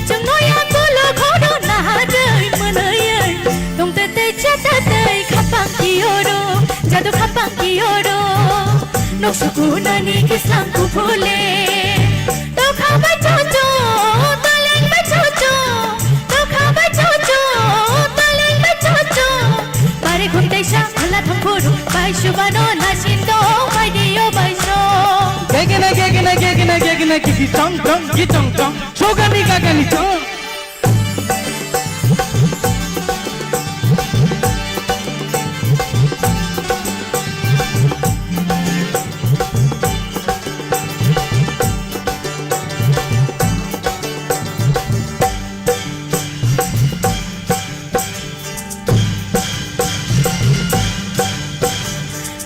Chungnoya kulo khodo nahadai manayai Tongte te chata dai khapang kioro Jado khapang kioro Nokshakuna ni kislang ko pule Tokha ba chocho Taleng ba chocho Tokha ba chocho Taleng ba chocho Pare khuntai sha khula thangpuru Bai shubano na shindo Bai diyo bai so gegena kiki tong tong ki tong tong sogani gagani tong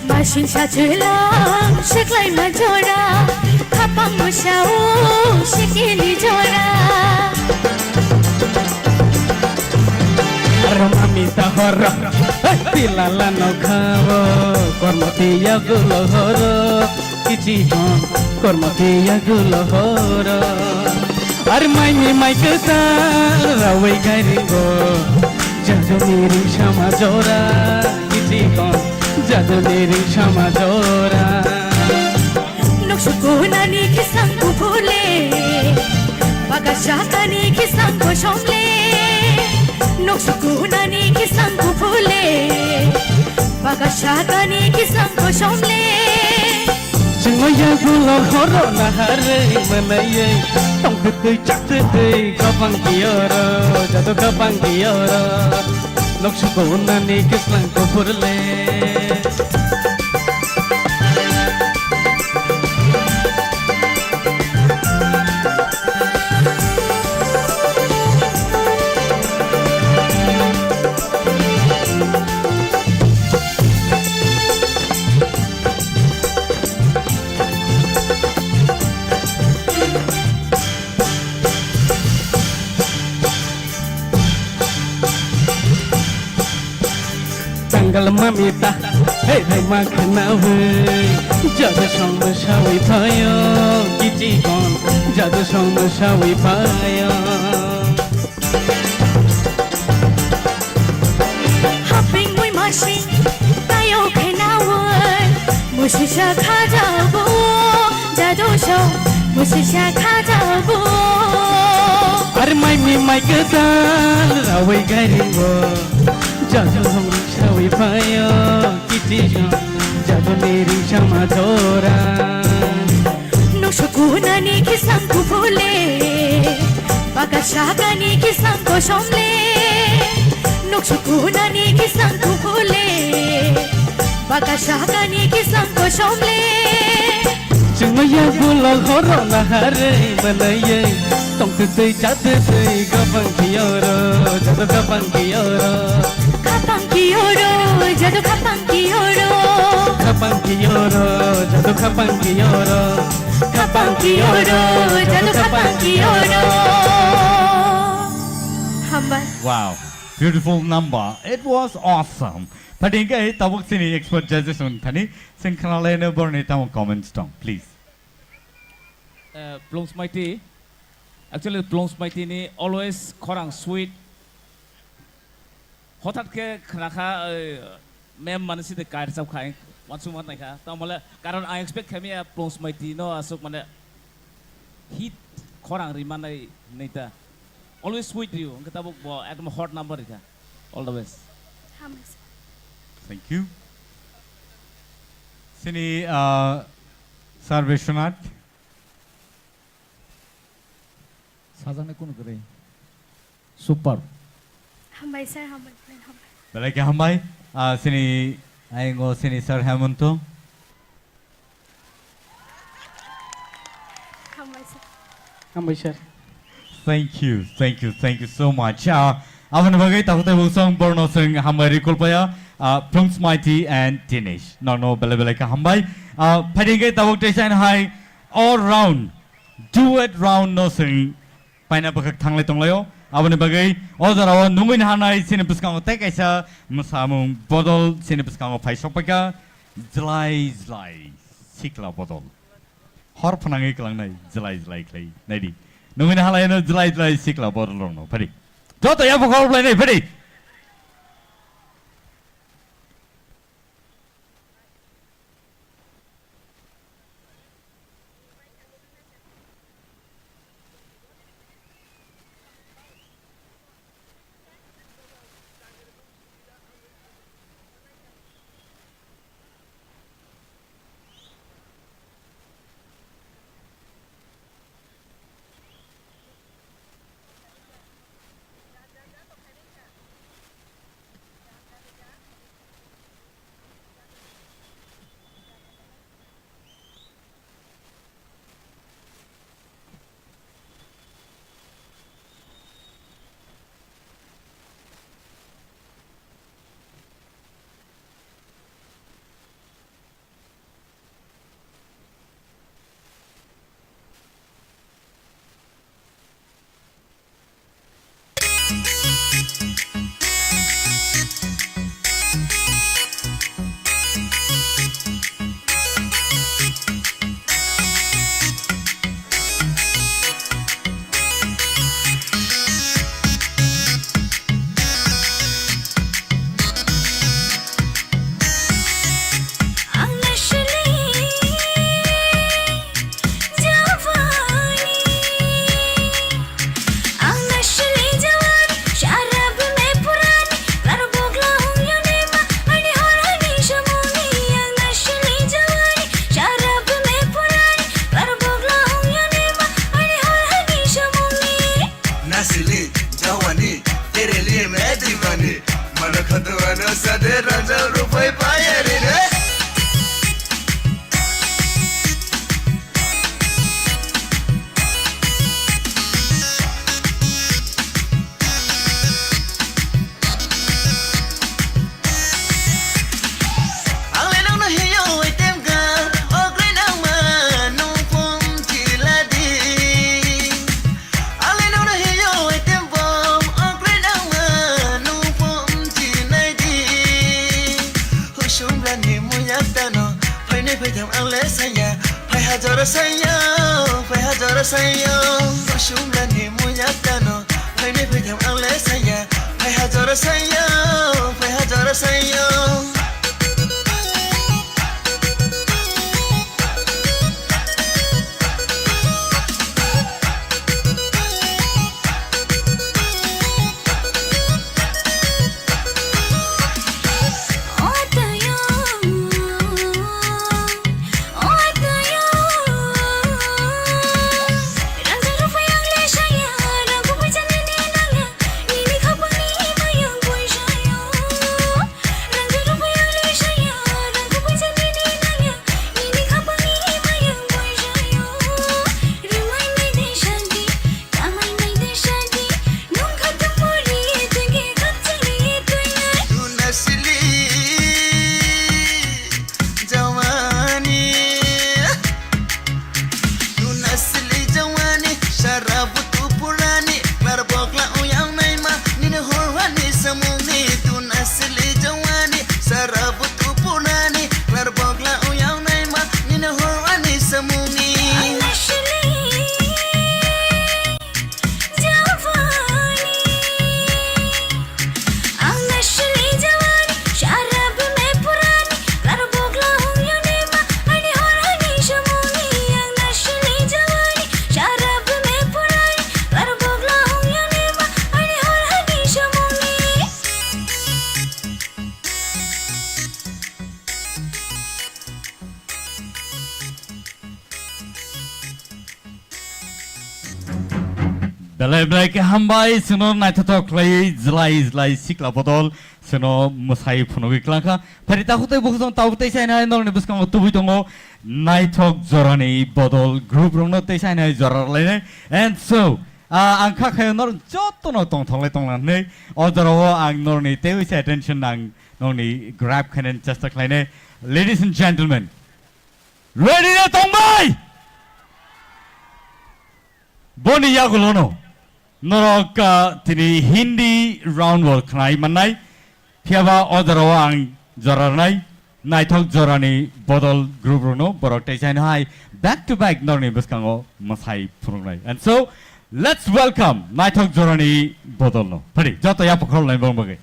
Masin sajelang seklai majora kapang musau sekili jora Ramamita horo tilala no khavo kormatiya gulo horo kichi hon kormatiya gulo horo ar mai kata rawai garingo jado miri shama jora kichi hon jado miri shama jora Nuksukunani kisang kupule Pagashakani kisang kushomle Nuksukunani kisang kupule Pagashakani kisang kushomle Chungaya gulo horo na hare manaye Tongkhe chakte kapang kiyoro jado kapang kiyoro Nuksukunani kisang kupule Tanggal mamita, hey hey maknawe, jadu song mashawi payo, kiti kon, jadu song mashawi payo. Hopping mui machine, tayo kenawan, musisha kajabu, jadu song, musisha kajabu. Ar mai kedal, rawai garingo, jadu song mashawi payo, kiti kon, jadu miri shama jora. Nuksukunani kisang kupule, Pagashakani kisang kushomle Nuksukunani kisang kupule Pagashakani kisang kushomle Chungaya gulo horo na hare manaye Tongkhe chate kapang kiyoro jado kapang kiyoro Kapang kiyoro jado kapang kiyoro Kapang kiyoro jado kapang kiyoro Kapang kiyoro jado kapang kiyoro Hambar Wow, beautiful number. It was awesome. Patingay tabuk sini expert judges on thani Khwnaya borne tamu comments tong please. Plongs mighty. Actually, Plongs mighty ni always korang sweet. Hotat ke khnakha mem manasi de kair sab khaing. Once month naika. Tamala karon I expect kami Plongs mighty no asuk mane hit korang rimanai neita. Always sweet you. Kita book at my hot number ita. All the best. Thank you. Sini Sir Vishwanath. 사장님 꾸는 그래. Super. Hambai sir, hambai. Balai ke hambai. Sini ayengo sini Sir Hemanto. Hambai sir. Thank you so much. Avan bagai takute busong borno sing hambai recall paya. Plunks Mighty and Dinesh. No balai ke hambai. Patingay tabuk design high all round duet round no sing. Paina bakak thanglai tonglayo. Avan bagai ozarawa nungin hanai sini puskang tek aisa musamung botol sini puskang pai sopaka zlai sikla botol. Hor panangai kelang nai zlai klai nadi. Nungin halai no zlai sikla botol no padi. Joto ya pokok play nai padi. fagam angle saya pai hajar saya Mochwngwi ni munya tano pai ne fagam angle saya pai hajar saya Belai ke hambai seno naitotok lai zlai sikla bodol seno musai phunogi klangka parita khute bukhong taute saina norni buskang tubu tongo naitok jorani bodol group rongno te saina jorar laine and so angkha khayo nor joto no tong thonglai tonglane odoro ang norni tewi attention ang norni grab khanen chesta klaine ladies and gentlemen ready na tongbai boni yagulono Norok tini Hindi round work Khwnai manai Piaba odaro ang joranai Naitok jorani bodol group runo borok teisain hai back to back norni buskango masai purungai. And so let's welcome Naitok jorani bodol no. Pari joto ya pokhol lai bong bagai.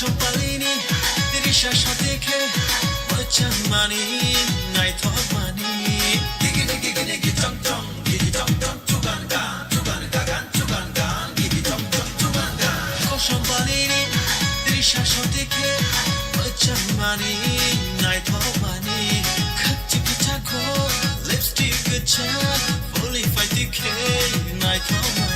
Koshon palini dirisha shotike Mochang mani nai thok mani Gigi gigi gigi gigi tong tong Tugan gan Gigi tong tong Koshon palini dirisha shotike Mochang mani nai thok mani Khakti pitako lipstick cha fully fight decay nai thok mani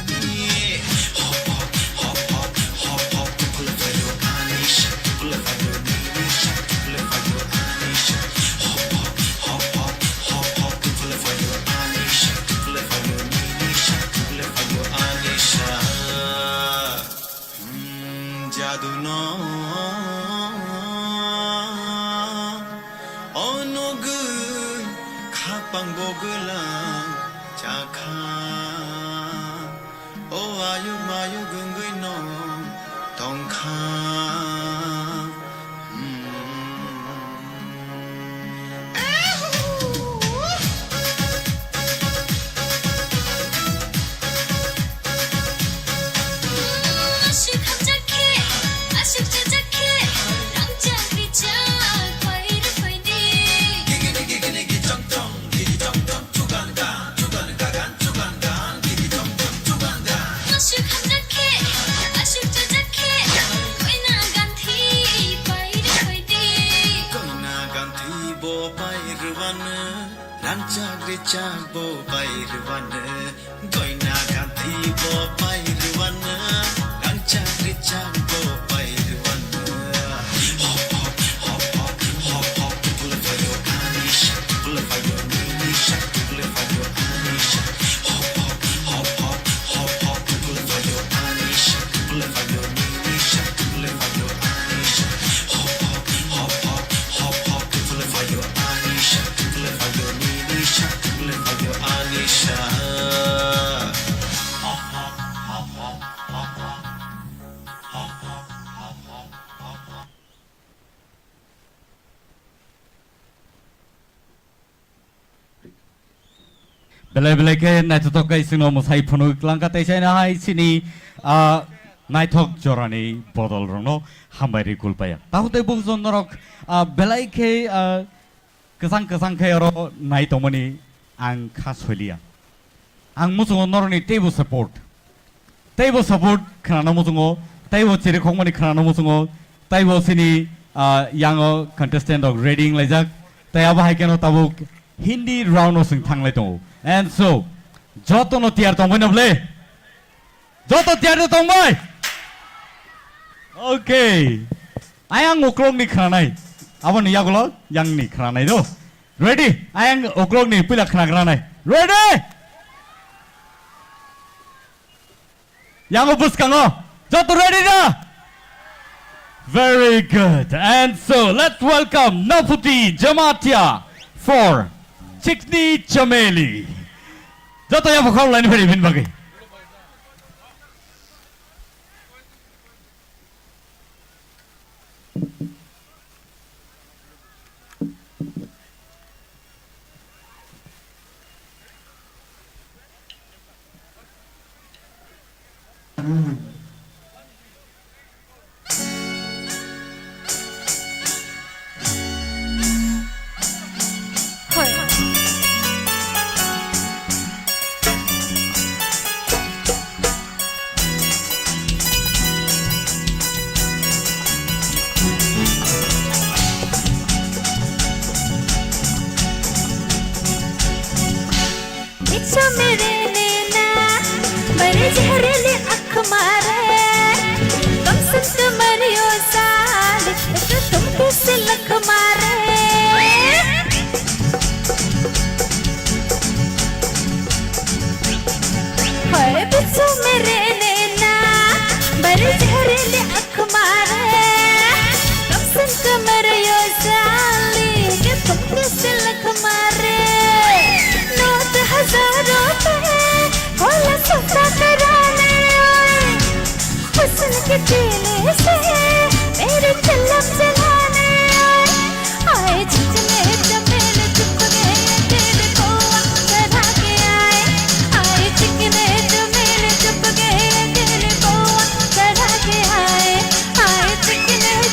Belai ke naitotok kai sino musai phonu klangka taisai na hai sini naitok jorani bodol rono hambai kulpaya tahute bungson norok belai ke kesang ke oro naitomani ang khasholia ang musungo noroni table support khana musungo table chiri khongmani khana musungo table sini yang contestant of reading lajak tayaba haikeno tabuk Hindi round osing thanglai tong and so Joto no tiar tong boina ble Joto tiar no tong boy okay ayang oklong ni khranai abon yagulo yang ni khranai do ready ayang oklong ni pila khranai ready yang obus kango Joto ready na very good and so let's welcome Naputi Jamatia for Chini Chameli. Joto ya Khwlainani very bin bagi. Chicken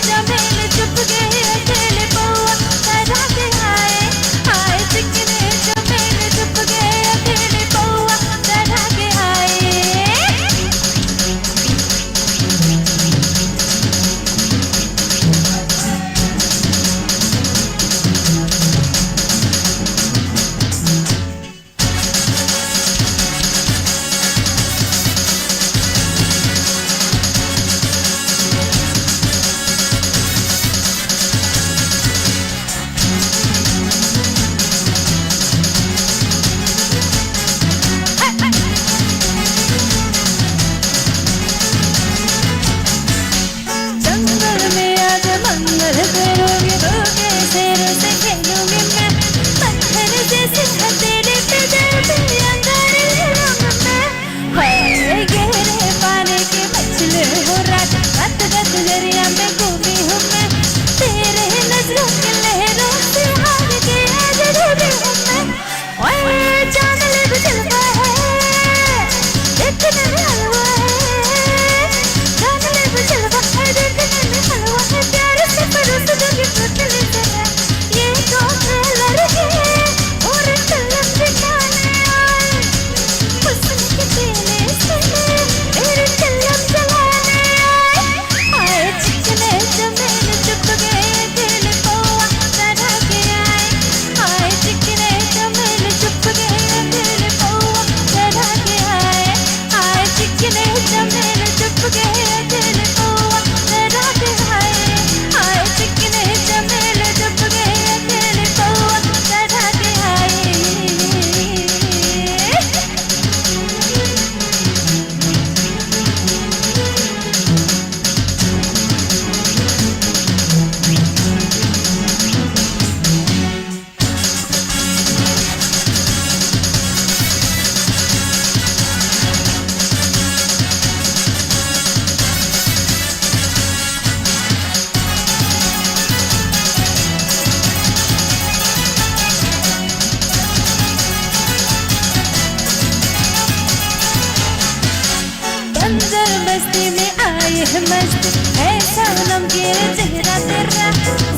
है सनम ये चेहरा तेरा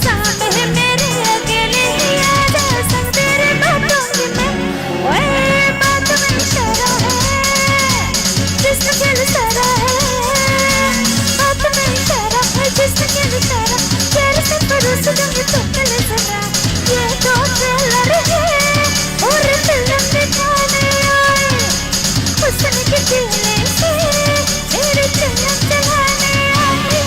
सामने है मेरे अकेले ही आजा संग तेरे बातों की मैं ओए बात में इशारा है जिसका दिल सारा है बात में इशारा है जिसका दिल सारा तेरे से परोस दूंगी तो पहले जरा ये तो ट्रेलर है और फिल्म दिखाने आए हुस्न के दिले से तेरे चलन चलाने आए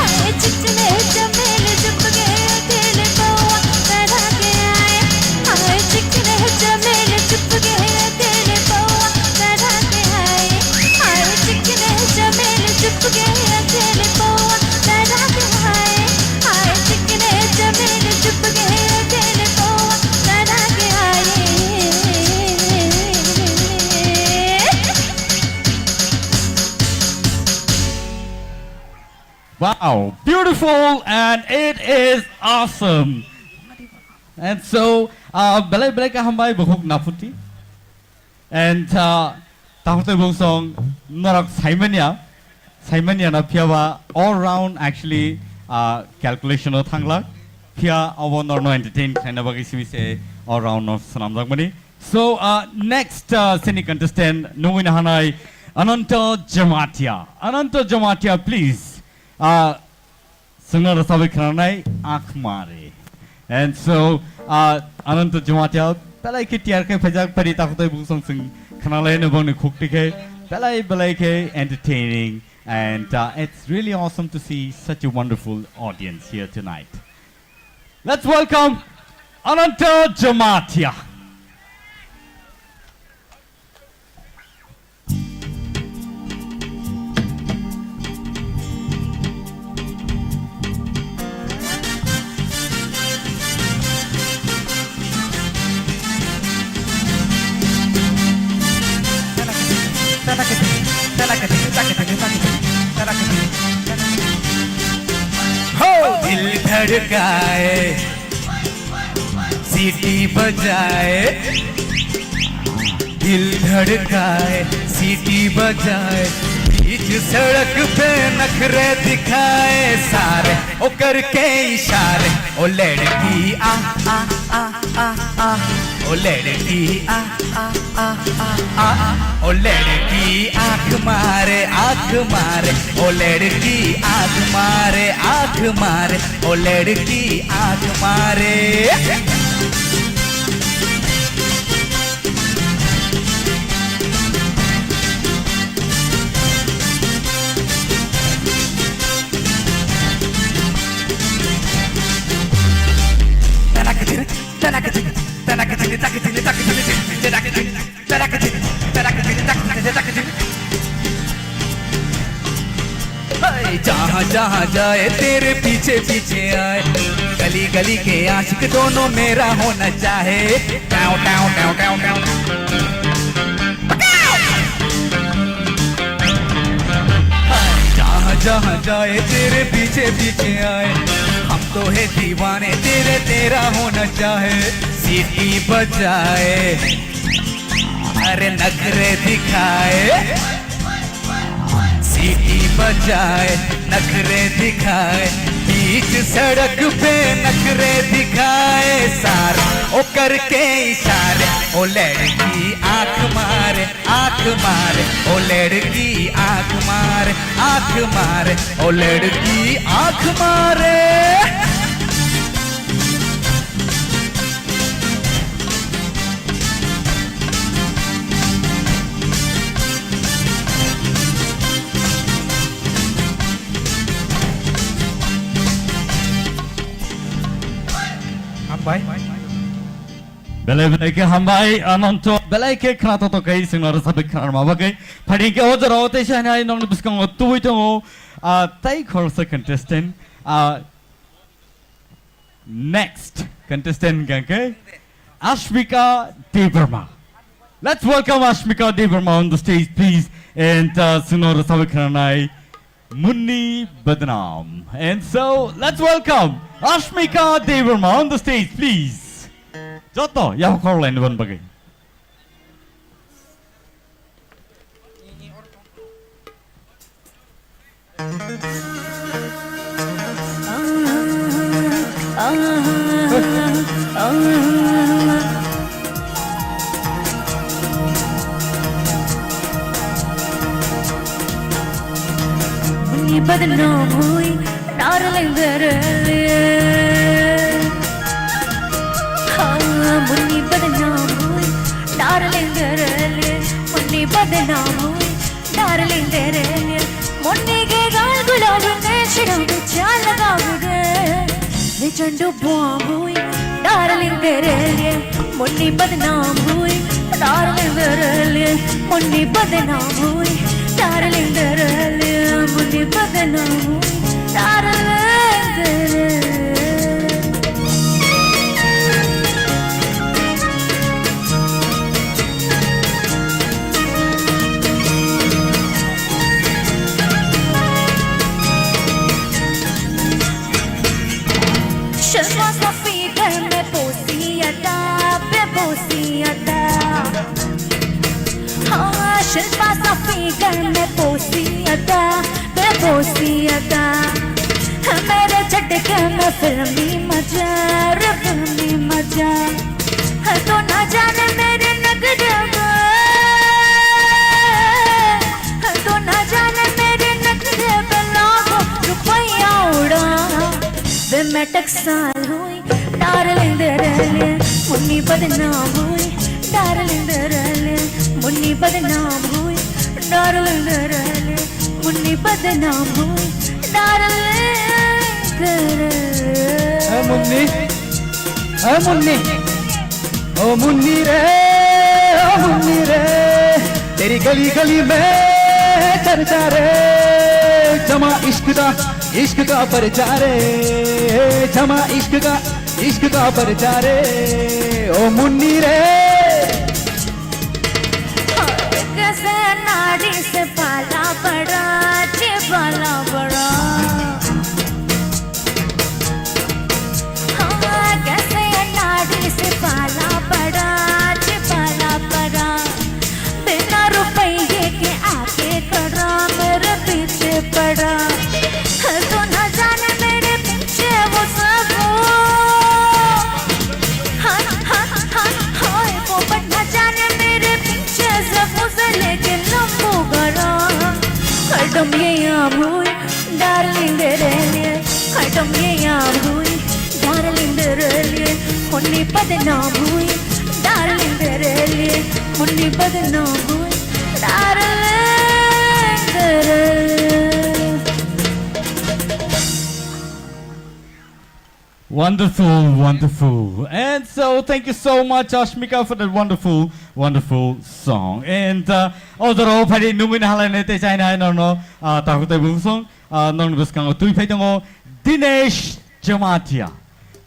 आए चिकने चमेले चुप गए अकेले पौआ लड़ा के आए आए चिकने चमेले चुप गए अकेले पौआ लड़ा के आए आए चिकने चमेले चुप गए अकेले पौआ लड़ा के आए आए चिकने चमेले चुप गए अकेले पौआ लड़ा के आए Wow, beautiful, and it is awesome. And so, belai belai ka hambai buhok naputi, and tahote bung song Norok Simania na piawa all round actually calculation of thangla pia awo norno entertain kind of se all round of sanam jagmani. So next seni contestant nungina hanai Ananta Jamatia, please. Sungar sabi Khwnai Akhmare. And so Ananta Jamatia belai ke tiar ke phajak pari tahote bung song sing Khwnalai ne bang ne khukti ke belai ke entertaining. And it's really awesome to see such a wonderful audience here tonight. Let's welcome Ananta Jamatia. दिल धड़काए सीटी बजाए दिल धड़काए सीटी बजाए बीच सड़क पे नखरे दिखाए सारे ओ करके इशारे ओ लड़की आ ओ लड़की आ ओ लड़की आँख मारे ओ लड़की आँख मारे ओ लड़की आँख मारे जहाँ जहाँ जाए तेरे पीछे पीछे आए गली गली के आशिक दोनों मेरा होना चाहे tau tau tau tau tau जहाँ जहाँ जाए तेरे पीछे पीछे आए हम तो है दीवाने तेरा होना चाहे सीटी बजाए अरे नखरे दिखाए सीटी बजाए नखरे दिखाए बीच सड़क पे नखरे दिखाए सारे ओ करके इशारे ओ लड़की आँख मारे ओ लड़की आँख मारे ओ लड़की आँख मारे Belai ke hambai Ananto belai ke khana to kai singar sabe khana ma bagai phadi ke ojaro te shana nong buskang tu ito tai khorsa contestant next contestant ganke Ashmika Devarma. Let's welcome Ashmika Devarma on the stage please and sinor sabe khana Munni Badnam. And so let's welcome Ashmika Devarma on the stage please. Joto, ya Khwlainani ban bagai. Munni बदनाम हुई darling तेरे लिए मुन्नी बदनाम हुई darling तेरे लिए मुन्नी बदनाम हुई डार्लिंग तेरे लिए मुन्नी के गाल गुलाब ने छिड़ों पे चाल लगा दे वे चंडू बॉम्ब हुई डार्लिंग तेरे लिए मुन्नी बदनाम हुई डार्लिंग तेरे लिए मुन्नी बदनाम हुई डार्लिंग तेरे लिए मुन्नी बदनाम हुई डार्लिंग तेरे शर्मा सफी घर में पोसियाता बेपोसियाता हाँ शर्मा सफी घर में पोसियाता बेपोसियाता मेरे झटके में फिल्मी मजा रे फिल्मी मजा तो ना जाने मेरे नगरे तो ना जाने मेरे नगरे पे लाखों रुपया उड़ा वे मैं टकसाल हुई डार्लिंग तेरे लिए मुन्नी बदनाम हुई डार्लिंग तेरे लिए मुन्नी बदनाम हुई डार्लिंग तेरे लिए मुन्नी बदनाम हुई डार्लिंग तेरे मुन्नी ओ मुन्नी रे तेरी गली गली में चर्चा रे जमा इश्क का परचारे जमा इश्क का परचारे ओ मुन्नी रे कैसे नाड़ी से पाला पड़ा जे पाला पड़ा हाँ कैसे नाड़ी से पाला पड़ा जे पाला पड़ा बिना रुपये के आके खड़ा मेरे पीछे पड़ा तो ना जाने मेरे पीछे वो सब वो बट ना जाने मेरे पीछे सब उसे लेके लंबू गड़ा हरदम ये आम हुई डार्लिंग तेरे लिए हरदम ये आम हुई डार्लिंग तेरे लिए मुन्नी बदनाम हुई डार्लिंग तेरे लिए मुन्नी बदनाम हुई डार्लिंग तेरे Wonderful, wonderful. And so thank you so much, Ashmika, for that wonderful, wonderful song. And although Padi Numin Halanete China, no, Takute Bungsong, non Buskang, Tuipetango, Dinesh Jamatia.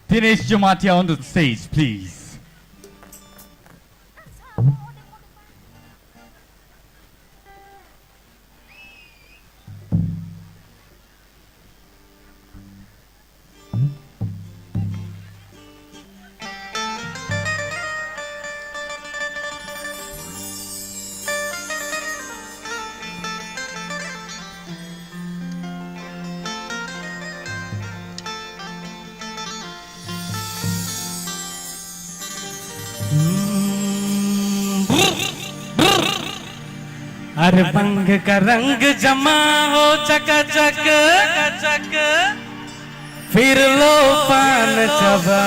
Dinesh Jamatia on the stage, please. अरे बंग का रंग जमा हो चकाचक फिर लो पान चबा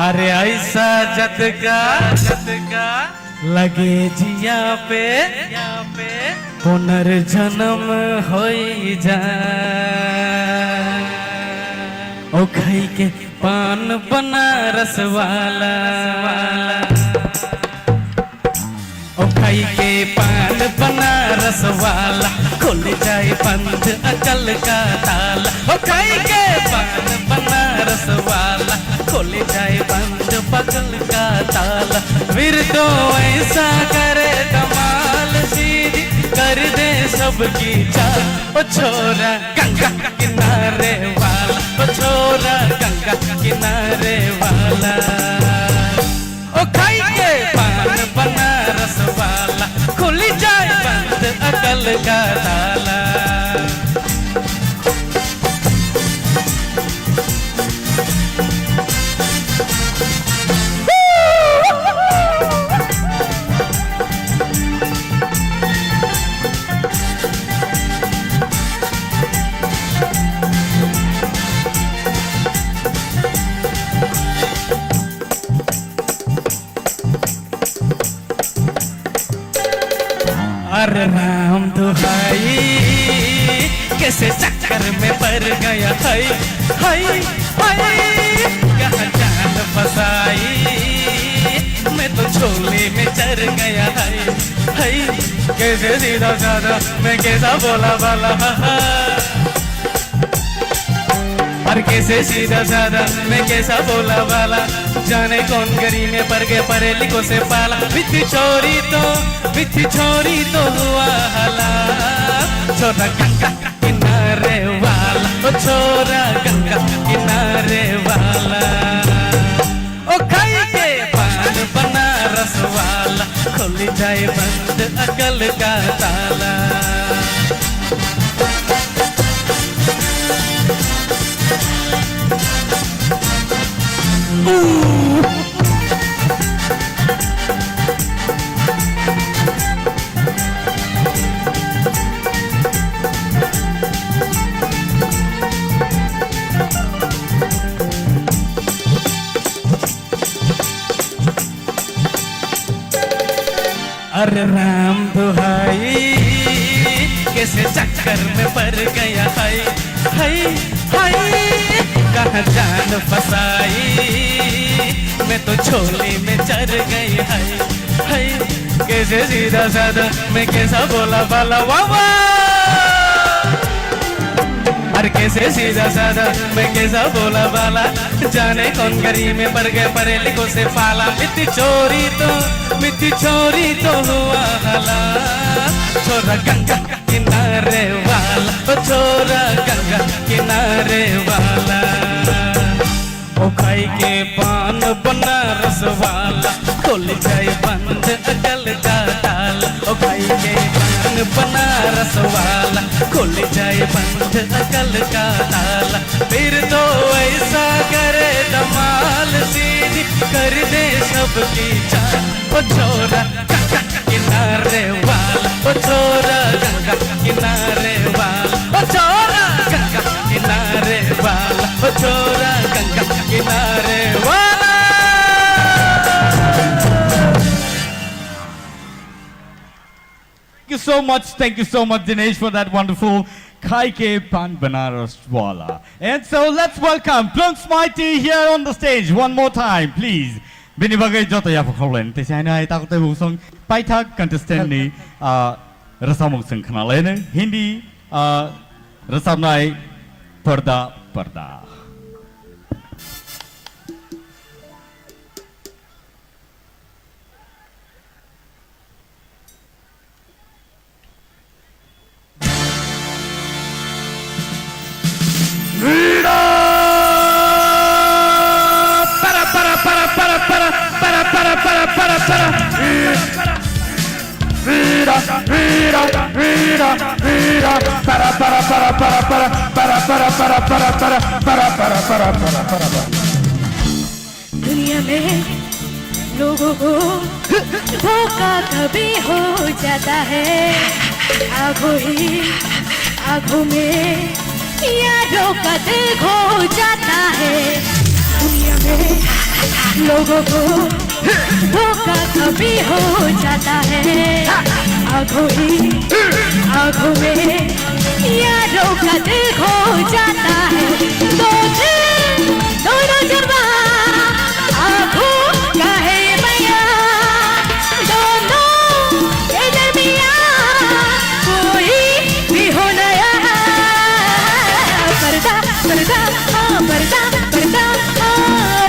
अरे ऐसा जतका लगे जिया पे पुनर्जन्म होई जा ओ खाई के पान बनारस वाला ओ खाई के पान बनारस वाला खुल जाए बंद अकल का ताला ओ खाई के पान बनारस वाला खुल जाए बंद पकल का ताला फिर तो ऐसा करे कमाल सीधी कर दे सबकी चाल ओ छोरा गंगा किनारे वाला ओ छोरा गंगा किनारे वाला ओ खाई के पान बनारस वाला खुल जाए बंद अकल का ताला कैसे चक्कर में पड़ गया हाय हाय हाय कहाँ जान फसाई मैं तो झोले में चढ़ गया हाय हाय कैसे सीधा साधा मैं कैसा बोला वाला और कैसे सीधा साधा मैं कैसा बोला वाला जाने कौन गरी में पड़ गए पढ़े लिखो से पाला मिठी छोरी तो हुआ हला छोरा गंगा किनारे वाला ओ छोरा गंगा किनारे वाला ओ खाई के पान बनारस वाला खुल जाए बंद अकल का ताला अरे राम दुहाई कैसे चक्कर में पड़ गया हाय हाय हाय कहाँ जान फसाई मैं तो झोले में चढ़ गई हाय हाय कैसे सीधा साधा मैं कैसा बोला वाला वाह अरे कैसे सीधा साधा मैं कैसा बोला वाला जाने कौन गरी में पड़ गए पढ़े लिखो से पाला मिठी छोरी तो हुआ हला छोरा गंगा किनारे वाला ओ छोरा गंगा किनारे वाला ओ खाई के पान बनारस वाला खुल जाए बंद अकल का ताला ओ खाई के पान बनारस वाला खुल जाए बंद अकल का ताला फिर तो ऐसा करे धमाल सीधी कर दे सबकी जान ओ छोरा गंगा किनारे वाला ओ छोरा गंगा किनारे वाला ओ छोरा गंगा किनारे वाला ओ छोरा गंगा किनारे वाला Thank you so much, Dinesh, for that wonderful Khai Ke Pan Banaras Wala. And so let's welcome Khwlain's Mighty here on the stage one more time, please. Bini bagay Joto ya Khwlainani. Te sai na ta ko song Paithak contestant ni rasamong sing Khwnaya Hindi rasamnai Parda. दुनिया में लोगों को धोखा कभी हो जाता है आँखों में यारों का दिल खो जाता है दुनिया में लोगों को धोखा कभी हो जाता है आँखों में यारों का दिल खो जाता है दोनों जलवा आँखों का है बया दोनों के दरमियाँ कोई भी हो नया पर्दा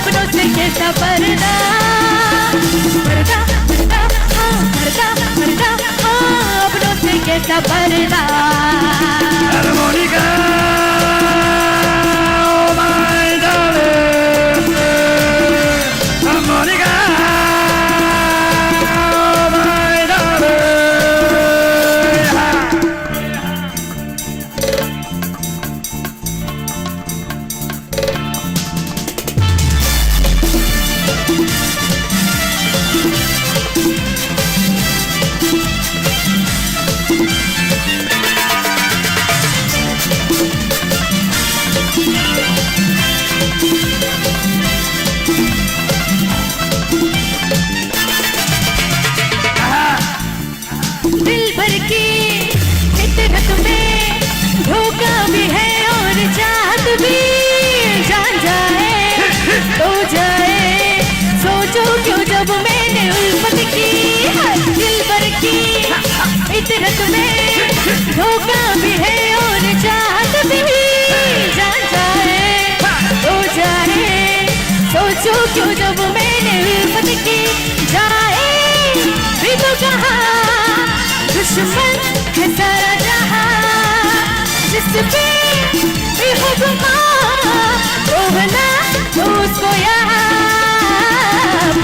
अपनों से कैसा पर्दा अपनों से कैसा पर्दा सोचो क्यों जब मैंने उल्फत की जाए भी तो कहा दुश्मन है सारा जहां जिस पे भी हो गुमा रोना तो उसको यहाँ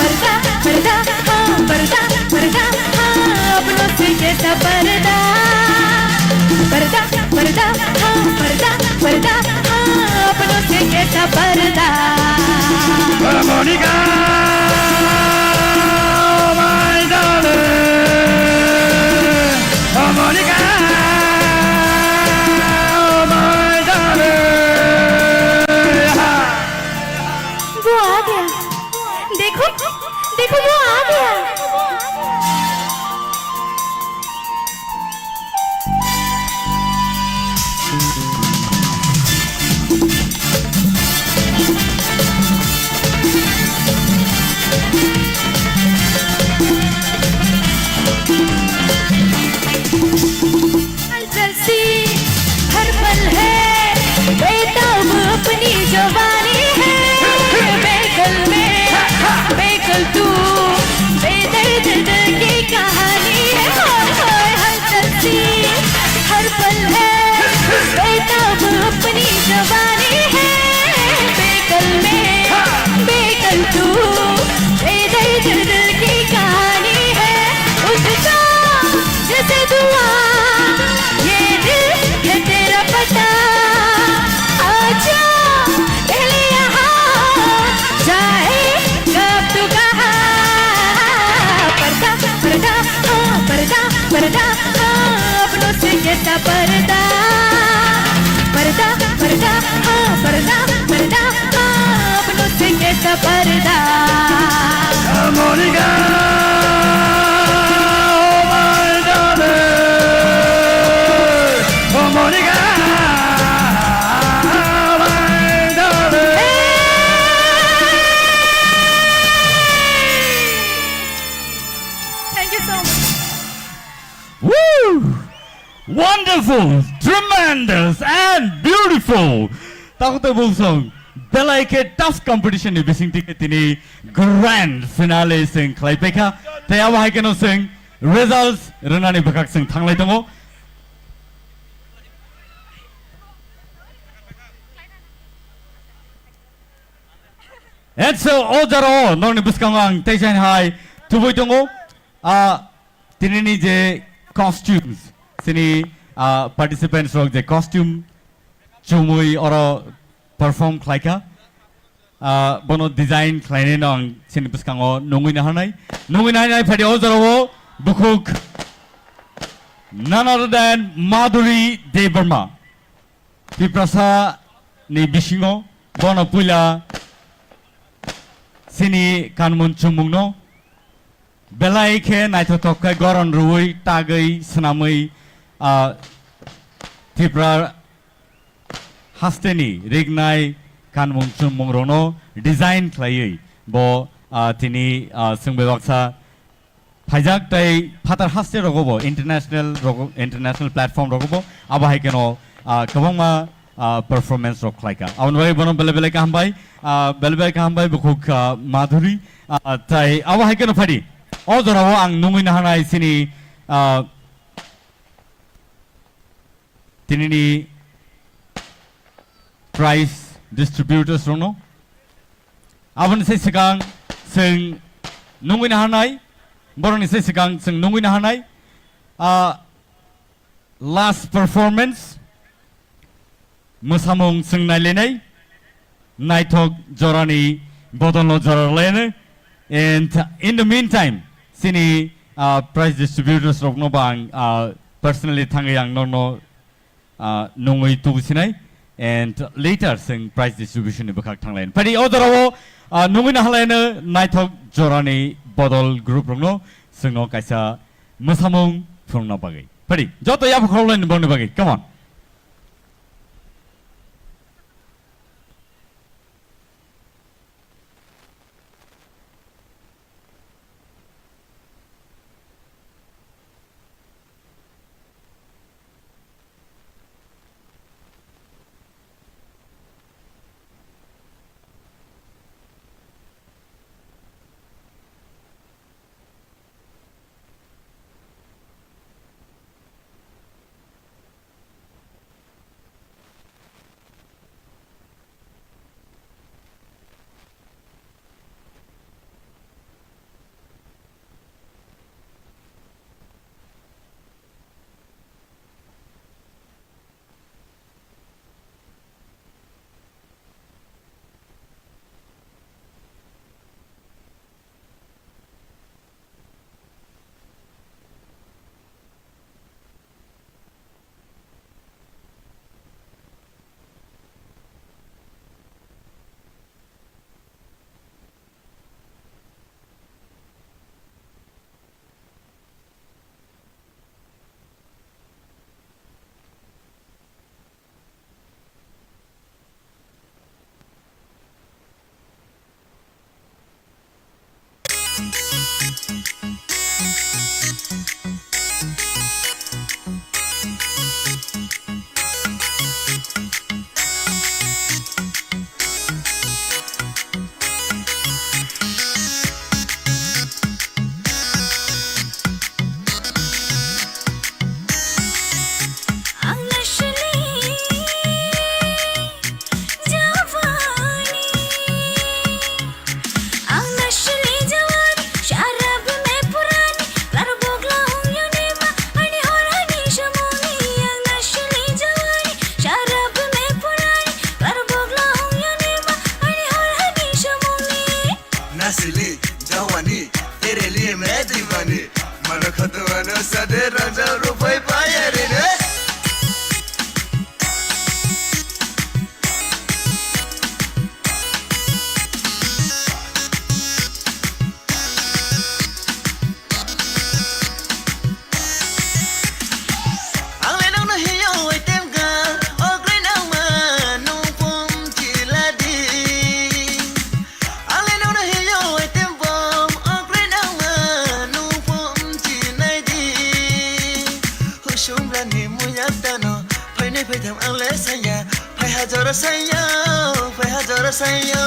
पर्दा पर्दा हाँ पर्दा पर्दा हाँ अपनों से कैसा पर्दा पर्दा पर्दा हाँ पर्दा पर्दा हाँ अपनों से कैसा पर्दा Monica, oh my darling, oh Monica, oh my darling. वो आ गया देखो देखो वो आ गया जैसी हर पल है बेताब अपनी जवानी है बेकल में बेकल तू बेदर्द की कहानी है हर जैसी हर पल है बेताब अपनी जवानी है बेकल में बेकल तू बेदर्द की कहानी है उसका जैसे दुआ ये दिल है तेरा पता आजा पहले यहाँ जाए कब तू कहाँ पर्दा पर्दा हाँ पर्दा पर्दा हाँ अपनों से कैसा पर्दा पर्दा पर्दा हाँ पर्दा पर्दा हाँ अपनों से कैसा पर्दा Monica, oh Monica, my darling. Thank you so much. Woo! Wonderful, tremendous, and beautiful. Takutay bulsong. Belai tough competition ni Bising tini grand finale sing Klaipeka. Tayo wahai keno sing results Renani bakak sing thanglai tongo. And so ojaro nong ni buskangang taishan hai tuboy tongo. Tini ni je costumes sini participants rok je costume chumui oro perform klaika bono design klaine nong sini buskango nongui na hanai phadi ojaro bukuk none other than Madhuri Devarma Piprasa ni Bisingo bono pula sini kanmun chumungno belai ke naitotok kai goron rui tagai senamai TIPRA Haste ni Nuknai kanmun chumungro design klai bo tini sungbewaksa Pajak tai patar Haste rogobo international platform rogobo abahai keno kabangma performance rock klaika aun wai bono bele ka hambai bukuk Madhuri tai abahai keno phadi ojoro ang nungui na hanai sini tinini prize distributors rono abon se sikang sing nungui na hanai boroni se sikang sing nungui na hanai last performance musamung sing nailenai naitok jorani bodonlo joralene and in the meantime sini prize distributors rok no bang personally thangayang no nungui tu sinai and later sing prize distribution ni bakak thanglain padi odoro nungui na halaina naitok jorani bodol group rok no singo kaisa musamung phungna bagai padi joto ya kholain bongni bagai come on नसली जवानी तेरे लिए मैं दीवानी मन खतवानो सदे राजा रुपए पाए रे Sayo,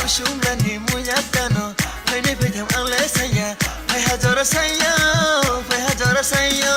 Shumlani Muyatano, Penny Pitam Alessaya, I had Jora Sayo, I had Jora Sayo.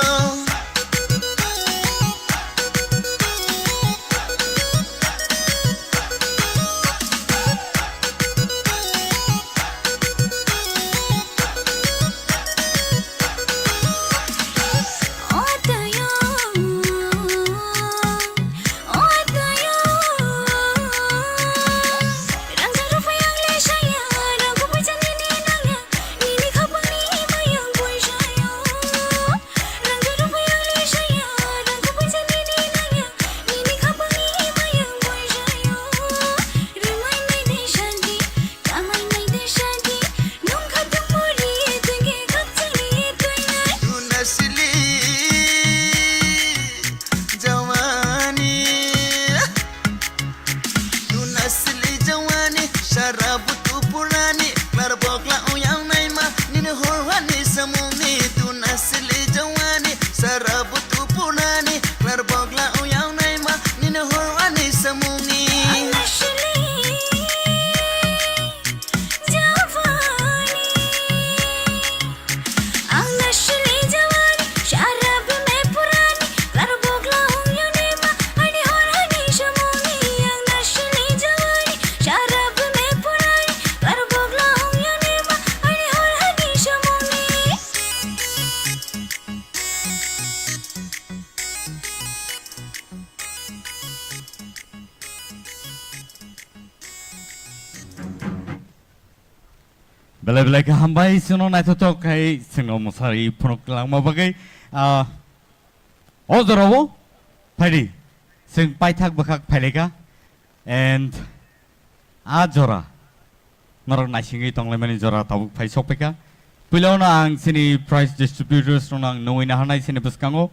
Bela-bela ke hambai sino nai to kai singo mosari punok lang mabagai ozorowo phadi sing paithak bakak phaileka and a jora norok naisingi tonglaimani jora tabuk phai sokpeka pulona ang sini price distributors nang noina hanai sini buskango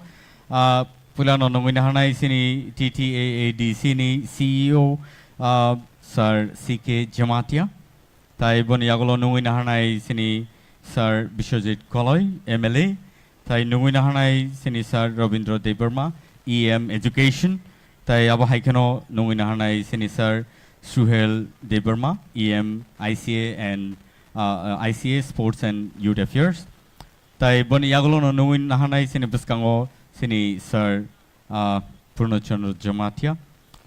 pulana noina hanai sini TTAAD sini CEO Sir CK Jamatia Tai bon yagolo nungui nahanai sini Sir Bishojit Koloi MLA Tai nungui nahanai sini Sir Robindra Debarma EM Education Tai abo haikano nungui nahanai sini Sir Suhel Debarma EM ICA and ICA Sports and Youth Affairs Tai bon yagolo nungui nahanai sini buskango sini Sir Purnachandra Jamatia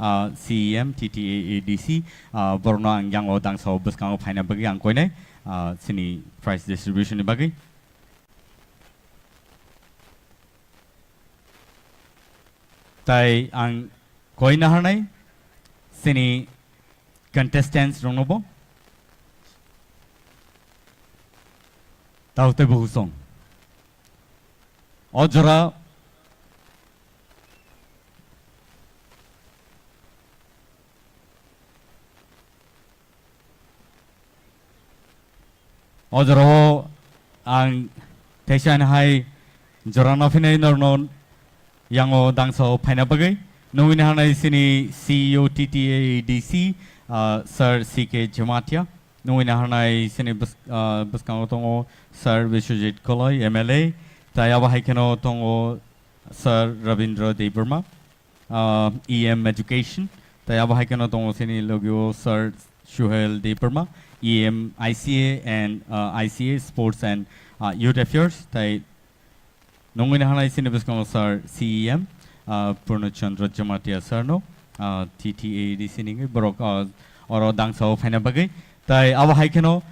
CEM TTAADC Borno ang yang odang sa bus kang opina bagi ang koine sini price distribution ni bagi tai ang koina hanai sini contestants ronobo taute bohusong ojora Ojoro ang Teshan Hai Joranofine Nornon Yango Dangso Pinabagai, Nuin Hanai Sini CEO TTADC, Sir CK Jamatia, Nuin Hanai Sini Buskango Sir Vishujit Koloi, MLA, Tayawa Haikano Tongo Sir Rabindra Debarma, EM Education, Tayawa Haikano Tongo Sini Logio Sir Shuhel Debarma. EM, ICA and ICA Sports and Youth Affairs. Tai nungin hanai sinibus kong Sir CEM, Purnachandra Jamatia Sarno, TTAD siningi borok oro dangso phena bagay. Tai awa haikeno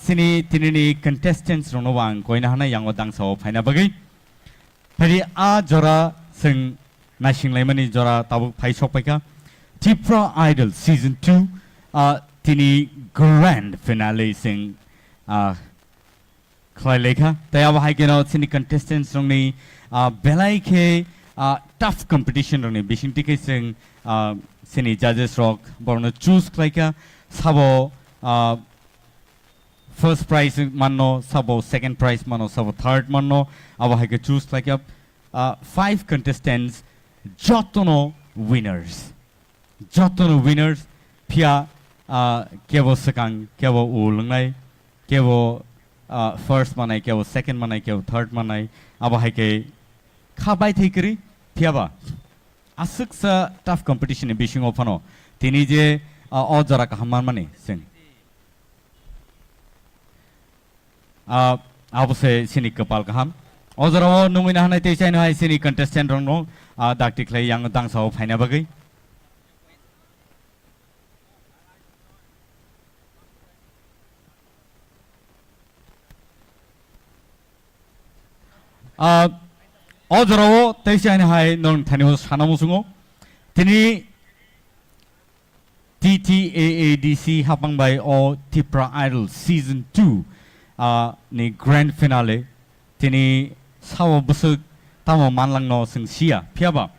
sini tinini contestants rono wang koina hanai yang dangso phena bagay. Pari a jora sing nashing lemani jora tabuk phai sokpaika. TIPRA Idol Season 2 tini grand finale sing Khwlainani tai abo hai keno chini contestants rongni belai khe tough competition rongni Bising tike sing chini judges rok borno choose khlaika sabo first prize manno sabo second prize manno sabo third manno abo hai ke choose khlaika 5 contestants Joto winners Pia kevo sekang kevo ulngai kevo first manai kevo second manai kevo third manai abo hai ke khabai thikri thiaba asuk sa tough competition in Bising ofano tini je ojara ka hamman mani sing abo se sini kapal kaham ojara o nungina hanai te chain hai sini contestant rong no dakti khlai yang dang sao phaina bagai ojara o te chain hai non thaniwo sanamusungo tini TTAADC hapang by o TIPRA Idol Season 2 ni grand finale tini sawo busuk tamo manlang no sing sia phiaba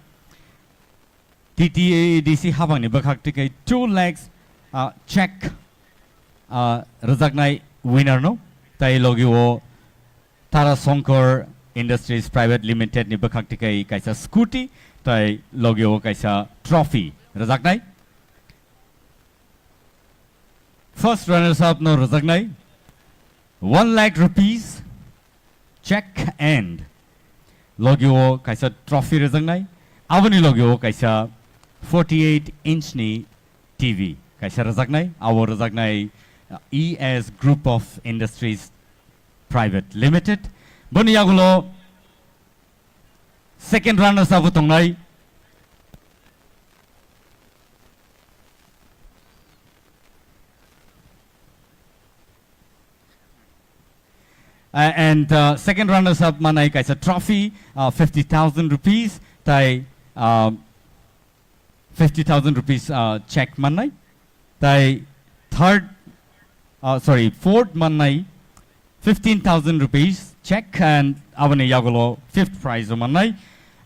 TTAADC hapang ni bakhak tike 2 lakhs check rajaknai winner no tai logi o Tara Sonkor Industries Private Limited ni bakhak tike kaisa scooty tai logi o kaisa trophy rajaknai first runners up no rajaknai 1 lakh rupees check and logio kaisa trophy rajaknai avani logio kaisa 48-inch ni TV kaisa rajaknai awo rajaknai ES Group of Industries Private Limited boni yagulo second runners up tongnai and second runners up manai kaisa trophy 50,000 rupees tai 50,000 rupees check manai tai fourth manai 15,000 rupees check and avani yagulo fifth prize manai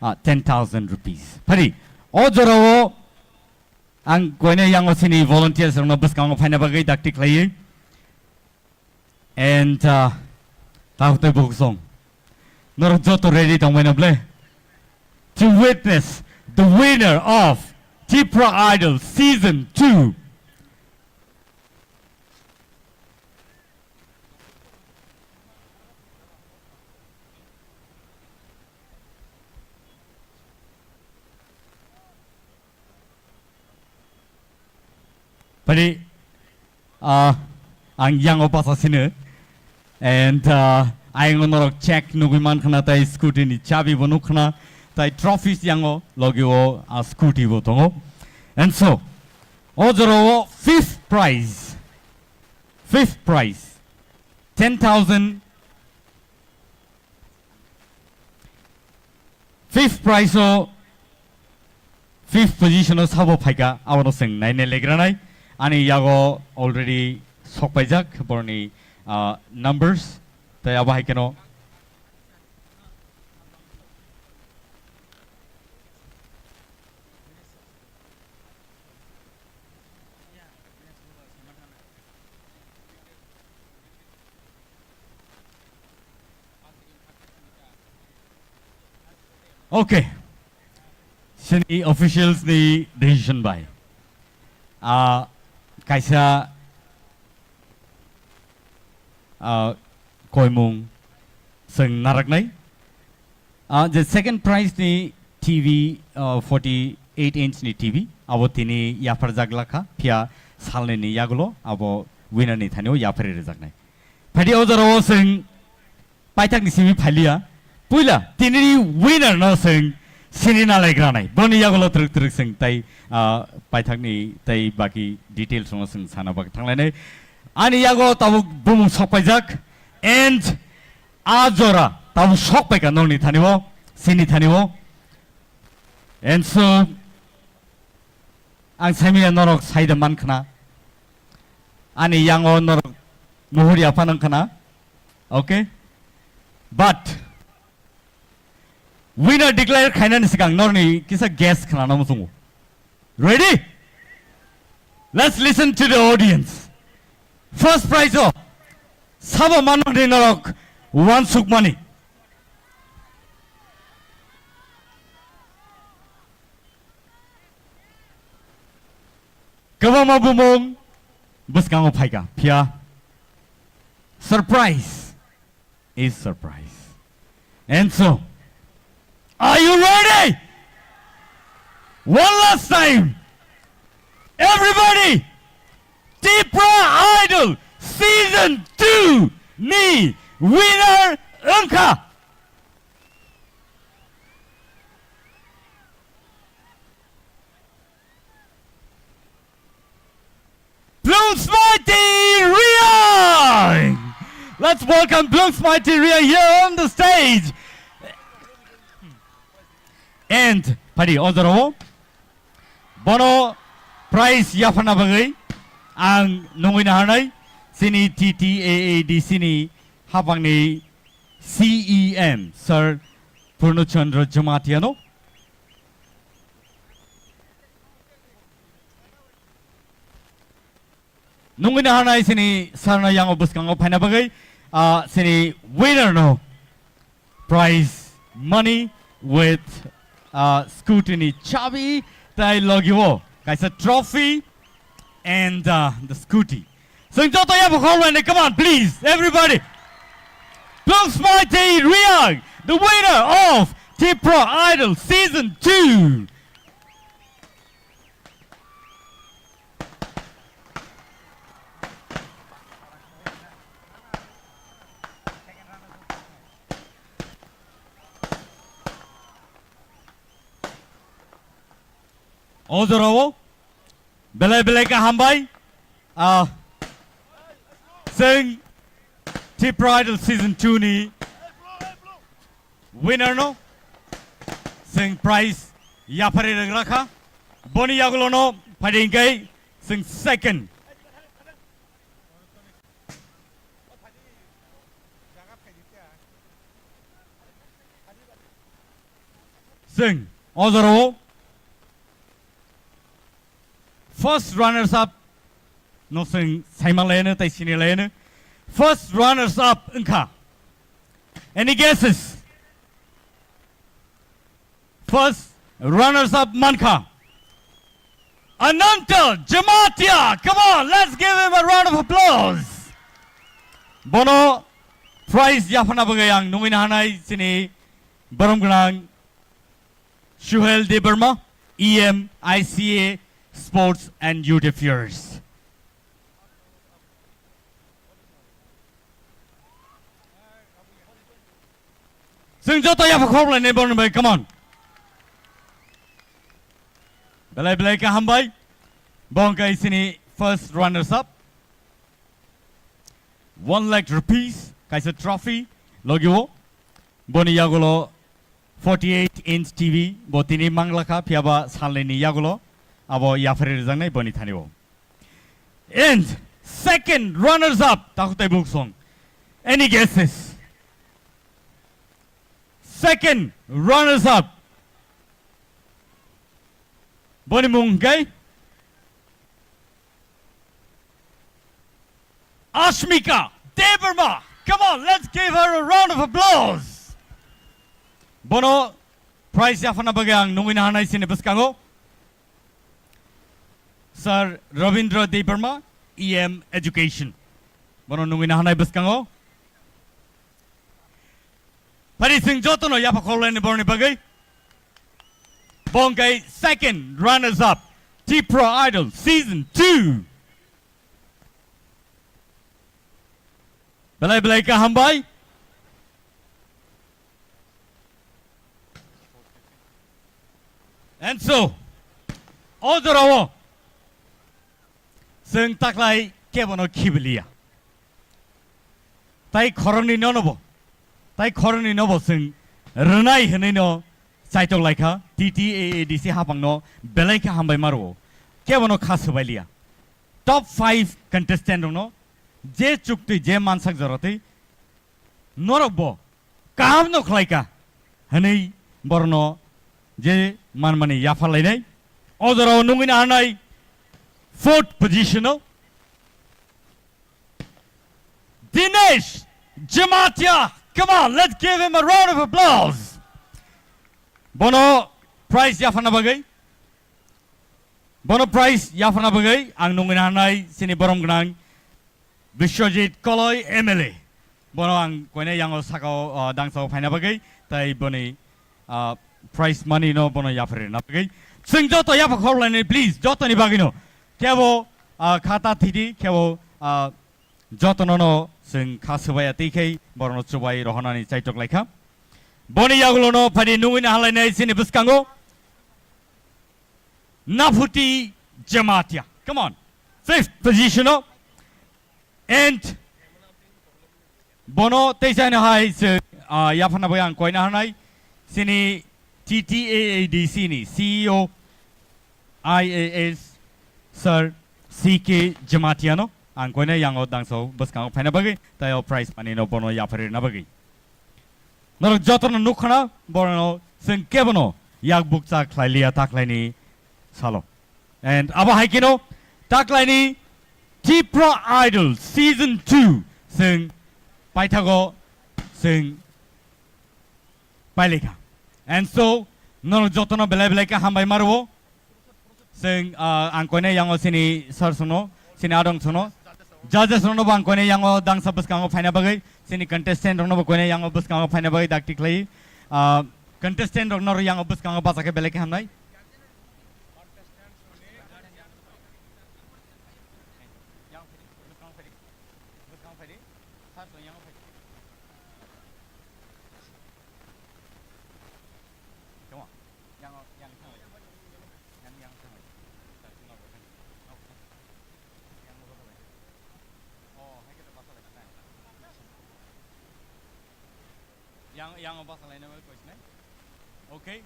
10,000 rupees pari ojoro ang koine yango sini volunteers rong buskang phaina bagai daktik lai and Taute Buksong. Norok Joto ready to win a play. To witness the winner of TIPRA Idol Season 2. Padi ang yang opasa sini. And I Norok check nuguman khna tai scooty ni chabi bonu khna tai trophies yango logio scooty botongo and so ojoro fifth prize 10,000 fifth prize o fifth position o sabo phaika awano sing naine legranai ani yago already sokpaijak borni numbers tai abahai keno okay sini officials ni decision by kaisa Khwlainani sing naraknai the second prize ni TV 48-inch ni TV abo tini yapar jaglakha pia salne ni yagulo abo winner ni thanio yapare rejaknai phadi ojaro sing paithak ni simi phalia puila tini winner no sing sini na lagranai boni yagulo truk sing tai paithak ni tai baki details no sing sana bak thanglai ani yago tabu bumung sokpaijak and ajora tabu sokpaika nongni thanibo sini thanibo and so ang samia norok saida mankhna ani yango norok Muhuri apanang kana. Okay? But winner declare Khwnaya sigang norni kisa guess kana na musungu. Ready? Let's listen to the audience. First prize of Saba Manori Norok 1 suk money. Kawama bumong buskango paiga pia. Surprise is surprise. And so, are you ready? One last time. Everybody, TIPRA Idol Season 2 ni winner Unka. Bloom's Mighty Ria! Let's welcome Bloom's Mighty Ria here on the stage. And Padi Odoro Bono Prize Yafana Bagay ang nunginahanay sini TTAAD sini habang ni CEM Sir Purnochandra Jamatiano. Nunginahanay sini sarna yang obus kang opana bagay sini winner no prize money with scrutiny chabi tay logiwo kaisa trophy and the scooty. So Joto ya Khwlainani, come on please everybody. Bloom's Mighty Ria, the winner of TIPRA Idol Season 2. Odorowo belai ka hambay sing TIPRA Idol Season 2 ni winner no sing prize yapare rakha boni yagulo no padingay sing second sing Odorowo first runners up no sing Simon tai sini lene first runners up Unka. Any guesses? First runners up Manka Ananta Jamatia, come on, let's give him a round of applause. Bono prize Yafana Bagayang nunginahanay sini Barumgunang Shuhel de Burma EM ICA Sports and Youth Affairs. Sing Joto ya Khwlainani born by come on. Belai ka hambay. Bongkai sini first runners up. 1 lakh rupees kaisa trophy logiwo. Boni yagulo 48-inch TV botini manglaka piaba saleni yagulo. Abo yafare zangnai boni thaniwo. And second runners up takutai book song. Any guesses? Second runners up boni mungai Ashmika Deverma. Come on, let's give her a round of applause. Bono prize yafana bagang nunginahanay sini buskango Sir Ravindra Deverma EM Education. Bono nunginahanay buskango Parising Joto no yapa Khwlainani borni bagay. Bongkai second runners up TIPRA Idol Season 2. Belai ka hambay. And so Odorowo sing taklay kebono kibelia. Tai khoroni nonobo. Tai khoroni nobo sing renai henino saitok laika TTAADC hapangno belai ka hambay maro. Kebono khas bailia. Top 5 contestant no जे चुक्ति जे मानसाक जरतै नरक बो काम न खलाइका हनै बरनो जे मानमानि याफालायनाय अजराव नुङिना हानाय 4th positional Dinesh Jamatia. Come on, let's give him a round of applause. Bono prize yafana bagai. Bono prize yafana bagai. Ang nungin hanai sini borom gnang. Vishwajit Koloi MLA. Bono ang koine yang osako dangsao phaina bagai. Tai boni prize money no bono yafare na bagai. Sing Joto yafa khorlani please. Joto ni bagino. Kevo khata thidi kevo Joto no sing khasubaya tikei borno chubai rohanani chaitok laika. Boni yagulono phadi nungin halainai sini buskango. Nafuti Jamatia. Come on. 5th position. And Bono Tesan Hai Yafana Boyan Koina Hanai Sini TTAADC ni CEO IAS Sir CK Jamatiano ang koina yang odang so buskang phana bagi tayo prize pani no bono yafare na bagi Norok Joto no Nukna bono sing kebono yak buksa khlailia taklaini salo and aba haikino taklaini TIPRA Idol Season 2 sing paithago sing pailika and so Norok Joto no belai ka hambai marwo sing ang koina yang sini sir suno sini adong suno judges rono bang koine yang dang sabus kang phaina bagai sini contestant rono koine yang bus kang phaina bagai dak tiklai contestant rono yang bus kang basake beleke hamnai yang bahasa lainnya question okay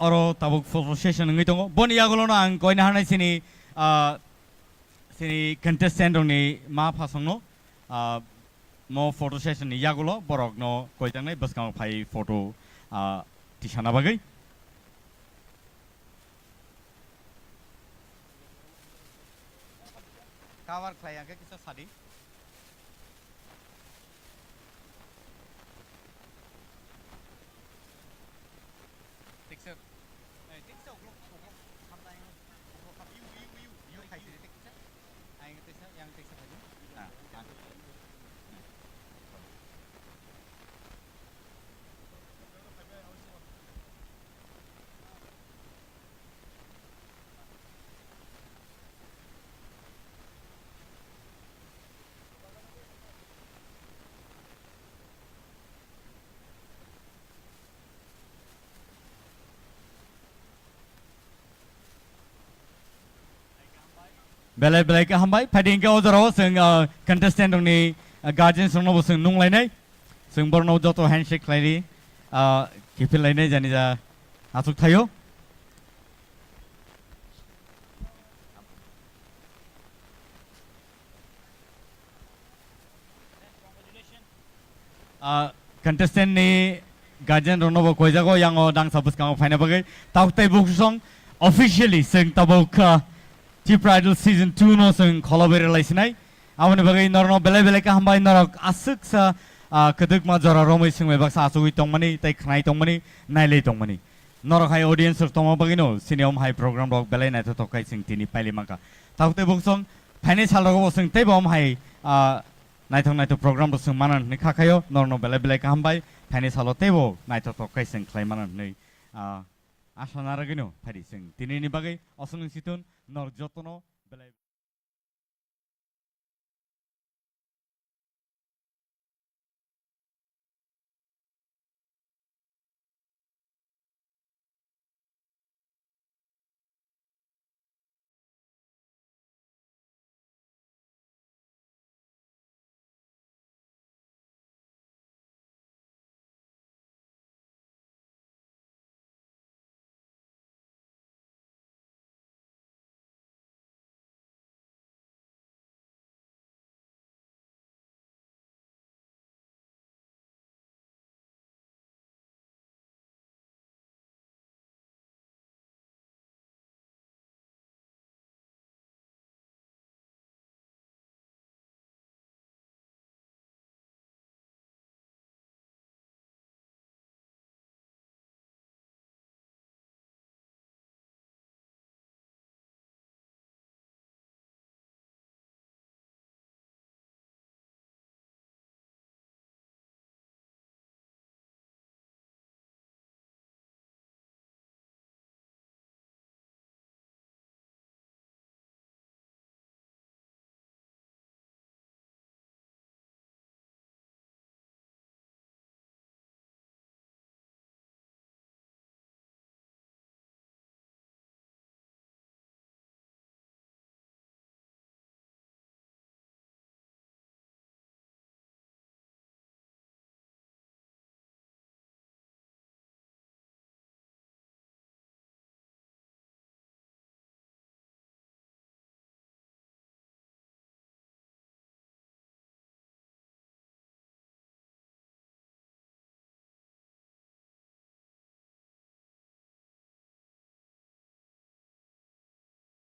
oro tabuk photo session ngai tongo bon yagulono ang koina hanai sini sini contestant ni ma phasongno mo photo session ni yagulo borok no koitangnai baskang phai photo tisana bagai cover khlai angke kisa sadi belai ka hambai phading ka ojaro sing contestant ni guardian sung no sing nung lainai sing borno joto handshake laini kipil lainai jani ja asuk thayo contestant ni guardian rono bo koijago yang dang sabus kang phaina bagai tautai buksong officially sing tabuk TIPRA Idol Season 2 no sing collaborate laisinai amane bagai norno belai ka hambai norok asuk sa keduk ma jora romai sing mebak sa asugui tongmani tai khnai tongmani nailei tongmani norok hai audience tongma bagai no siniom hai program rok belai nai to kai sing tini paili maka taute buksong phaine salrogo sing tei bom hai nai to program ro sing manan ni khakayo norno belai ka hambai phaine salo tebo nai to kai sing khlai manan nei asana ragino phari sing tini ni bagai osung situn nor jotono belai